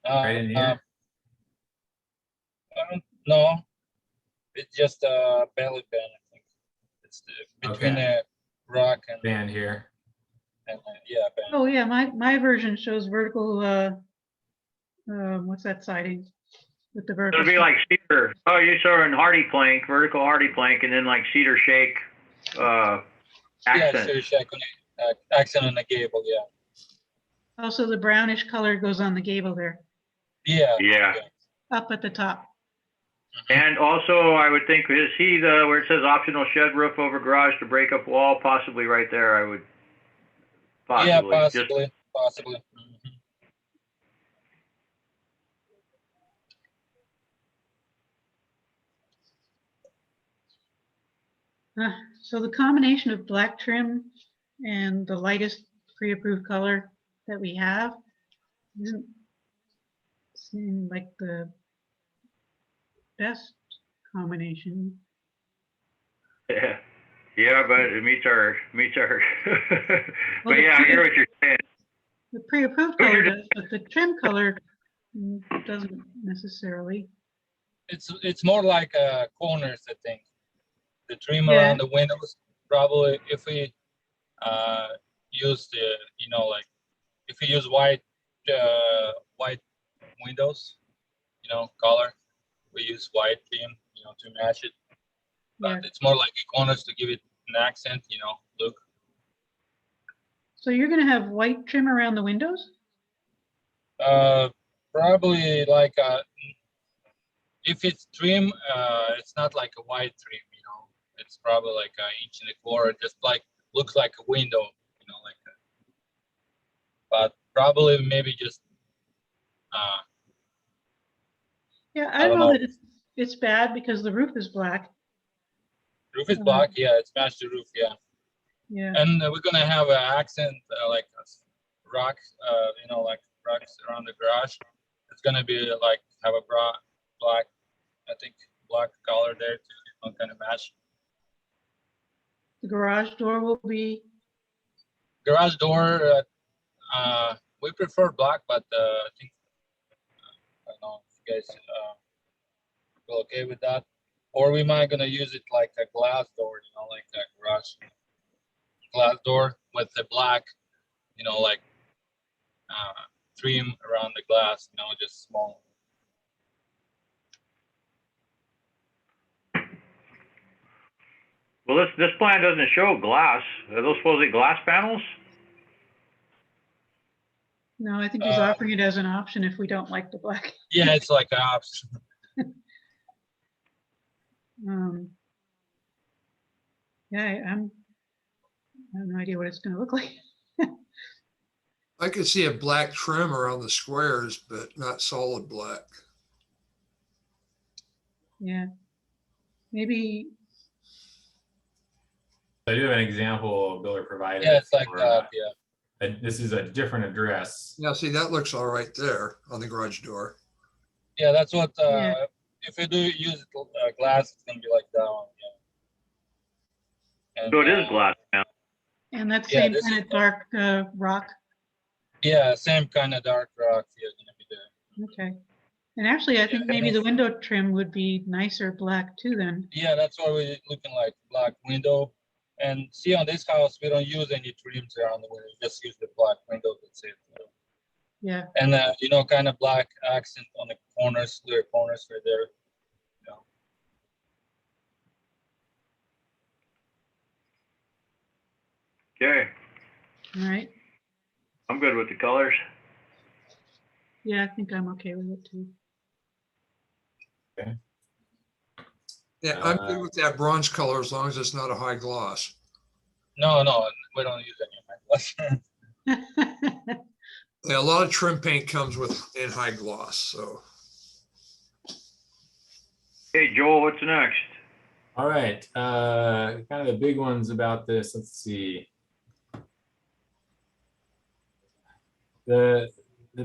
Right in here? No, it's just a belly band, I think. It's between the rock and band here. And yeah, band. Oh yeah, my version shows vertical. What's that siding with the vertical? It'll be like cedar. Oh, you saw in hardy plank, vertical hardy plank, and then like cedar shake accent. Yeah, cedar shake on the accent on the gable. Yeah. Also, the brownish color goes on the gable there. Yeah. Yeah. Up at the top. And also, I would think, is he the where it says optional shed roof over garage to break up wall? Possibly right there. I would. Possibly. Yeah, possibly. Possibly. So the combination of black trim and the lightest pre-approved color that we have doesn't seem like the best combination. Yeah. Yeah, but it meets our. But Well, yeah, I hear what you're saying. The pre-approved color does, but the trim color doesn't necessarily. It's more like corners, I think. The trim Yeah. around the windows, probably if we use the, like if we use white windows, color, we use white trim, to match it. But Yeah. it's more like corners to give it an accent, look. So you're going to have white trim around the windows? Probably like if it's trim, it's not like a white trim, it's probably like an inch and a quarter, just like looks like a window, like but probably maybe just Yeah, I don't know that it's bad because the roof is black. roof is black. Yeah, it's matched the roof. Yeah. Yeah. And we're gonna have an accent like rocks, like rocks around the garage. It's gonna be like have a black, I think black color there too, kind of match. The garage door will be. Garage door, we prefer black, but I think I don't know if you guys feel okay with that, or we might gonna use it like a glass door, like a garage glass door with the black, like trim around the glass, just small. Well, this plan doesn't show glass. Are those supposedly glass panels? No, I think he's offering it as an option if we don't like the black. Yeah, it's like an option. Yeah, I have no idea what it's going to look like. I could see a black trim around the squares, but not solid black. Yeah. maybe, I do have an example builder provided. Yeah, it's like for, that, yeah. This is a different address. Now, see, that looks all right there on the garage door. Yeah, that's what, Yeah. if you do use glass, it's gonna be like that one, yeah. And, So it is glass now. and that Yeah, same this kind is of dark rock. Yeah, same kind of dark rock here gonna be there. Okay. And actually, I think and maybe then- the window trim would be nicer black too then. Yeah, that's why we're looking like black window. And see on this house, we don't use any trims around the window, we just use the black window, that's it. Yeah. And you know, kind of black accent on the corners, clear corners right there. Okay, All right. I'm good with the colors. Yeah, I think I'm okay with it too. Yeah, I'm good with that bronze color as long as it's not a high gloss. No, we don't use any of my glass. Yeah, a lot of trim paint comes in high gloss, so. Hey, Joel, what's next? All right, kind of the big ones about this. Let's see. The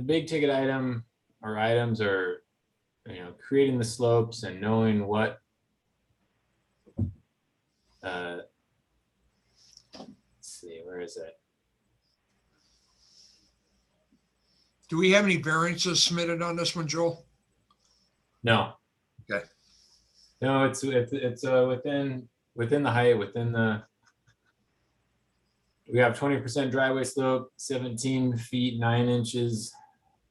big ticket item or items are, creating the slopes and knowing what. Let's see, where is it? Do we have any variances submitted on this one, Joel? No. Okay. No, it's within the height, we have 20% driveway slope, 17 feet 9 inches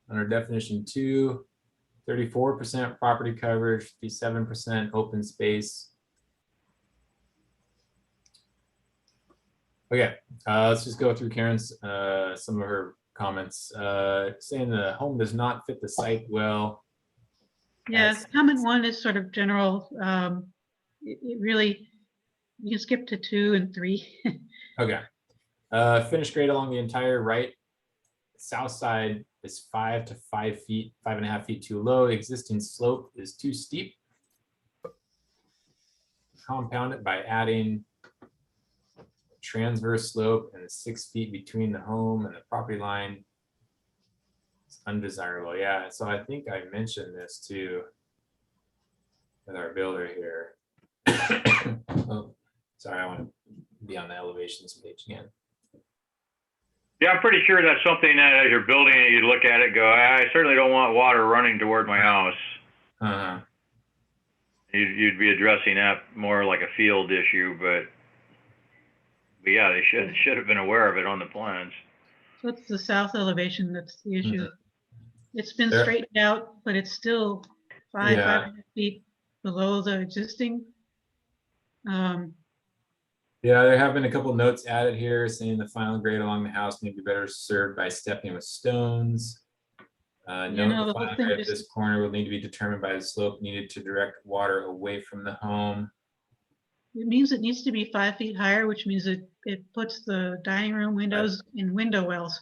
under definition 2, 34% property coverage, 57% open space. Okay, let's just go through Karen's some of her comments. Saying the home does not fit the site well. Yeah, comment 1 is sort of general. It really, you can skip to 2 and 3. Okay. Finished grade along the entire right south side is 5 to 5 feet, 5.5 feet too low. Existing slope is too steep. Compound it by adding transverse slope and 6 feet between the home and the property line. It's undesirable. Yeah, so I think I mentioned this too with our builder here. Oh, sorry, I want to be on the elevations page again. Yeah, I'm pretty sure that's something that as you're building it, you look at it, go, I certainly don't want water running toward my house. Uh-huh. You'd be addressing that more like a field issue, but yeah, they should have been aware of it on the plans. So it's the south elevation that's the issue. It's been There- straightened out, but it's still 5.5 feet below the existing. Yeah, there have been a couple notes added here saying the final grade along the house may be better served by stepping with stones. Note no, the the whole final thing grade of just- this corner will need to be determined by the slope needed to direct water away from the home. It means it needs to be 5 feet higher, which means it puts the dining room windows in window wells,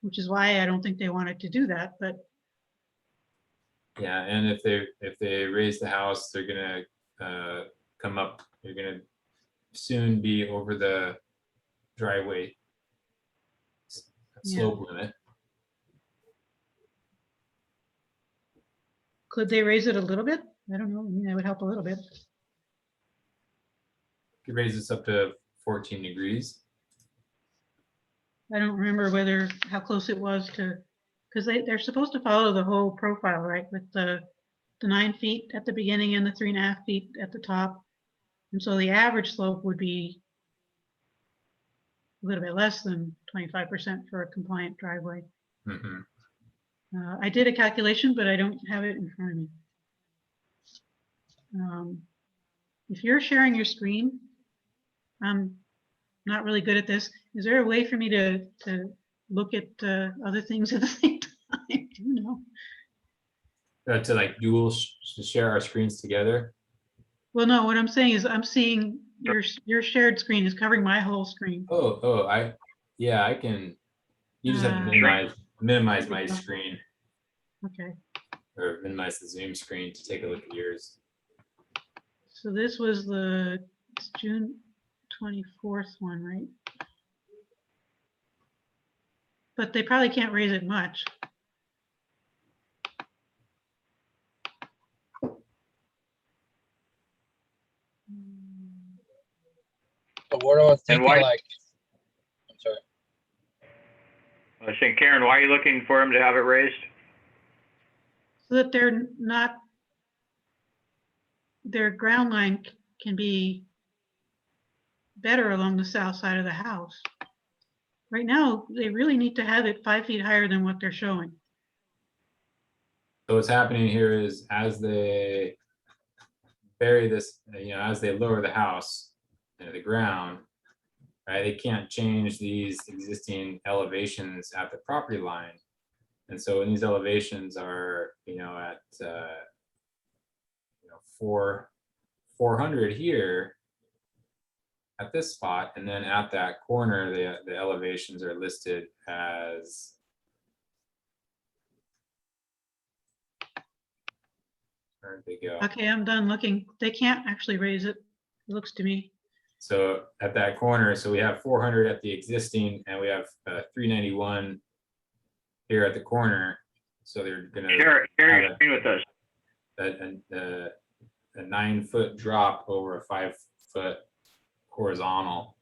which is why I don't think they wanted to do that, but Yeah, and if they raise the house, they're gonna come up, they're gonna soon be over the driveway slope limit. could they raise it a little bit? I don't know. I mean, that would help a little bit. Could raise this up to 14 degrees. I don't remember how close it was to, because they're supposed to follow the whole profile, right? With the 9 feet at the beginning and the 3.5 feet at the top. And so the average slope would be a little bit less than 25% for a compliant driveway. Mhm. I did a calculation, but I don't have it in front of me. If you're sharing your screen, I'm not really good at this. Is there a way for me to look at other things at the same time? Do you know? To like to share our screens together. Well, no, what I'm saying is I'm seeing your shared screen is covering my whole screen. I can. You just have to minimize my screen Okay. or minimize the Zoom screen to take a look at yours. So this was the June 24th one, right? But they probably can't raise it much. But what I was And thinking, why- like, I'm sorry. I was saying, Karen, why are you looking for him to have it raised? So that they're not, their ground line can be better along the south side of the house. Right now, they really need to have it 5 feet higher than what they're showing. So what's happening here is as they bury this, as they lower the house into the ground, right, they can't change these existing elevations at the property line. And so when these elevations are, at, 400 here at this spot, and then at that corner, the elevations are listed as, where'd they go? Okay, I'm done looking. They can't actually raise it, it looks to me. So at that corner, so we have 400 at the existing, and we have 391 here at the corner. So they're gonna Share your have screen with us. a 9-foot drop over a 5-foot horizontal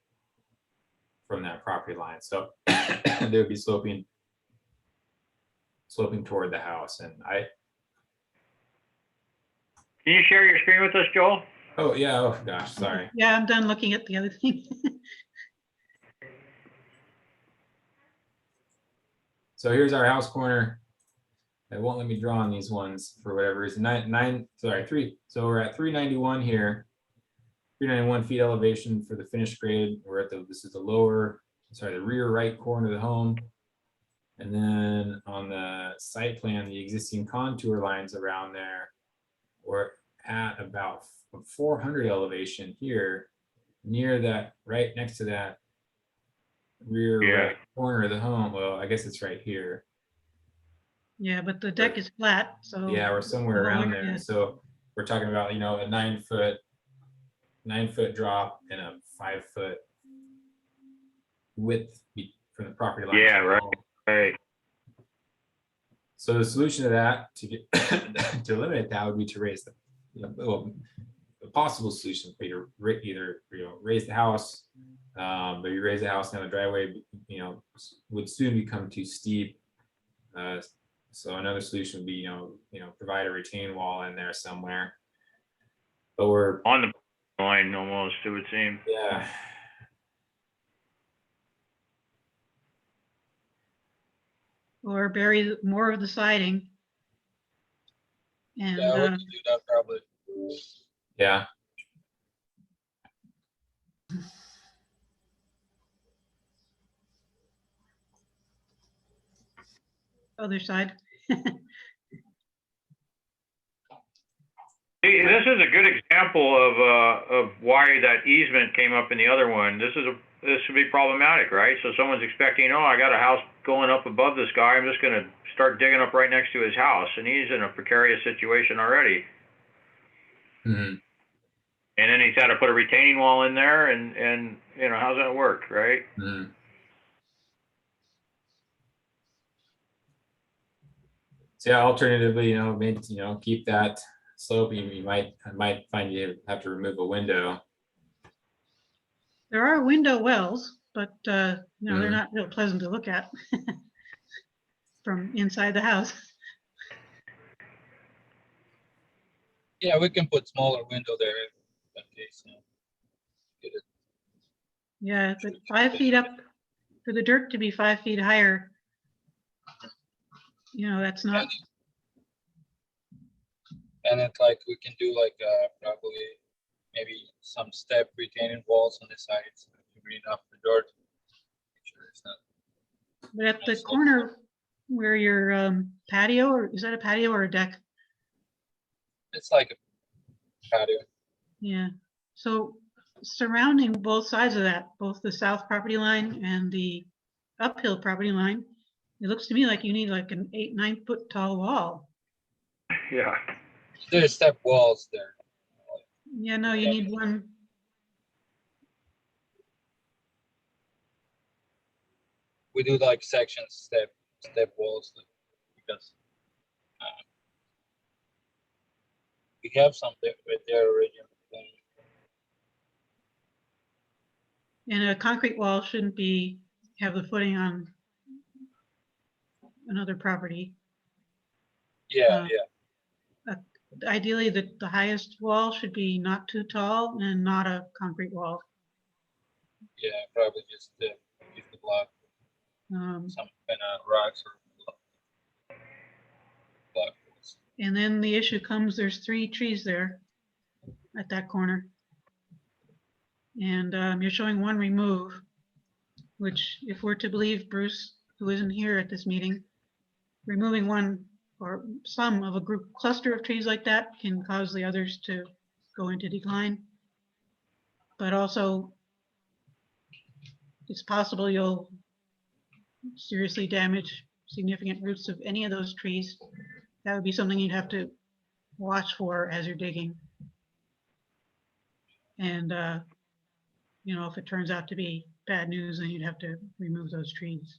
from that property line. So they would be sloping toward the house. And Can you share your screen with us, Joel? oh yeah, oh gosh, sorry. Yeah, I'm done looking at the other thing. So here's our house corner. It won't let me draw on these ones for whatever reason. Three. So we're at 391 here. 391 feet elevation for the finished grade. We're at this is the rear right corner of the home. And then on the site plan, the existing contour lines around there, we're at about 400 elevation here, near that, right next to that rear right corner of the home. Well, I guess it's right here. Yeah, but the deck is flat, so. Yeah, we're somewhere the whole around area- there. So we're talking about, a 9-foot drop and a 5-foot width from the property line. Yeah, right. Right. So the solution to that, to get to eliminate that, would be to raise the, the possible solution would be to either raise the house, but you raise the house, now the driveway, would soon become too steep. So another solution would be, provide a retaining wall in there somewhere. But we're On the line almost, it would seem. yeah. Or bury more of the siding. And, Yeah, we can do that probably. Yeah. other side. See, this is a good example of why that easement came up in the other one. This would be problematic, right? So someone's expecting, oh, I got a house going up above this guy. I'm just going to start digging up right next to his house, and he's in a precarious situation already. Mm-hmm. And then he's had to put a retaining wall in there, and how's that work, right? Mm-hmm. So yeah, alternatively, maybe keep that slope. I might find you have to remove a window. There are window wells, but they're Mhm. not real pleasant to look at from inside the house. Yeah, we can put smaller window there in that case. Get it. Yeah, but 5 feet up, for the dirt to be 5 feet higher, that's not. And it's like we can do like probably maybe some step retaining walls on the sides to bring up the dirt. Make sure it's not. But at the corner where your patio, or is that a patio or a deck? It's like a patio. Yeah. So surrounding both sides of that, both the south property line and the uphill property line, it looks to me like you need like an 8-9 foot tall wall. Yeah. There's step walls there. Yeah, no, you need one. We do like sections, step walls, because we have something right there already. And a concrete wall shouldn't have the footing on another property. Yeah, Ideally, the highest wall should be not too tall and not a concrete wall. yeah, probably just use the block, some kind of rocks or block walls. And then the issue comes, there's 3 trees there at that corner. And you're showing 1 remove, which if we're to believe Bruce, who isn't here at this meeting, removing 1 or some of a group cluster of trees like that can cause the others to go into decline. But also, it's possible you'll seriously damage significant roots of any of those trees. That would be something you'd have to watch for as you're digging. And, you know, if it turns out to be bad news, then you'd have to remove those trees.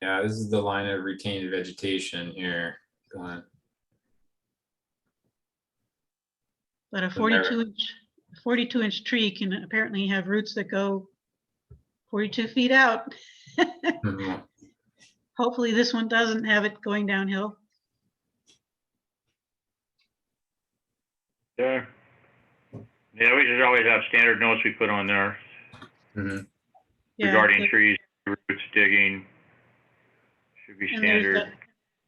Yeah, this is the line of retained vegetation here. Go on. But a And there- 42-inch tree can apparently have roots that go 42 feet out. Mhm. Hopefully this one doesn't have it going downhill. Yeah. Yeah, we just always have standard notes we put on there Mhm. Yeah, regarding trees, roots, digging. Should be and there's standard.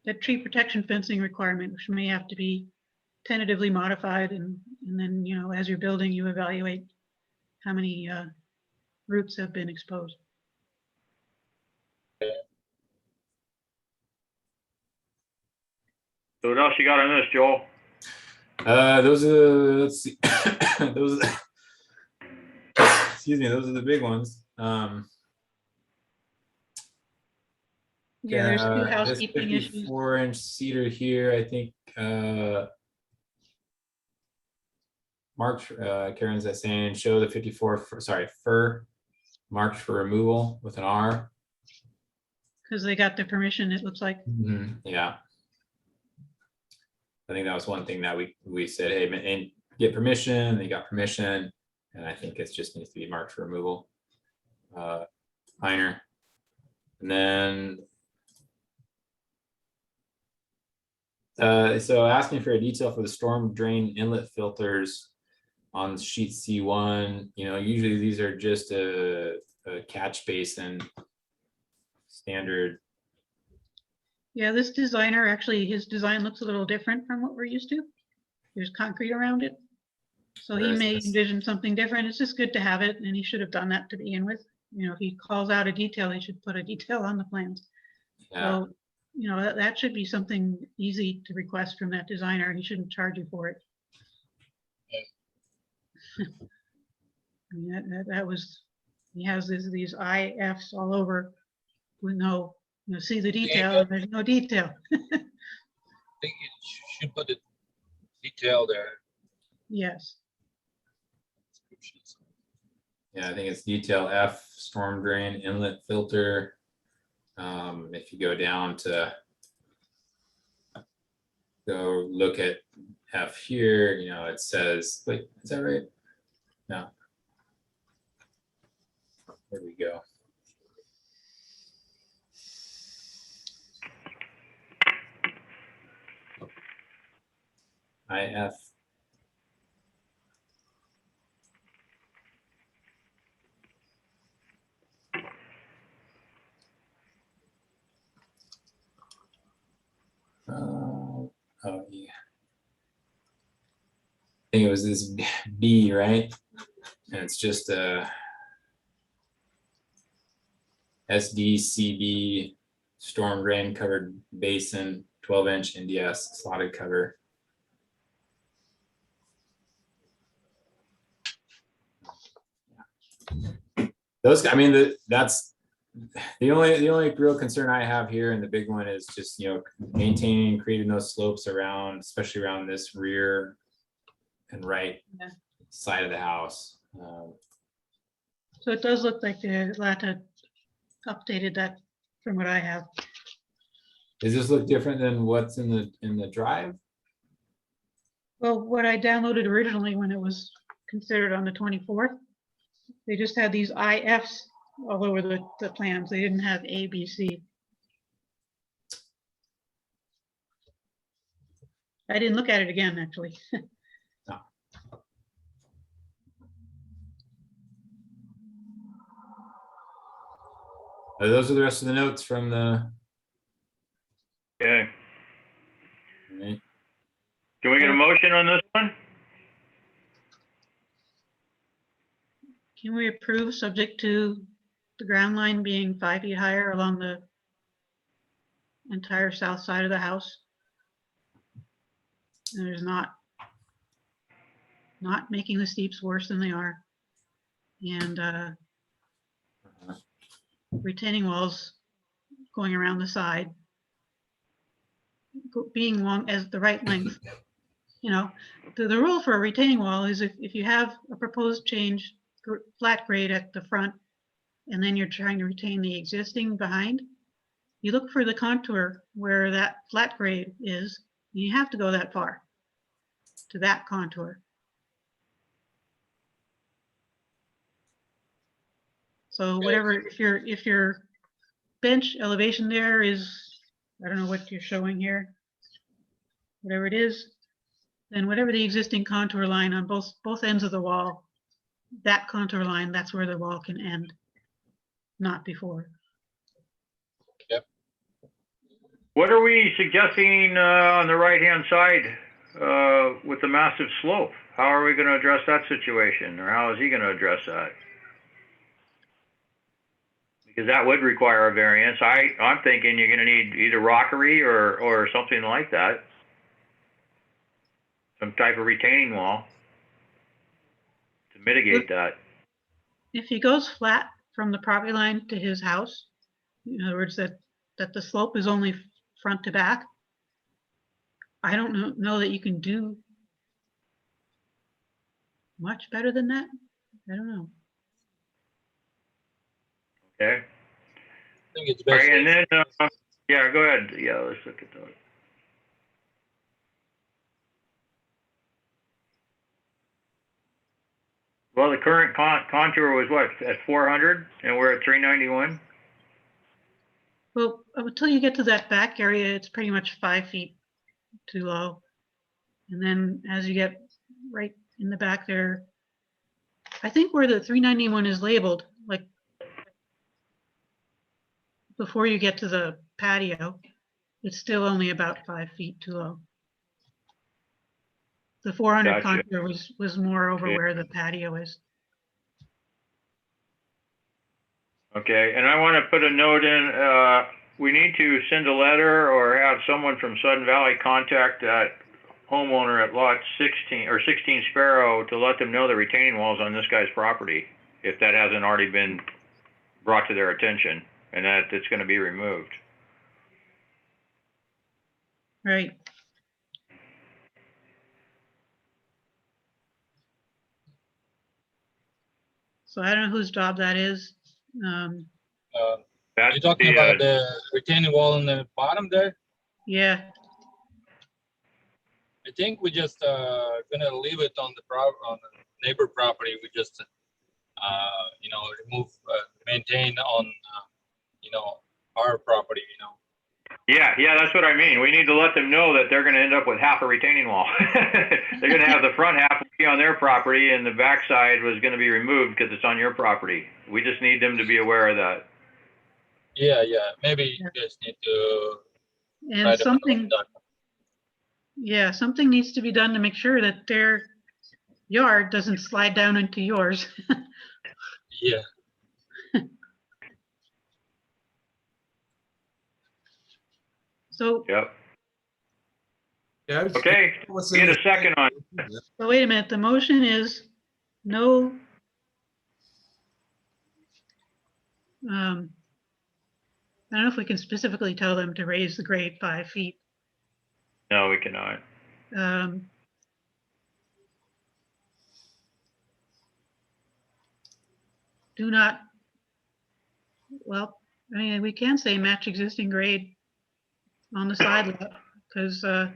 that tree protection fencing requirement, which may have to be tentatively modified, and then, you know, as you're building, you evaluate how many roots have been exposed. So what else you got on this, Joel? Those are, let's see, those are, excuse me, those are the big ones. Yeah, there's 2 This housekeeping issues. 54-inch cedar here, I think, Mark, Karen's that saying, show the 54, fir marked for removal with an R. Because they got the permission, it looks like. Yeah. I think that was one thing that we said, hey, and get permission, they got permission, and I think it just needs to be marked for removal. Minor. And then so asking for a detail for the storm drain inlet filters on sheet C1, you know, usually these are just a catch basin standard. Yeah, this designer, actually, his design looks a little different from what we're used to. There's concrete around it. So Where he is may this? envision something different. It's just good to have it, and he should have done that to begin with. You know, if he calls out a detail, he should put a detail on the plans. Yeah. So, you know, that should be something easy to request from that designer. He shouldn't charge you for it. I mean, that was, he has these IFs all over with no, you know, see the detail, and there's no detail. I think it should put the detail there. Yes. Yeah, I think it's detail F, storm drain inlet filter. If you go down to go look at F here, you know, it says, wait, is that right? No. There we go. IF. Oh yeah. I think it was this B, right? And it's just a SDCB storm drain covered basin, 12-inch NDS slotted cover. Those, I mean, that's the only real concern I have here, and the big one is just, you know, maintaining, creating those slopes around, especially around this rear and right side of the house. So it does look like the Atlanta updated that from what I have. Does this look different than what's in the drive? Well, what I downloaded originally when it was considered on the 24th, they just had these IFs all over the plans. They didn't have A, B, C. I didn't look at it again, actually. Those are the rest of the notes from the. Okay. Right. Can we get a motion on this one? Can we approve subject to the ground line being 5 feet higher along the entire south side of the house? And there's not making the steeps worse than they are. And retaining walls going around the side, being long as the right length. You know, the rule for a retaining wall is if you have a proposed change, flat grade at the front, and then you're trying to retain the existing behind, you look for the contour where that flat grade is. And you have to go that far to that contour. So whatever, if your bench elevation there is, I don't know what you're showing here, whatever it is, then whatever the existing contour line on both ends of the wall, that contour line, that's where the wall can end, not before. What are we suggesting on the right-hand side with the massive slope? How are we going to address that situation, or how is he going to address that? Because that would require a variance. I'm thinking you're going to need either rockery or something like that, some type of retaining wall to mitigate that. If he goes flat from the property line to his house, in other words, that the slope is only front to back, I don't know that you can do much better than that. I don't know. Okay. I think it's All best. right, and then, yeah, go ahead. Yeah, let's look at those. Well, the current contour was what, at 400, and we're at 391? Well, until you get to that back area, it's pretty much 5 feet too low. And then as you get right in the back there, I think where the 391 is labeled, like before you get to the patio, it's still only about 5 feet too low. The 400 Gotcha. contour was more over Okay. where the patio is. Okay, and I want to put a note in, we need to send a letter or have someone from Sudden Valley contact that homeowner at lot 16 or 16 Sparrow to let them know the retaining wall's on this guy's property, if that hasn't already been brought to their attention, and that it's going to be removed. Right. So I don't know whose job that is. That's You're talking about the retaining wall in the bottom there? Yeah, I think we just gonna leave it on the neighbor property. We just you know, remove maintain on you know, our property, you know. Yeah, that's what I mean. We need to let them know that they're going to end up with half a retaining wall. They're going to have the front half be on their property, and the back side was going to be removed because it's on your property. We just need them to be aware of that. Yeah, maybe you guys need to try and to something, done. yeah, something needs to be done to make sure that their yard doesn't slide down into yours. Yeah. So, Yep. Yeah. Okay, get a second on. so wait a minute, the motion is no, I don't know if we can specifically tell them to raise the grade 5 feet. No, we cannot. do not, well, I mean, we can say match existing grade on the side lot, because that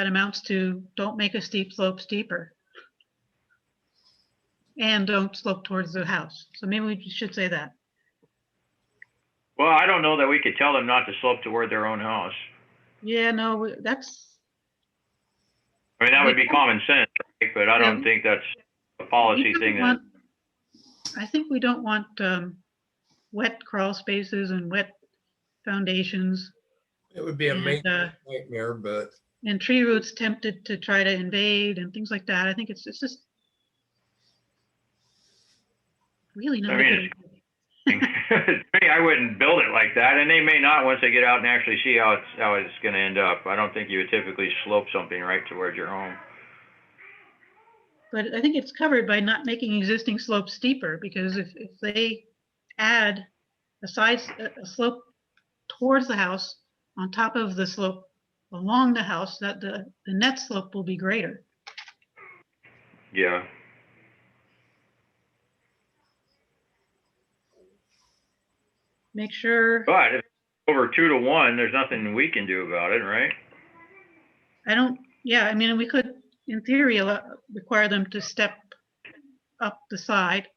amounts to don't make a steep slope steeper. And don't slope towards the house. So maybe we should say that. Well, I don't know that we could tell them not to slope toward their own house. Yeah, no, that's, I mean, that would be common sense, right? But I don't think that's a policy thing that, I think we don't want wet crawl spaces and wet foundations It would be a And, maintenance nightmare, but and tree roots tempted to try to invade and things like that. I think it's just really not I a mean, good idea. to me, I wouldn't build it like that, and they may not once they get out and actually see how it's going to end up. I don't think you would typically slope something right towards your home. But I think it's covered by not making existing slopes steeper, because if they add a slope towards the house on top of the slope along the house, that the net slope will be greater. Yeah. Make sure, But if it's over 2-to-1, there's nothing we can do about it, right? yeah, I mean, we could, in theory, require them to step up the side,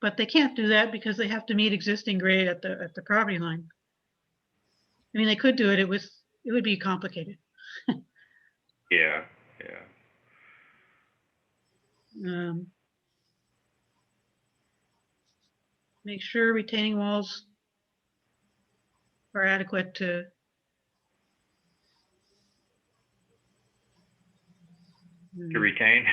but they can't do that because they have to meet existing grade at the property line. I mean, they could do it, it would be complicated. Yeah, Make sure retaining walls are adequate to retain.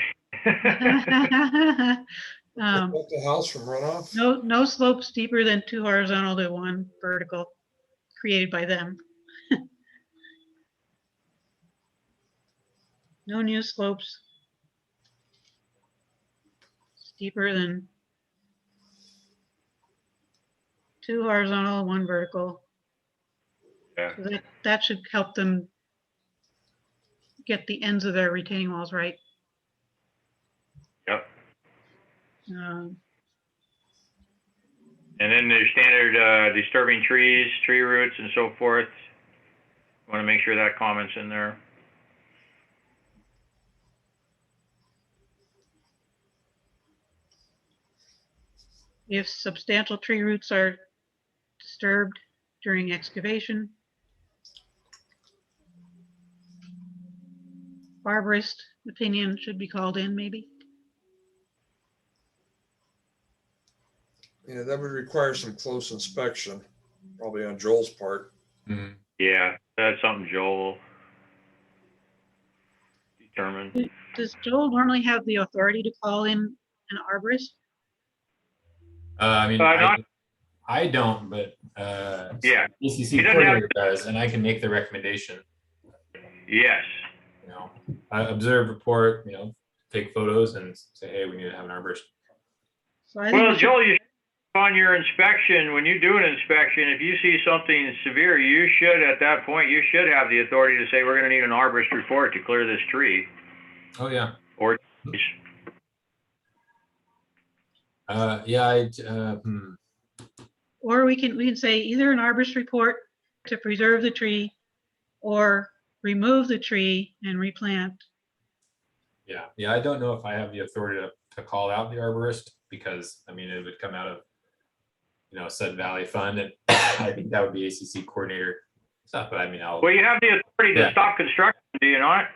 protect the house from runoff. no slope steeper than 2 horizontal to 1 vertical created by them. No new slopes steeper than 2 horizontal, 1 vertical. Yeah. So that should help them get the ends of their retaining walls right. Yep. Um, And then there's standard disturbing trees, tree roots, and so forth. Want to make sure that comment's in there. If substantial tree roots are disturbed during excavation, arborist opinion should be called in, maybe. Yeah, that would require some close inspection, probably on Joel's part. Mhm. Yeah, that's something Joel will determine. Does Joel normally have the authority to call in an arborist? I mean, Not- I don't, but Yeah. ACC He doesn't coordinator does, and I can make the recommendation. Yes. You know, I observe, report, you know, take photos, and say, hey, we need to have an arborist. So I think Well, we should- Joel, you on your inspection, when you do an inspection, if you see something severe, you should, at that point, you should have the authority to say, we're going to need an arborist report to clear this tree. Oh yeah. Or Yeah. Or we can say either an arborist report to preserve the tree or remove the tree and replant. Yeah. I don't know if I have the authority to call out the arborist, because I mean, it would come out of, you know, Sudden Valley Fund, and I think that would be ACC coordinator stuff. But I mean, well, you have the authority to stop construction, do you not?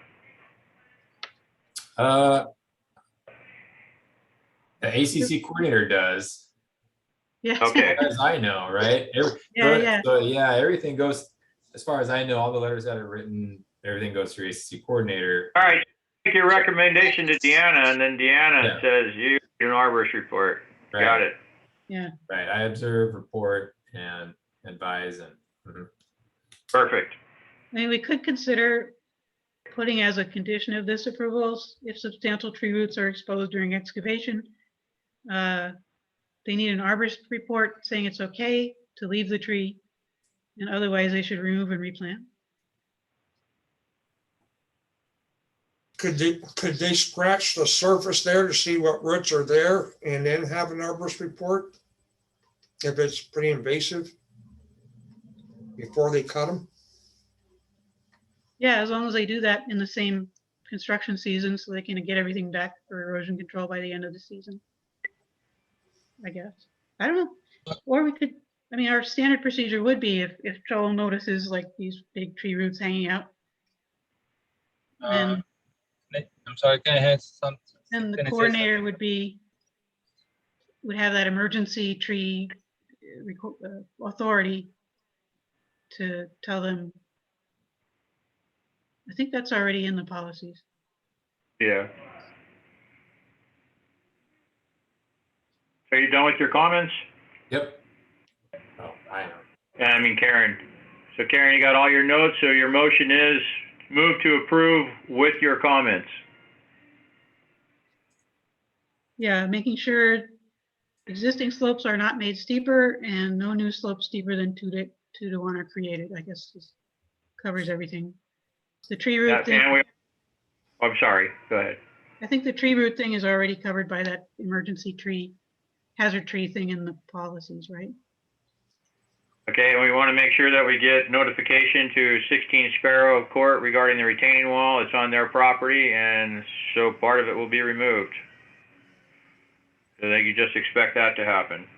The ACC coordinator does. Yeah. Okay. As I know, right? Yeah. So yeah, everything goes, as far as I know, all the letters that are written, everything goes through ACC coordinator. All right. Make your recommendation to Deanna, and then Deanna says you do an arborist report. Right. Got it. Yeah. Right. I observe, report, and advise, and Perfect. I mean, we could consider putting as a condition of this approval, if substantial tree roots are exposed during excavation, they need an arborist report saying it's okay to leave the tree, and otherwise they should remove and replant. Could they scratch the surface there to see what roots are there and then have an arborist report? If it's pretty invasive before they cut them? Yeah, as long as they do that in the same construction season, so they can get everything back for erosion control by the end of the season. I guess. I don't know. Or we could, I mean, our standard procedure would be if Joel notices like these big tree roots hanging out. Then, I'm sorry, can I have some? then the can I say coordinator would have that emergency tree authority to tell them. I think that's already in the policies. Yeah. Are you done with your comments? Yep. Oh, I know. I mean, Karen. So Karen, you got all your notes. So your motion is move to approve with your comments. Yeah, making sure existing slopes are not made steeper and no new slopes steeper than 2 to 1 are created. I guess this covers everything. The tree root Yeah, thing, and I'm sorry. Go ahead. I think the tree root thing is already covered by that emergency tree, hazard tree thing in the policies, right? Okay, and we want to make sure that we get notification to 16 Sparrow Court regarding the retaining wall. It's on their property, and so part of it will be removed. So they can just expect that to happen.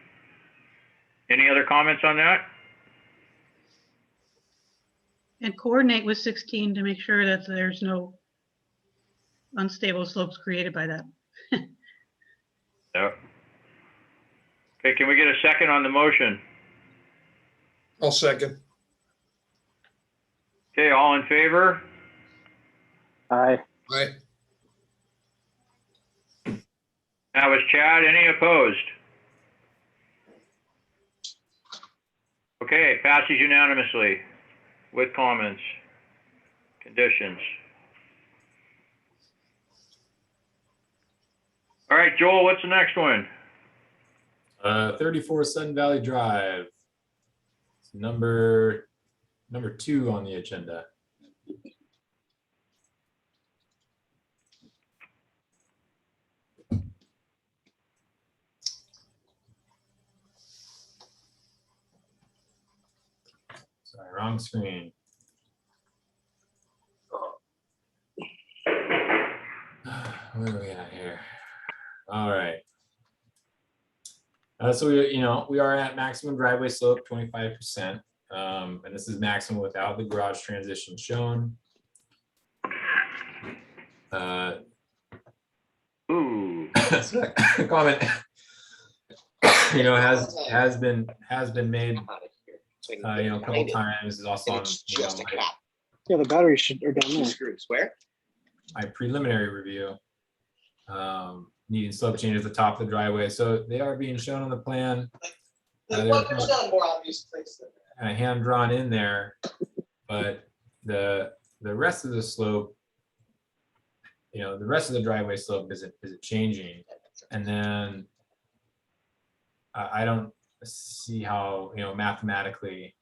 Any other comments on that? And coordinate with 16 to make sure that there's no unstable slopes created by that. Yep. Okay, can we get a second on the motion? I'll second. Okay, all in favor? Right. That was Chad. Any opposed? Okay, passes unanimously with comments, conditions. All right, Joel, what's the next one? 34 Sun Valley Drive. It's number 2 on the agenda. Sorry, wrong screen. Where are we at here? All right. So we are at maximum driveway slope 25%, and this is maximum without the garage transition shown. Ooh. Comment, has been made, a couple times. Is also on, Yeah, the batteries are down there. Screws where? my preliminary review. Needing slope change at the top of the driveway, so they are being shown on the plan. There's a more obvious place than that. Kind of hand drawn in there, but the rest of the slope, the rest of the driveway slope isn't changing, and then I don't see how mathematically.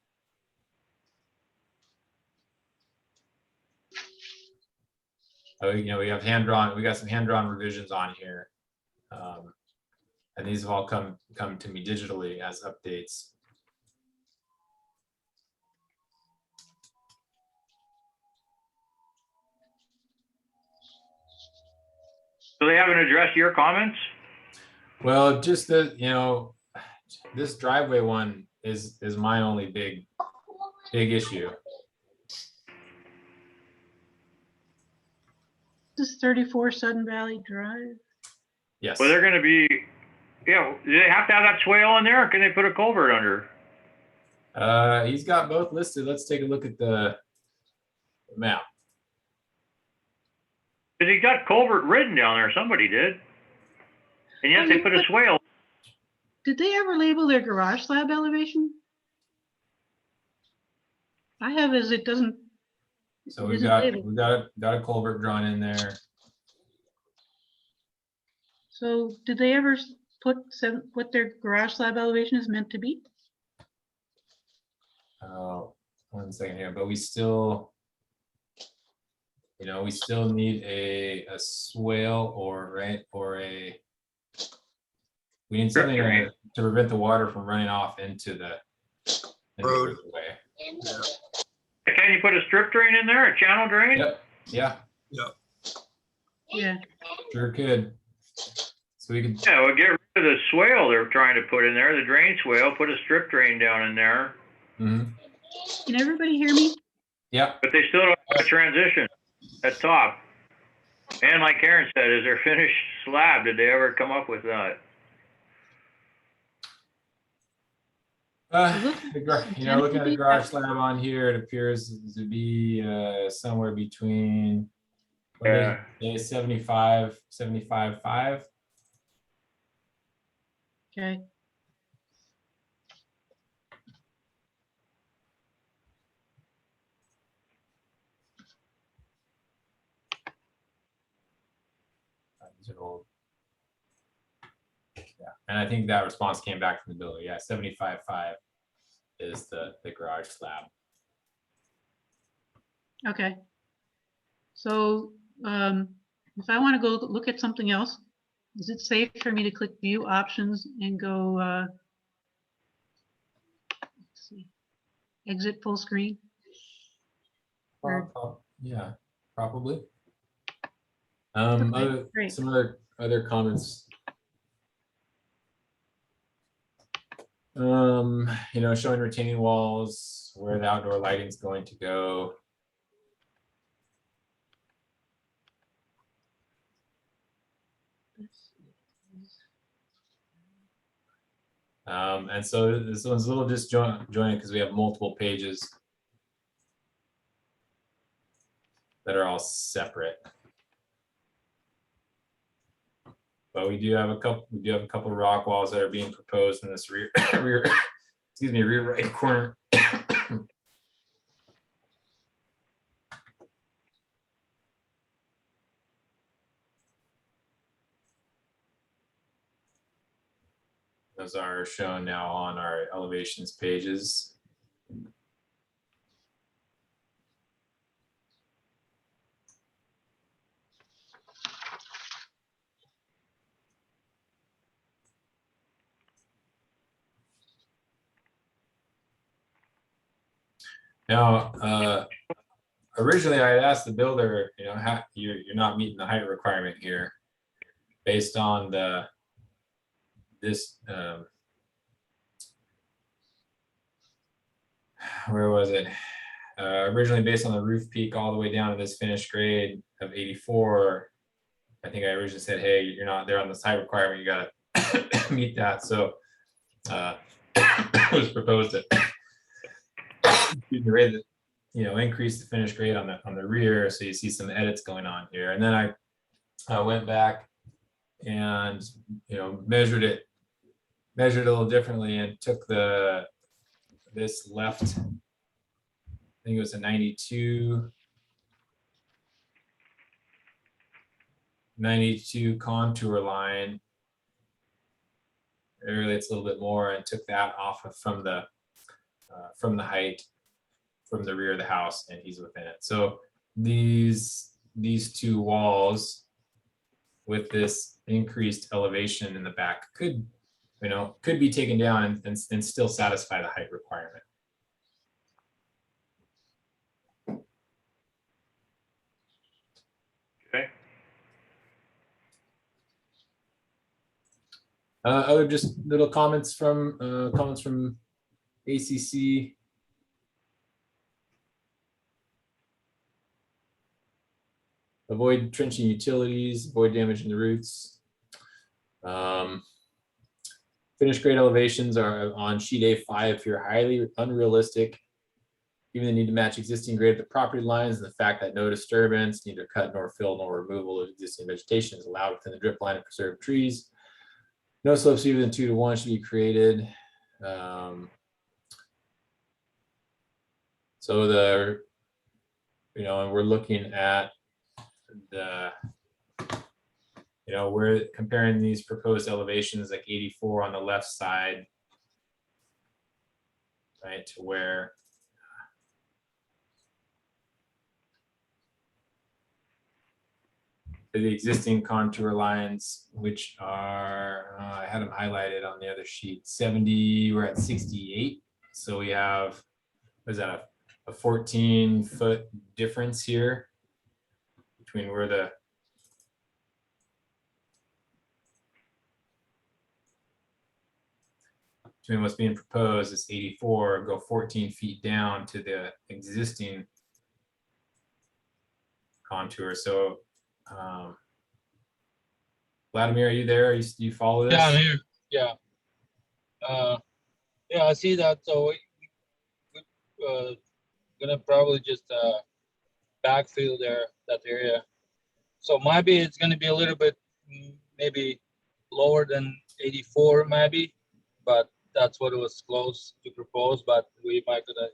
We have we got some hand drawn revisions on here, and these have all come to me digitally as updates. So they haven't addressed your comments? Well, just that, this driveway one is my only big issue. This is 34 Sudden Valley Drive. Yes. Well, they're going to be, do they have to have that swale in there, or can they put a culvert under? He's got both listed. Let's take a look at the map. Because he got culvert written down there, somebody did. And yet they put a swale. Did they ever label their garage slab elevation? I have as it doesn't. So we've got a culvert drawn in there. So did they ever put what their garage slab elevation is meant to be? Oh, 1 second here, but we still, you know, we still need a swale we need something to prevent the water from running off into the Road. way. Can you put a strip drain in there, a channel drain? Yep, yeah, Yeah. sure could. So we could, Yeah, well, get rid of the swale they're trying to put in there, the drain swale, put a strip drain down in there, mhm. Can everybody hear me? Yep, but they still don't have a transition at top. And like Karen said, is there finished slab? Did they ever come up with that? you know, looking at the garage slab on here, it appears to be somewhere between, what did they say, 75, 75.5. Okay. These are old. Yeah, and I think that response came back from the builder. Yeah, 75.5 is the garage slab. Okay. So if I want to go look at something else, is it safe for me to click view options and go let's see, exit full screen? Or- Yeah, probably. Okay, great. Some other comments. You know, showing retaining walls, where the outdoor lighting is going to go. And so this one's a little disjointed because we have multiple pages that are all separate. But we do have a couple rock walls that are being proposed in this rear rear right corner. Those are shown now on our elevations pages. Now, originally I had asked the builder, you know, you're not meeting the height requirement here based on this, where was it? Originally based on the roof peak all the way down to this finished grade of 84. I think I originally said, hey, you're not there on this height requirement, you gotta meet that. So it was proposed that you know, increase the finished grade on the rear, so you see some edits going on here. And then I went back and, you know, measured it a little differently and took this left, I think it was a 92 contour line. It relates a little bit more, and took that off of from the height from the rear of the house, and he's within it. So these two walls with this increased elevation in the back could be taken down and still satisfy the height requirement. Okay. Other just little comments from ACC. Avoid trenching utilities, avoid damaging the roots. Finished grade elevations are on sheet A5 if you're highly unrealistic. Even the need to match existing grade at the property lines, and the fact that no disturbance, neither cut nor fill nor removal of existing vegetation is allowed within the drip line of preserved trees. No slopes fewer than 2 to 1 should be created. So and we're looking at we're comparing these proposed elevations like 84 on the left side, right, to where the existing contour lines, which are, I had them highlighted on the other sheet, 70, we're at 68. So we have, what is that, a 14-foot difference here between where between what's being proposed is 84, go 14 feet down to the existing contour. So, Vladimir, are you there? You follow this? Yeah, I'm here. Yeah. Yeah, I see that. So we gonna probably just backfill that area. So maybe it's gonna be a little bit maybe lower than 84 maybe, but that's what it was close to propose. But we might gonna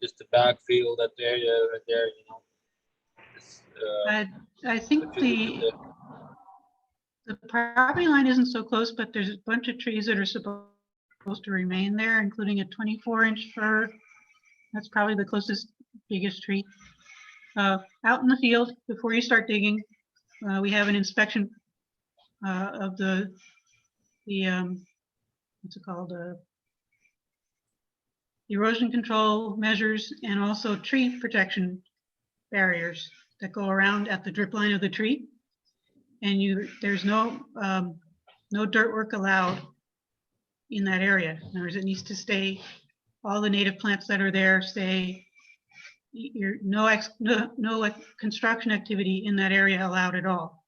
just backfill that area right there, you know. It's, I think if you look at the property line isn't so close, but there's a bunch of trees that are supposed to remain there, including a 24-inch fir. That's probably the closest, biggest tree. Out in the field, before you start digging, we have an inspection of the what's it called? Erosion control measures and also tree protection barriers that go around at the drip line of the tree. And there's no dirt work allowed in that area. In other words, it needs to stay, all the native plants that are there stay, no construction activity in that area allowed at all.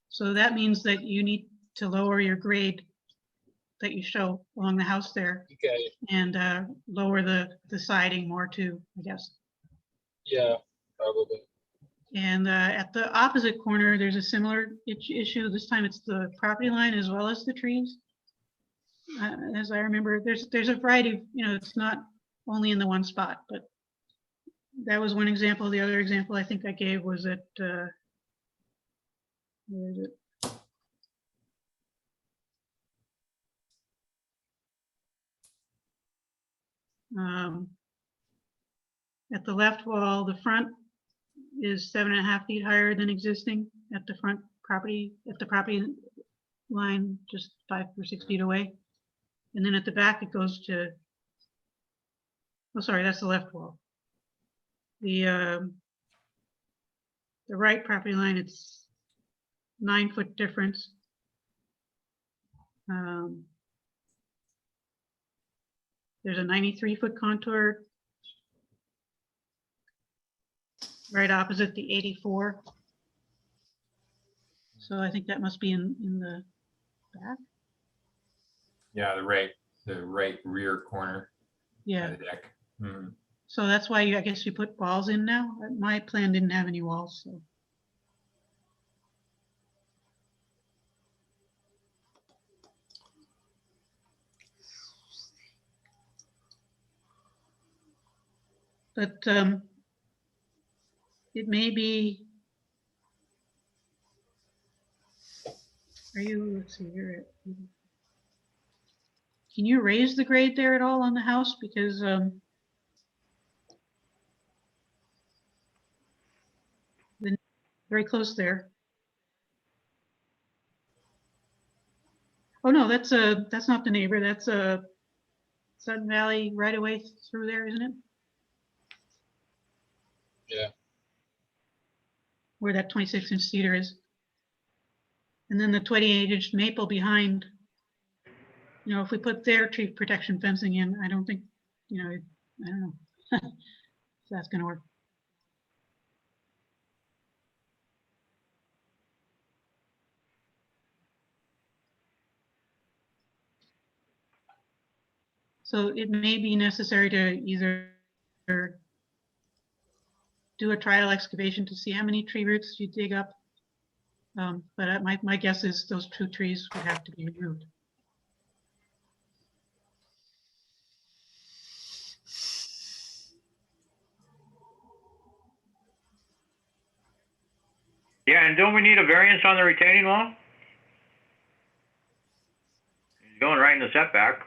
So that means that you need to lower your grade that you show along the house there. okay, And lower the siding more too, I guess. yeah, probably. And at the opposite corner, there's a similar issue. This time it's the property line as well as the trees. As I remember, there's a variety of, it's not only in the one spot, but that was one example. The other example I think I gave was at, where is it? At the left wall, the front is 7.5 feet higher than existing at the front property, at the property line, just 5 or 6 feet away. And then at the back, it goes to, oh, sorry, that's the left wall. The right property line, it's 9-foot difference. There's a 93-foot contour right opposite the 84. So I think that must be in the back. Yeah, the right rear corner Yeah. of the deck. Mhm. So that's why I guess you put walls in now. My plan didn't have any walls, so. But it may be, let's see here. Can you raise the grade there at all on the house? Because very close there. Oh no, that's not the neighbor. That's a Sutton Valley right away through there, isn't it? Yeah. Where that 26-inch cedar is. And then the 28-inch maple behind. If we put their tree protection fencing in, I don't think, I don't know if that's going to work. So it may be necessary to either do a trial excavation to see how many tree roots you dig up. But my guess is those 2 trees would have to be removed. Yeah, and don't we need a variance on the retaining wall? He's going right in the setback.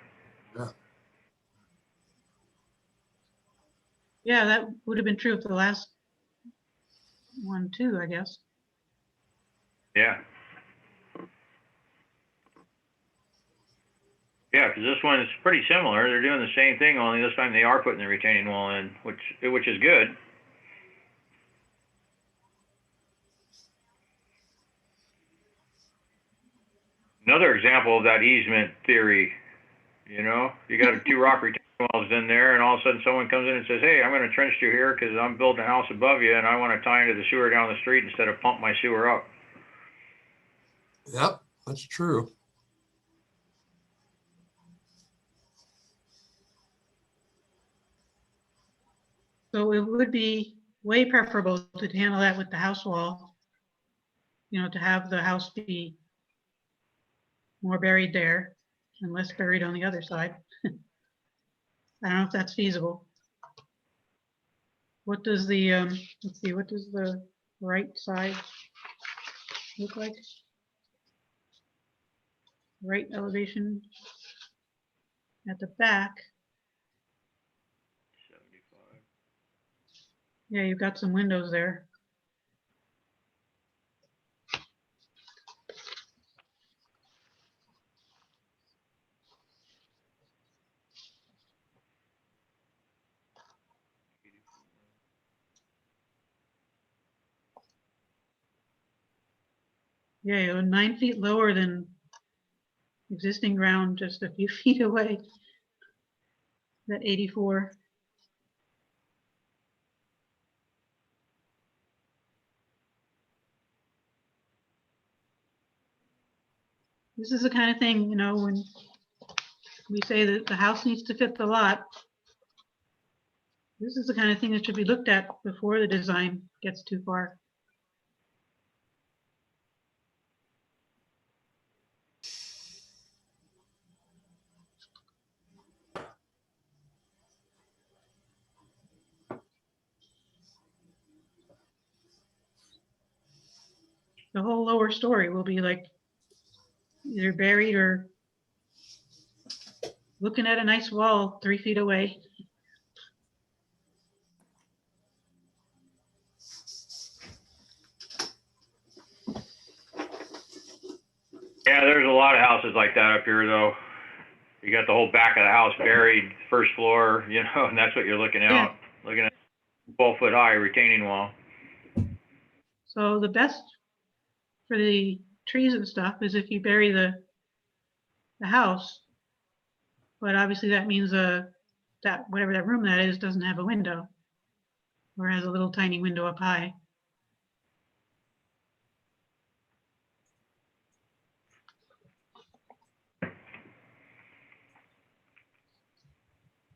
Yeah, that would have been true of the last one too, I guess. Yeah. Yeah, because this one is pretty similar. They're doing the same thing, only this time they are putting the retaining wall in, which is good. Another example of that easement theory, you know, you got two rock retaining walls in there, and all of a sudden someone comes in and says, "Hey, I'm going to trench you here because I'm building a house above you, and I want to tie into the sewer down the street instead of pump my sewer up." Yep, that's true. So it would be way preferable to handle that with the house wall, you know, to have the house be more buried there and less buried on the other side. I don't know if that's feasible. What does the, let's see, what does the right side look like? Right elevation at the back. Yeah, you've got some windows there. Yeah, you're 9 feet lower than existing ground, just a few feet away. That 84. This is the kind of thing, you know, when we say that the house needs to fit the lot, this is the kind of thing that should be looked at before the design gets too far. The whole lower story will be like either buried or looking at a nice wall 3 feet away. Yeah, there's a lot of houses like that up here, though. You got the whole back of the house buried, first floor, you know, and that's what you're looking out, looking at 12-foot high retaining wall. So the best for the trees and stuff is if you bury the house. But obviously that means that whatever that room that is doesn't have a window or has a little tiny window up high.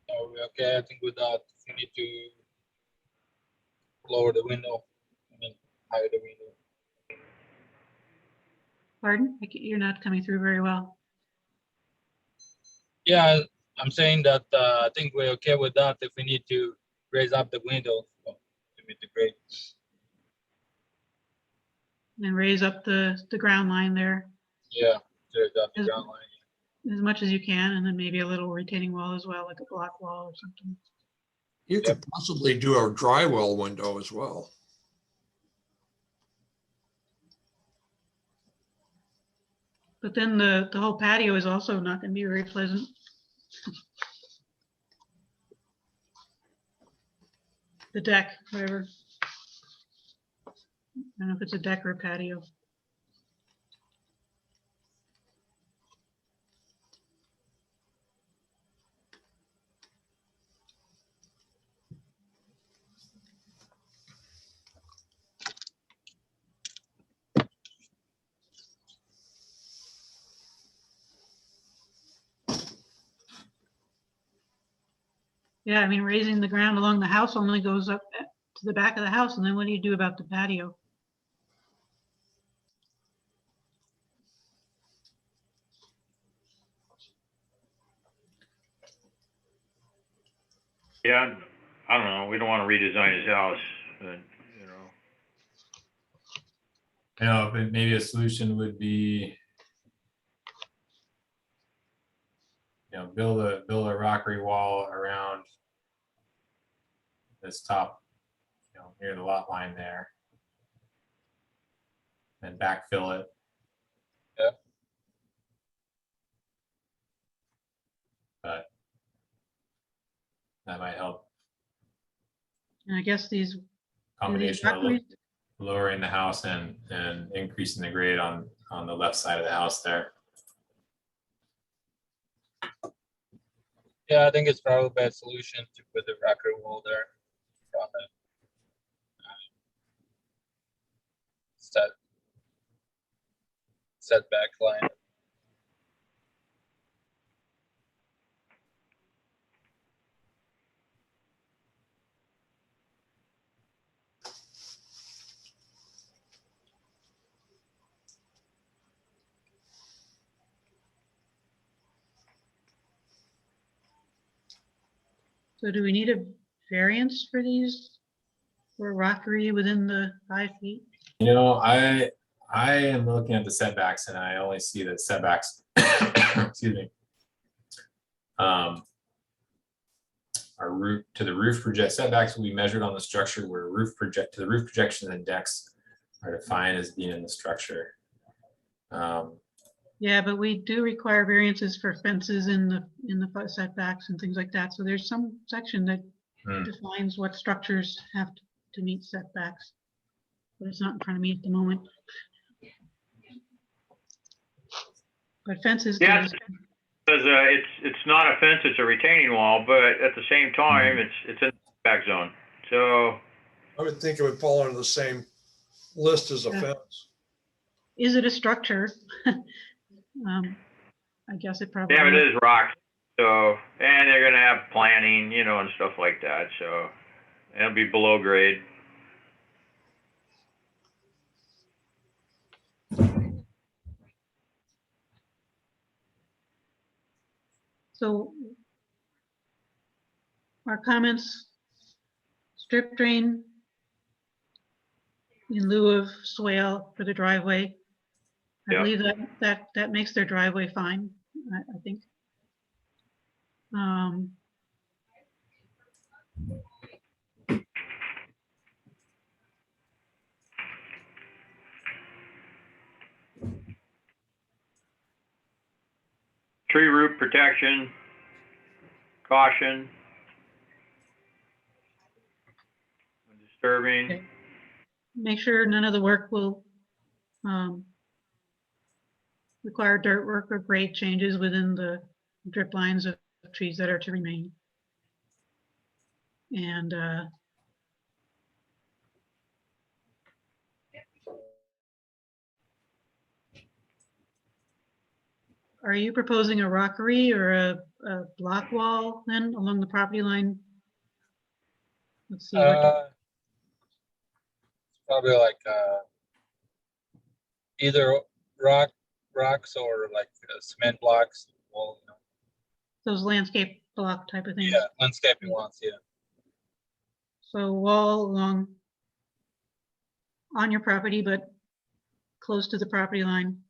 Are we okay? I think with that, we need to lower the window. I mean, higher the window. Pardon? You're not coming through very well. Yeah, I'm saying that I think we're okay with that if we need to raise up the window to meet the grade. And raise up the ground line there Yeah, raise up the as, ground line. as much as you can, and then maybe a little retaining wall as well, like a block wall or something. You could possibly do a drywall window as well. But then the whole patio is also not going to be very pleasant. The deck, whatever. I don't know if it's a deck or a patio. Yeah, I mean, raising the ground along the house only goes up to the back of the house, and then what do you do about the patio? Yeah, I don't know. We don't want to redesign his house, but, you know. But maybe a solution would be, build a rockery wall around this top, near the lot line there. and backfill it. Yeah. But that might help. And I guess these Combination of rockeries, lowering the house and increasing the grade on the left side of the house there. Yeah, I think it's probably a bad solution to put the rocker wall there from the setback line. so do we need a variance for these? For rockery within the 5 feet? You know, I am looking at the setbacks and I only see that setbacks, excuse me, our roof to the roof project setbacks will be measured on the structure where roof projections and decks are defined as being in the structure. Yeah, but we do require variances for fences in the setbacks and things like that. So there's some section that defines what structures have to meet setbacks. But it's not in front of me at the moment. But fences. Yeah, because it's not a fence, it's a retaining wall, but at the same time, it's in the back zone. So I would think it would fall under the same list as a Yeah. fence. Is it a structure? I guess it probably. yeah, it is rock. So, and they're gonna have planning, you know, and stuff like that. So it'll be below grade. So our comments, strip drain in lieu of swale for the driveway. I Yeah. believe that makes their driveway fine, I think. Tree root protection, caution, disturbing. Okay. Make sure none of the work will require dirt work or grade changes within the drip lines of trees that are to remain. And are you proposing a rockery or a block wall then along the property line? Let's see. Probably like either rocks or like cement blocks. Well, you know, Those landscape block type of things. yeah, landscaping ones. Yeah. So wall along on your property, but close to the property line.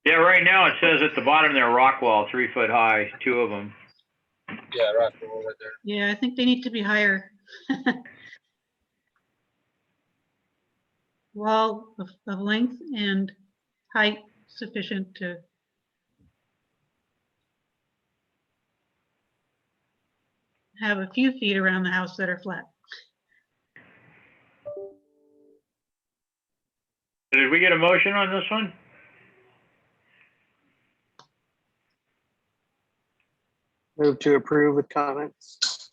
Yeah, right now it says at the bottom there, rock wall, 3 foot high, 2 of them. Yeah, rock wall right there. Yeah, I think they need to be higher. Wall of length and height sufficient to have a few feet around the house that are flat. Did we get a motion on this one? Move to approve with comments.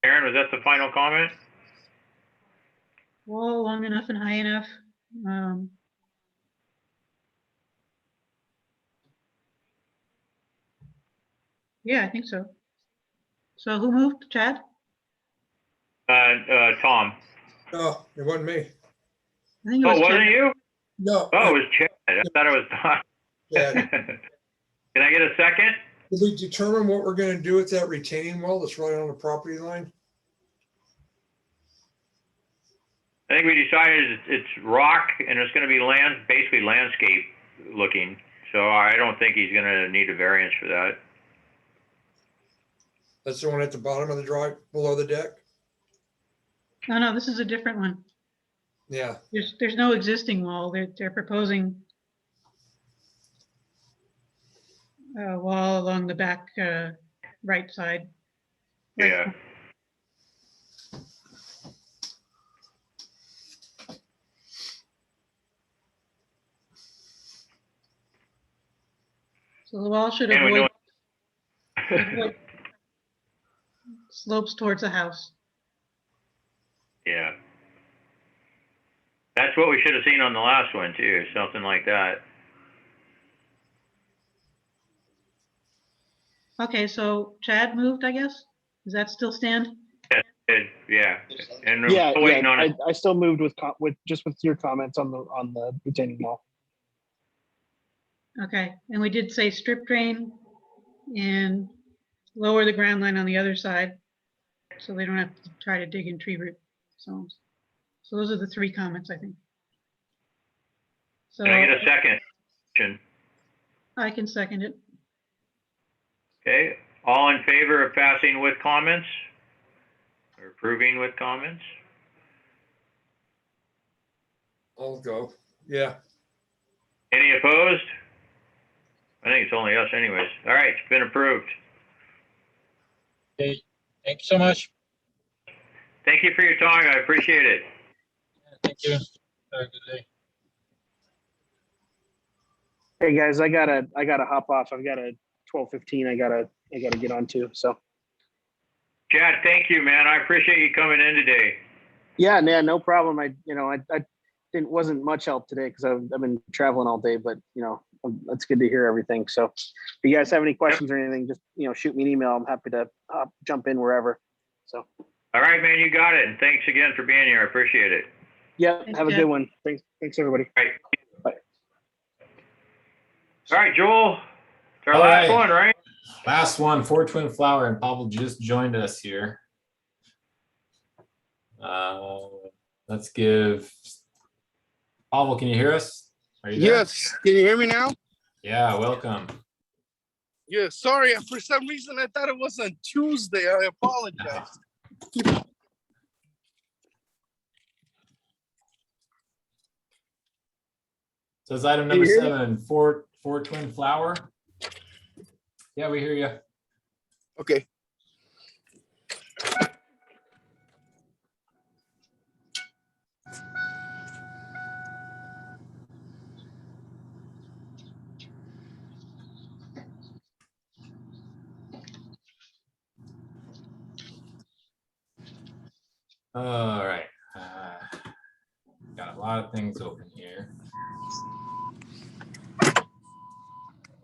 Aaron, was that the final comment? Wall long enough and high enough. Yeah, I think so. So who moved, Chad? Tom. No, it wasn't me. I think it Oh, was wasn't Chad. you? No. Oh, it was Chad. I thought it was Tom. Yeah. Can I get a second? Did we determine what we're gonna do with that retaining wall that's right on the property line? I think we decided it's rock and it's gonna be basically landscape looking. So I don't think he's gonna need a variance for that. That's the one at the bottom of the drive, below the deck? No, no, this is a different one. Yeah, There's no existing wall. They're proposing a wall along the back right side. Right. Yeah. So the wall should And we know avoid slopes towards the house. Yeah. That's what we should have seen on the last one too, something like that. Okay, so Chad moved, I guess? Does that still stand? Yeah. And we're Yeah, still waiting yeah, on it. I still moved with just with your comments on the retaining wall. Okay, and we did say strip drain and lower the ground line on the other side, so they don't have to try to dig in tree root zones. So those are the 3 comments, I think. So Can I get a second? I can second it. Okay, all in favor of passing with comments? Or approving with comments? I'll go. Yeah. Any opposed? I think it's only us anyways. All right, it's been approved. Okay, thank you so much. Thank you for your time, I appreciate it. Thank you. Have a good day. Hey guys, I gotta hop off. I've got a 12:15. I gotta get on to. So Chad, thank you, man. I appreciate you coming in today. yeah, no problem. I didn't wasn't much help today because I've been traveling all day, but it's good to hear everything. So if you guys have any questions or anything, just shoot me an email. I'm happy to jump in wherever. So All right, man, you got it. And thanks again for being here. I appreciate it. yeah, Thanks, have a Jeff. good one. Thanks everybody. All right. Bye. All right, Joel. It's our All last right. one, right? Last one, 4 Twin Flower, and Pavel just joined us here. Let's give Pavel, can you hear us? Are you there? Yes, can you hear me now? Yeah, welcome. Yeah, sorry, for some reason I thought it was on Tuesday. I apologize. So it's item Can you number hear me? 7, 4 Twin Flower. Yeah, we hear you. Okay. All right. Got a lot of things open here.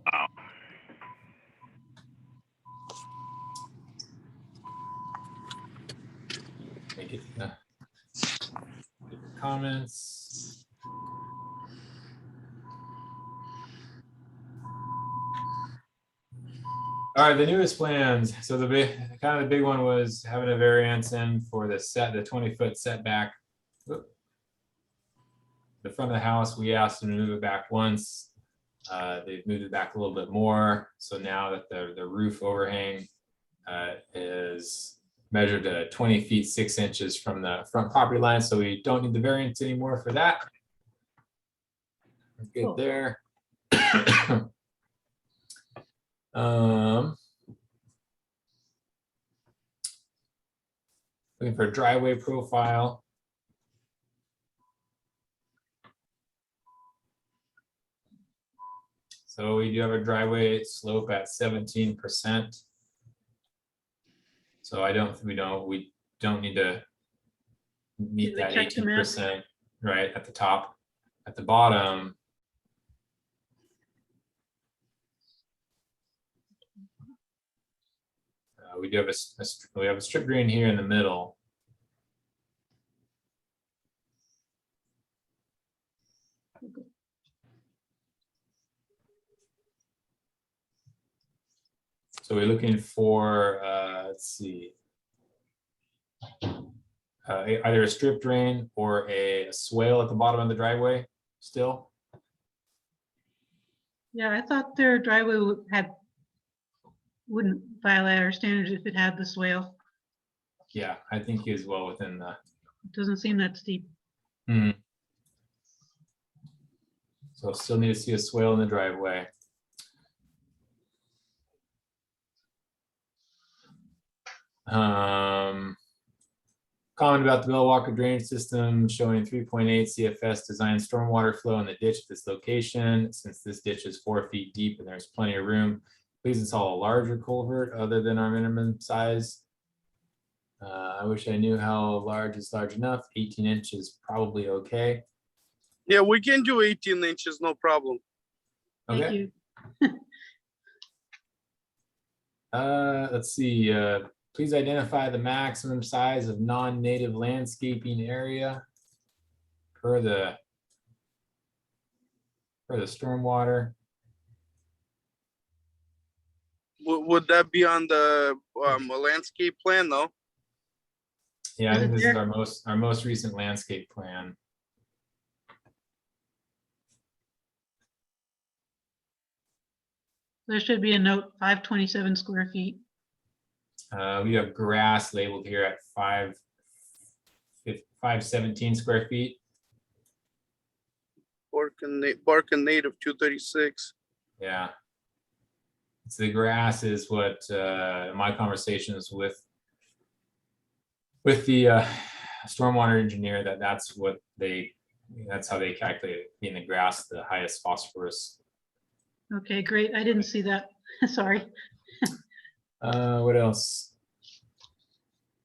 Wow. Make it comments. All right, the newest plans. So the big one was having a variance in for the 20-foot setback. Whoop. The front of the house, we asked them to move it back once. They've moved it back a little bit more. So now that the roof overhang is measured to 20 feet 6 inches from the front property line. So we don't need the variance anymore for that. We're good Cool. there. Looking for a driveway profile. So we do have a driveway slope at 17%. So we don't need to meet Did we that check the map? 18% right at the top. At the bottom, we do have a strip drain here in the middle. So we're looking for, let's see, either a strip drain or a swale at the bottom of the driveway still. Yeah, I thought their driveway wouldn't violate our standards if it had the swale. Yeah, I think he is well within the. It doesn't seem that steep. Hmm. So still need to see a swale in the driveway. Comment about the Bell Walker drainage system showing 3.8 CFS design stormwater flow in the ditch at this location. Since this ditch is 4 feet deep and there's plenty of room, please install a larger culvert other than our minimum size. I wish I knew how large is large enough. 18 inches probably okay. Yeah, we can do 18 inches, no problem. Thank Okay. you. Let's see. Please identify the maximum size of non-native landscaping area per the stormwater. Would that be on the landscape plan though? Yeah, I think this is there? our most recent landscape plan. There should be a note, 527 square feet. We have grass labeled here at 517 square feet. Bark and native 236. Yeah. It's the grass is what my conversations with the stormwater engineer that's how they calculate in the grass the highest phosphorus. Okay, great. I didn't see that. Sorry. What else?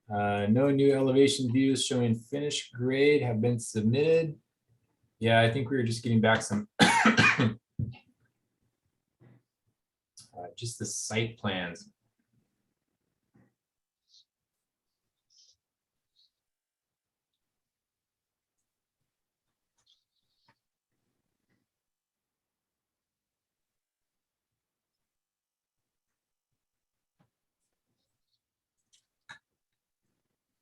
No new elevation views showing finished grade have been submitted. Yeah, I think we were just getting back some just the site plans.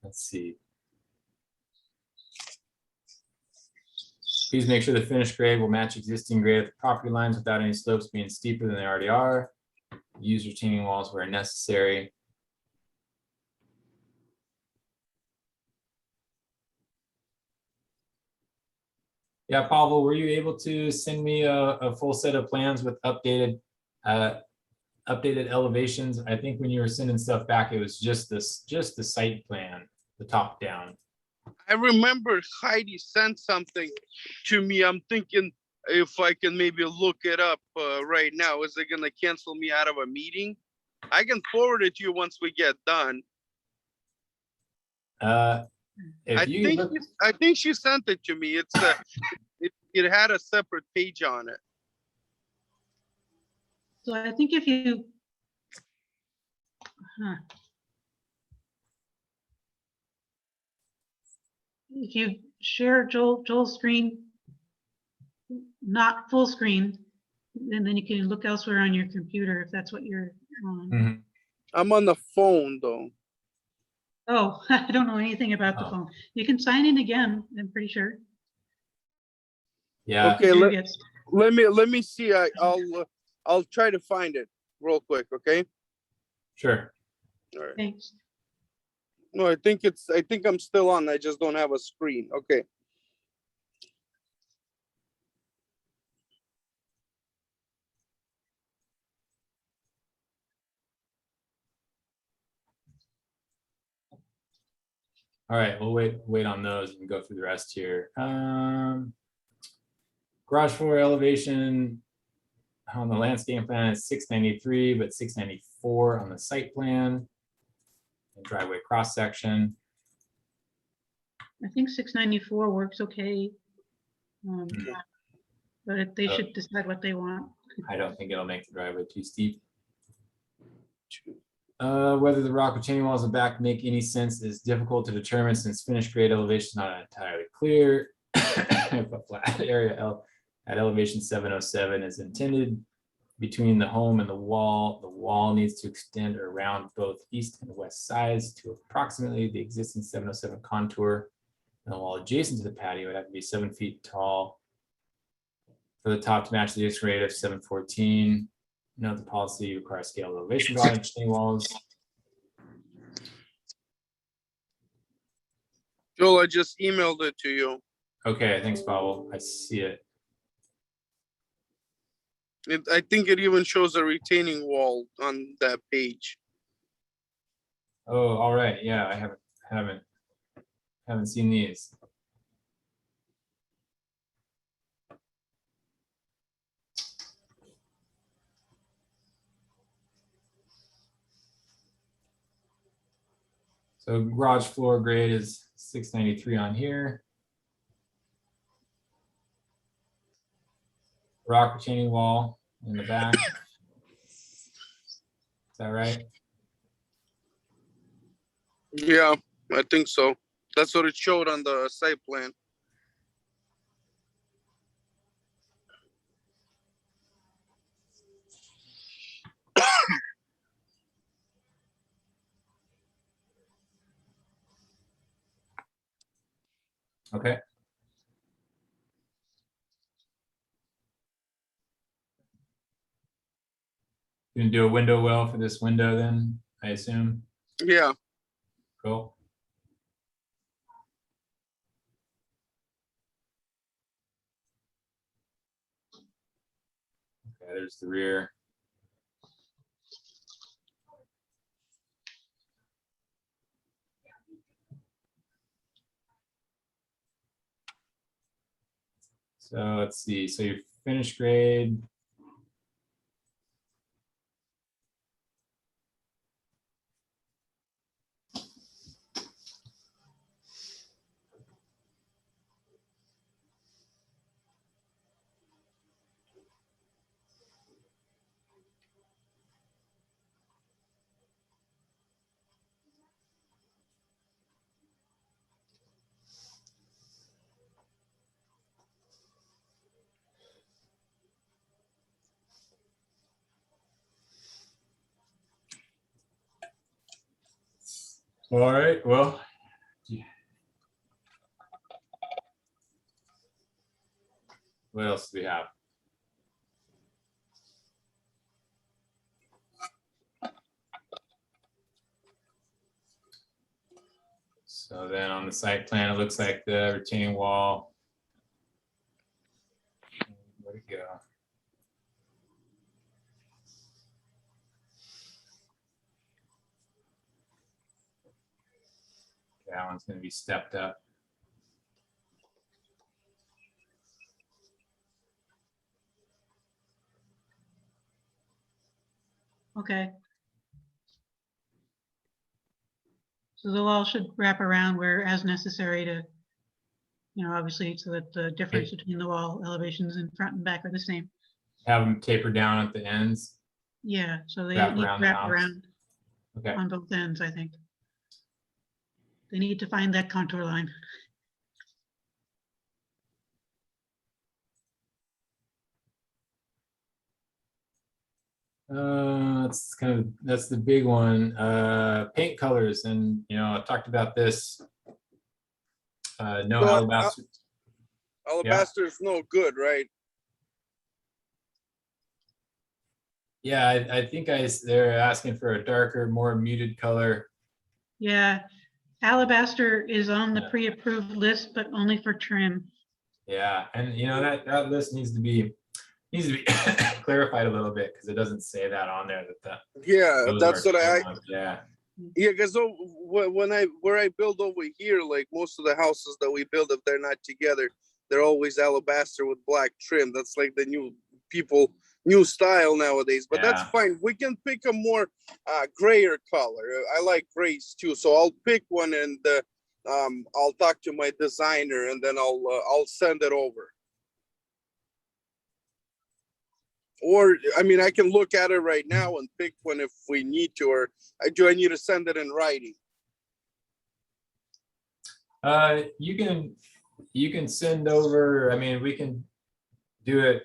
Let's see. Please make sure the finished grade will match existing grade at the property lines without any slopes being steeper than they already are. Use retaining walls where necessary. Yeah, Pavel, were you able to send me a full set of plans with updated elevations? I think when you were sending stuff back, it was just the site plan, the top down. I remember Heidi sent something to me. I'm thinking if I can maybe look it up right now. Is it gonna cancel me out of a meeting? I can forward it to you once we get done. I think she sent it to me. It's it had a separate page on it. So I think if you, if you share Joel's screen, not full screen, and then you can look elsewhere on your computer if that's what you're on. Mm-hmm. I'm on the phone though. Oh, I don't know anything about the phone. You can sign in again, I'm pretty sure. Yeah. Okay, let me see. I'll try to find it real quick, okay? Sure. All right. Thanks. No, I think I'm still on. I just don't have a screen. Okay. All right, we'll wait on those and go through the rest here. Garage floor elevation on the landscape plan is 693, but 694 on the site plan. And driveway cross section. I think 694 works okay. But they should decide what they want. I don't think it'll make the driveway too steep. Whether the rock retaining walls in the back make any sense is difficult to determine since finished grade elevation is not entirely clear. If a flat area at elevation 707 is intended between the home and the wall needs to extend around both east and west sides to approximately the existing 707 contour. And the wall adjacent to the patio would have to be 7 feet tall for the top to match the existing grade of 714. Note the policy requires scale elevation volume retaining walls. Joel, I just emailed it to you. Okay, thanks, Pavel. I see it. I think it even shows a retaining wall on that page. Oh, all right. Yeah, I haven't seen these. So garage floor grade is 693 on here. Rock retaining wall in the back. Is that right? Yeah, I think so. That's what it showed on the site plan. Okay. You can do a window well for this window then, I assume. Yeah. Cool. Okay, there's the rear. So let's see. So your finished grade. All right, well, what else do we have? So then on the site plan, it looks like the retaining wall. Where'd it go? That one's going to be stepped up. Okay. So the wall should wrap around where as necessary to, obviously so that the difference between the wall elevations in front and back are the same. Have them taper down at the ends. Yeah, so they Wrap need to around the wrap house. around Okay. on both ends, I think. They need to find that contour line. That's the big one. Paint colors, and I talked about this. No So, alabaster. Alabaster is no good, right? Yeah, I think they're asking for a darker, more muted color. Yeah, alabaster is on the pre-approved list, but only for trim. Yeah, and that list needs to be clarified a little bit because it doesn't say that on there Yeah, that's what yeah. Yeah, because where I build over here, like most of the houses that we build, if they're not together, they're always alabaster with black trim. That's like the new style nowadays. But that's fine. We can pick a more grayer color. I like grays too, so I'll pick one and I'll talk to my designer and then I'll send it over. Or, I mean, I can look at it right now and pick one if we need to, or do I need to send it in writing? You can send over, I mean, we can do it,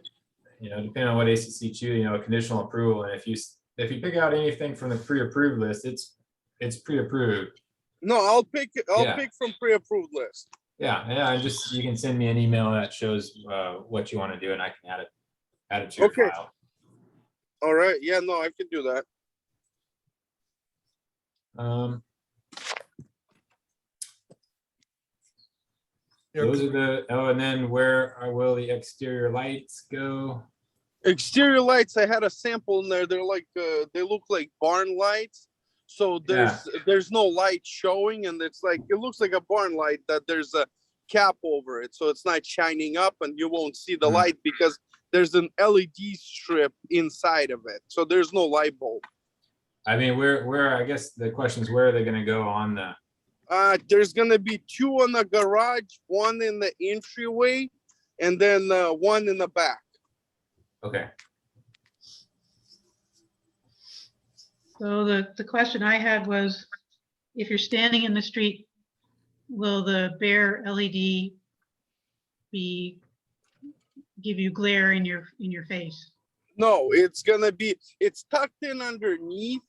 depending on what ACC choose, conditional approval. And if you pick out anything from the pre-approved list, it's pre-approved. No, I'll pick from pre-approved list. Yeah, you can send me an email that shows what you want to do and I can add it to your file. All right. Yeah, no, I can do that. Those are the, oh, and then where will the exterior lights go? Exterior lights, I had a sample in there. They're like they look like barn lights. So there's no light showing, and it's like it looks like a barn light that there's a cap over it, so it's not shining up, and you won't see the light because there's an LED strip inside of it. So there's no light bulb. I mean, where I guess the question is, where are they going to go on the? There's gonna be 2 on the garage, 1 in the entryway, and then 1 in the back. Okay. So the question I had was, if you're standing in the street, will the bare LED give you glare in your face? No, it's tucked in underneath.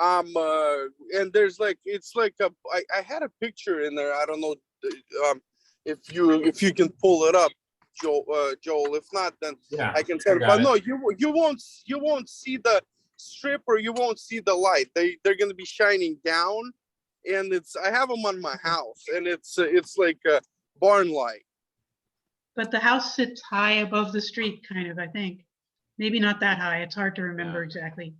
And there's like, it's like I had a picture in there. I don't know if you can pull it up, Joel. If not, then yeah, I can tell. But no, you won't see the strip, or you won't see the light. They're gonna be shining down, and I have them on my house, and it's like a barn light. But the house sits high above the street, kind of, I think. Maybe not that high. It's hard to remember exactly.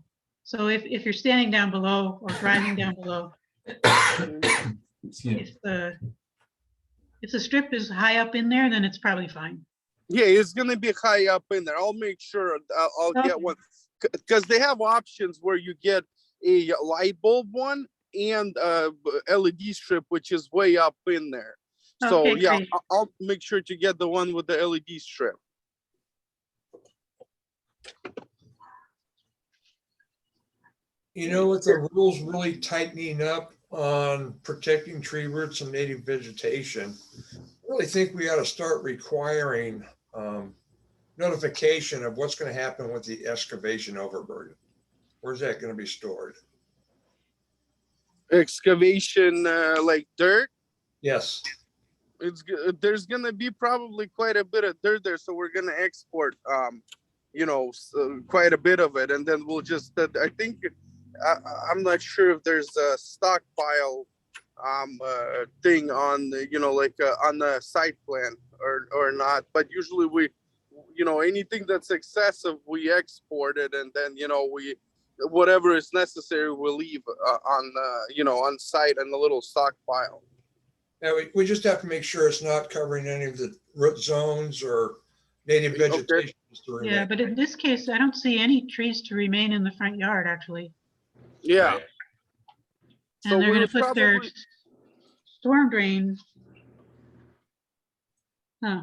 So if you're standing down below or driving down below, if the strip is high up in there, then it's probably fine. Yeah, it's gonna be high up in there. I'll make sure I'll get one, because they have options where you get a light bulb one and LED strip, which is way up in there. So Okay, yeah, great. I'll make sure to get the one with the LED strip. You know, with the rules really tightening up on protecting tree roots and native vegetation, I really think we ought to start requiring notification of what's going to happen with the excavation overburden. Where's that going to be stored? Excavation, like dirt? Yes. There's gonna be probably quite a bit of dirt there, so we're gonna export quite a bit of it, and then we'll just I think I'm not sure if there's a stockpile thing on the on the site plan or not, but usually we anything that's excessive we export it, and then we whatever is necessary we'll leave on site in a little stockpile. Now, we just have to make sure it's not covering any of the root zones or native vegetation. Okay. Yeah, but in this case, I don't see any trees to remain in the front yard, actually. Yeah. And they're going to put their storm drain. Huh.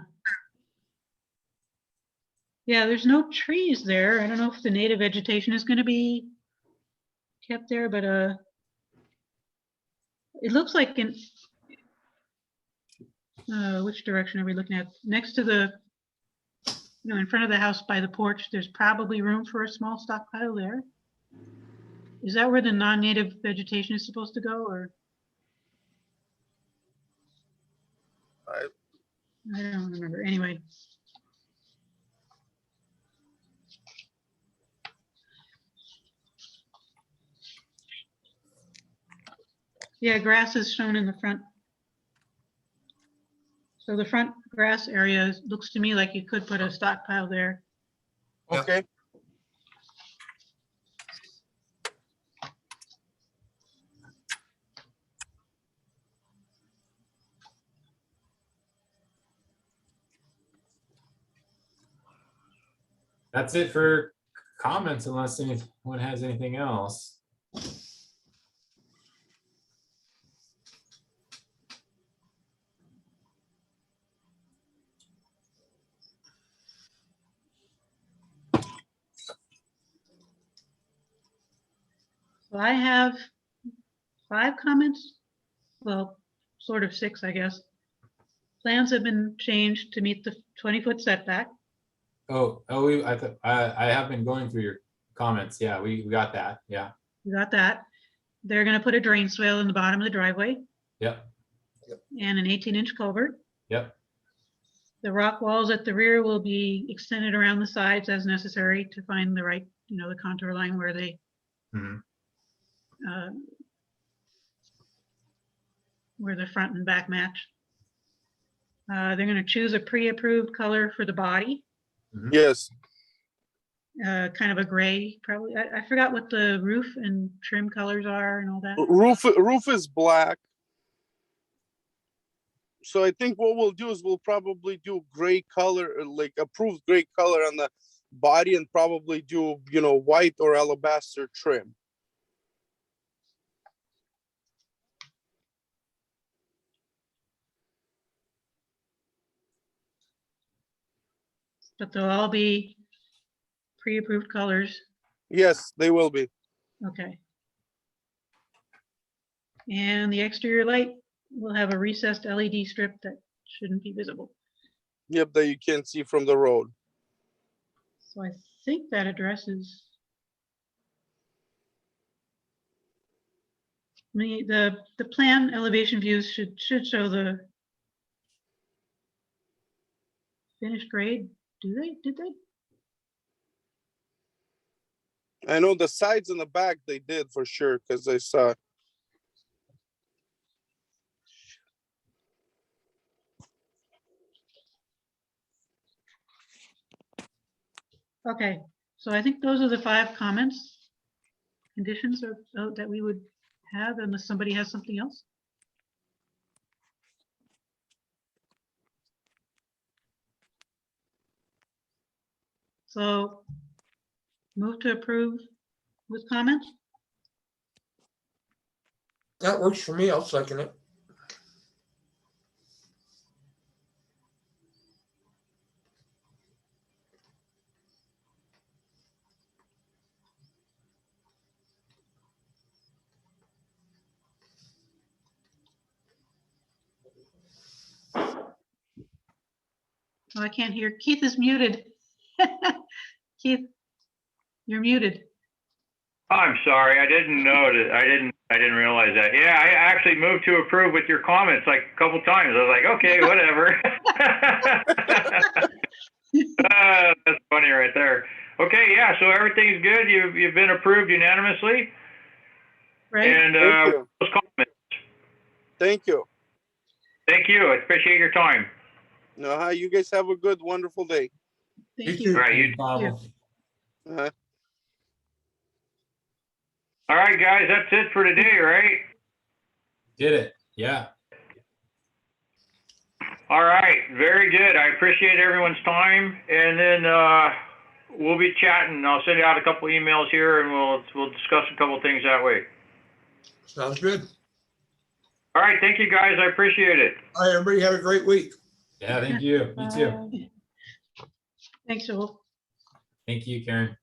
Yeah, there's no trees there. I don't know if the native vegetation is going to be kept there, but it looks like in which direction are we looking at? Next to the, in front of the house by the porch, there's probably room for a small stockpile there. Is that where the non-native vegetation is supposed to go, or? I don't remember. Anyway. Yeah, grass is shown in the front. So the front grass area looks to me like you could put a stockpile there. Okay. That's it for comments, unless anyone has anything else. So I have 5 comments. Well, sort of 6, I guess. Plans have been changed to meet the 20-foot setback. I have been going through your comments. Yeah, we got that. Yeah. You got that. They're going to put a drain swale in the bottom of the driveway. Yep. And an 18-inch culvert. Yep. The rock walls at the rear will be extended around the sides as necessary to find the right the contour line where they, Mhm. where the front and back match. They're gonna choose a pre-approved color for the body, Yes, kind of a gray, probably. I forgot what the roof and trim colors are and all that. roof is black. So I think what we'll do is we'll probably do gray color, like approved gray color on the body, and probably do, white or alabaster trim. But they'll all be pre-approved colors. Yes, they will be. Okay. And the exterior light will have a recessed LED strip that shouldn't be visible. Yep, that you can't see from the road. So I think that addresses the plan elevation views should show the finished grade. Do they? Did they? I know the sides and the back they did for sure, because I saw. Okay, so I think those are the 5 conditions that we would have, unless somebody has something else. So move to approve with comments. That works for me. I'll second it. Oh, I can't hear. Keith is muted. Keith, you're muted. I'm sorry, I didn't know that. I didn't realize that. Yeah, I actually moved to approve with your comments like a couple times. I was like, okay, whatever. That's funny right there. Okay, yeah, so everything's good. You've been approved unanimously. Right. And Thank you. those comments. Thank you. Thank you. I appreciate your time. No, you guys have a good, wonderful day. Thank You you. All right, you. Uh, All right, guys, that's it for today, right? Did it. Yeah. All right, very good. I appreciate everyone's time, and then we'll be chatting. I'll send out a couple emails here, and we'll discuss a couple things that way. Sounds good. All right, thank you, guys. I appreciate it. All right, everybody have a great week. Yeah, thank you. You too. Thanks, Joel. Thank you, Karen.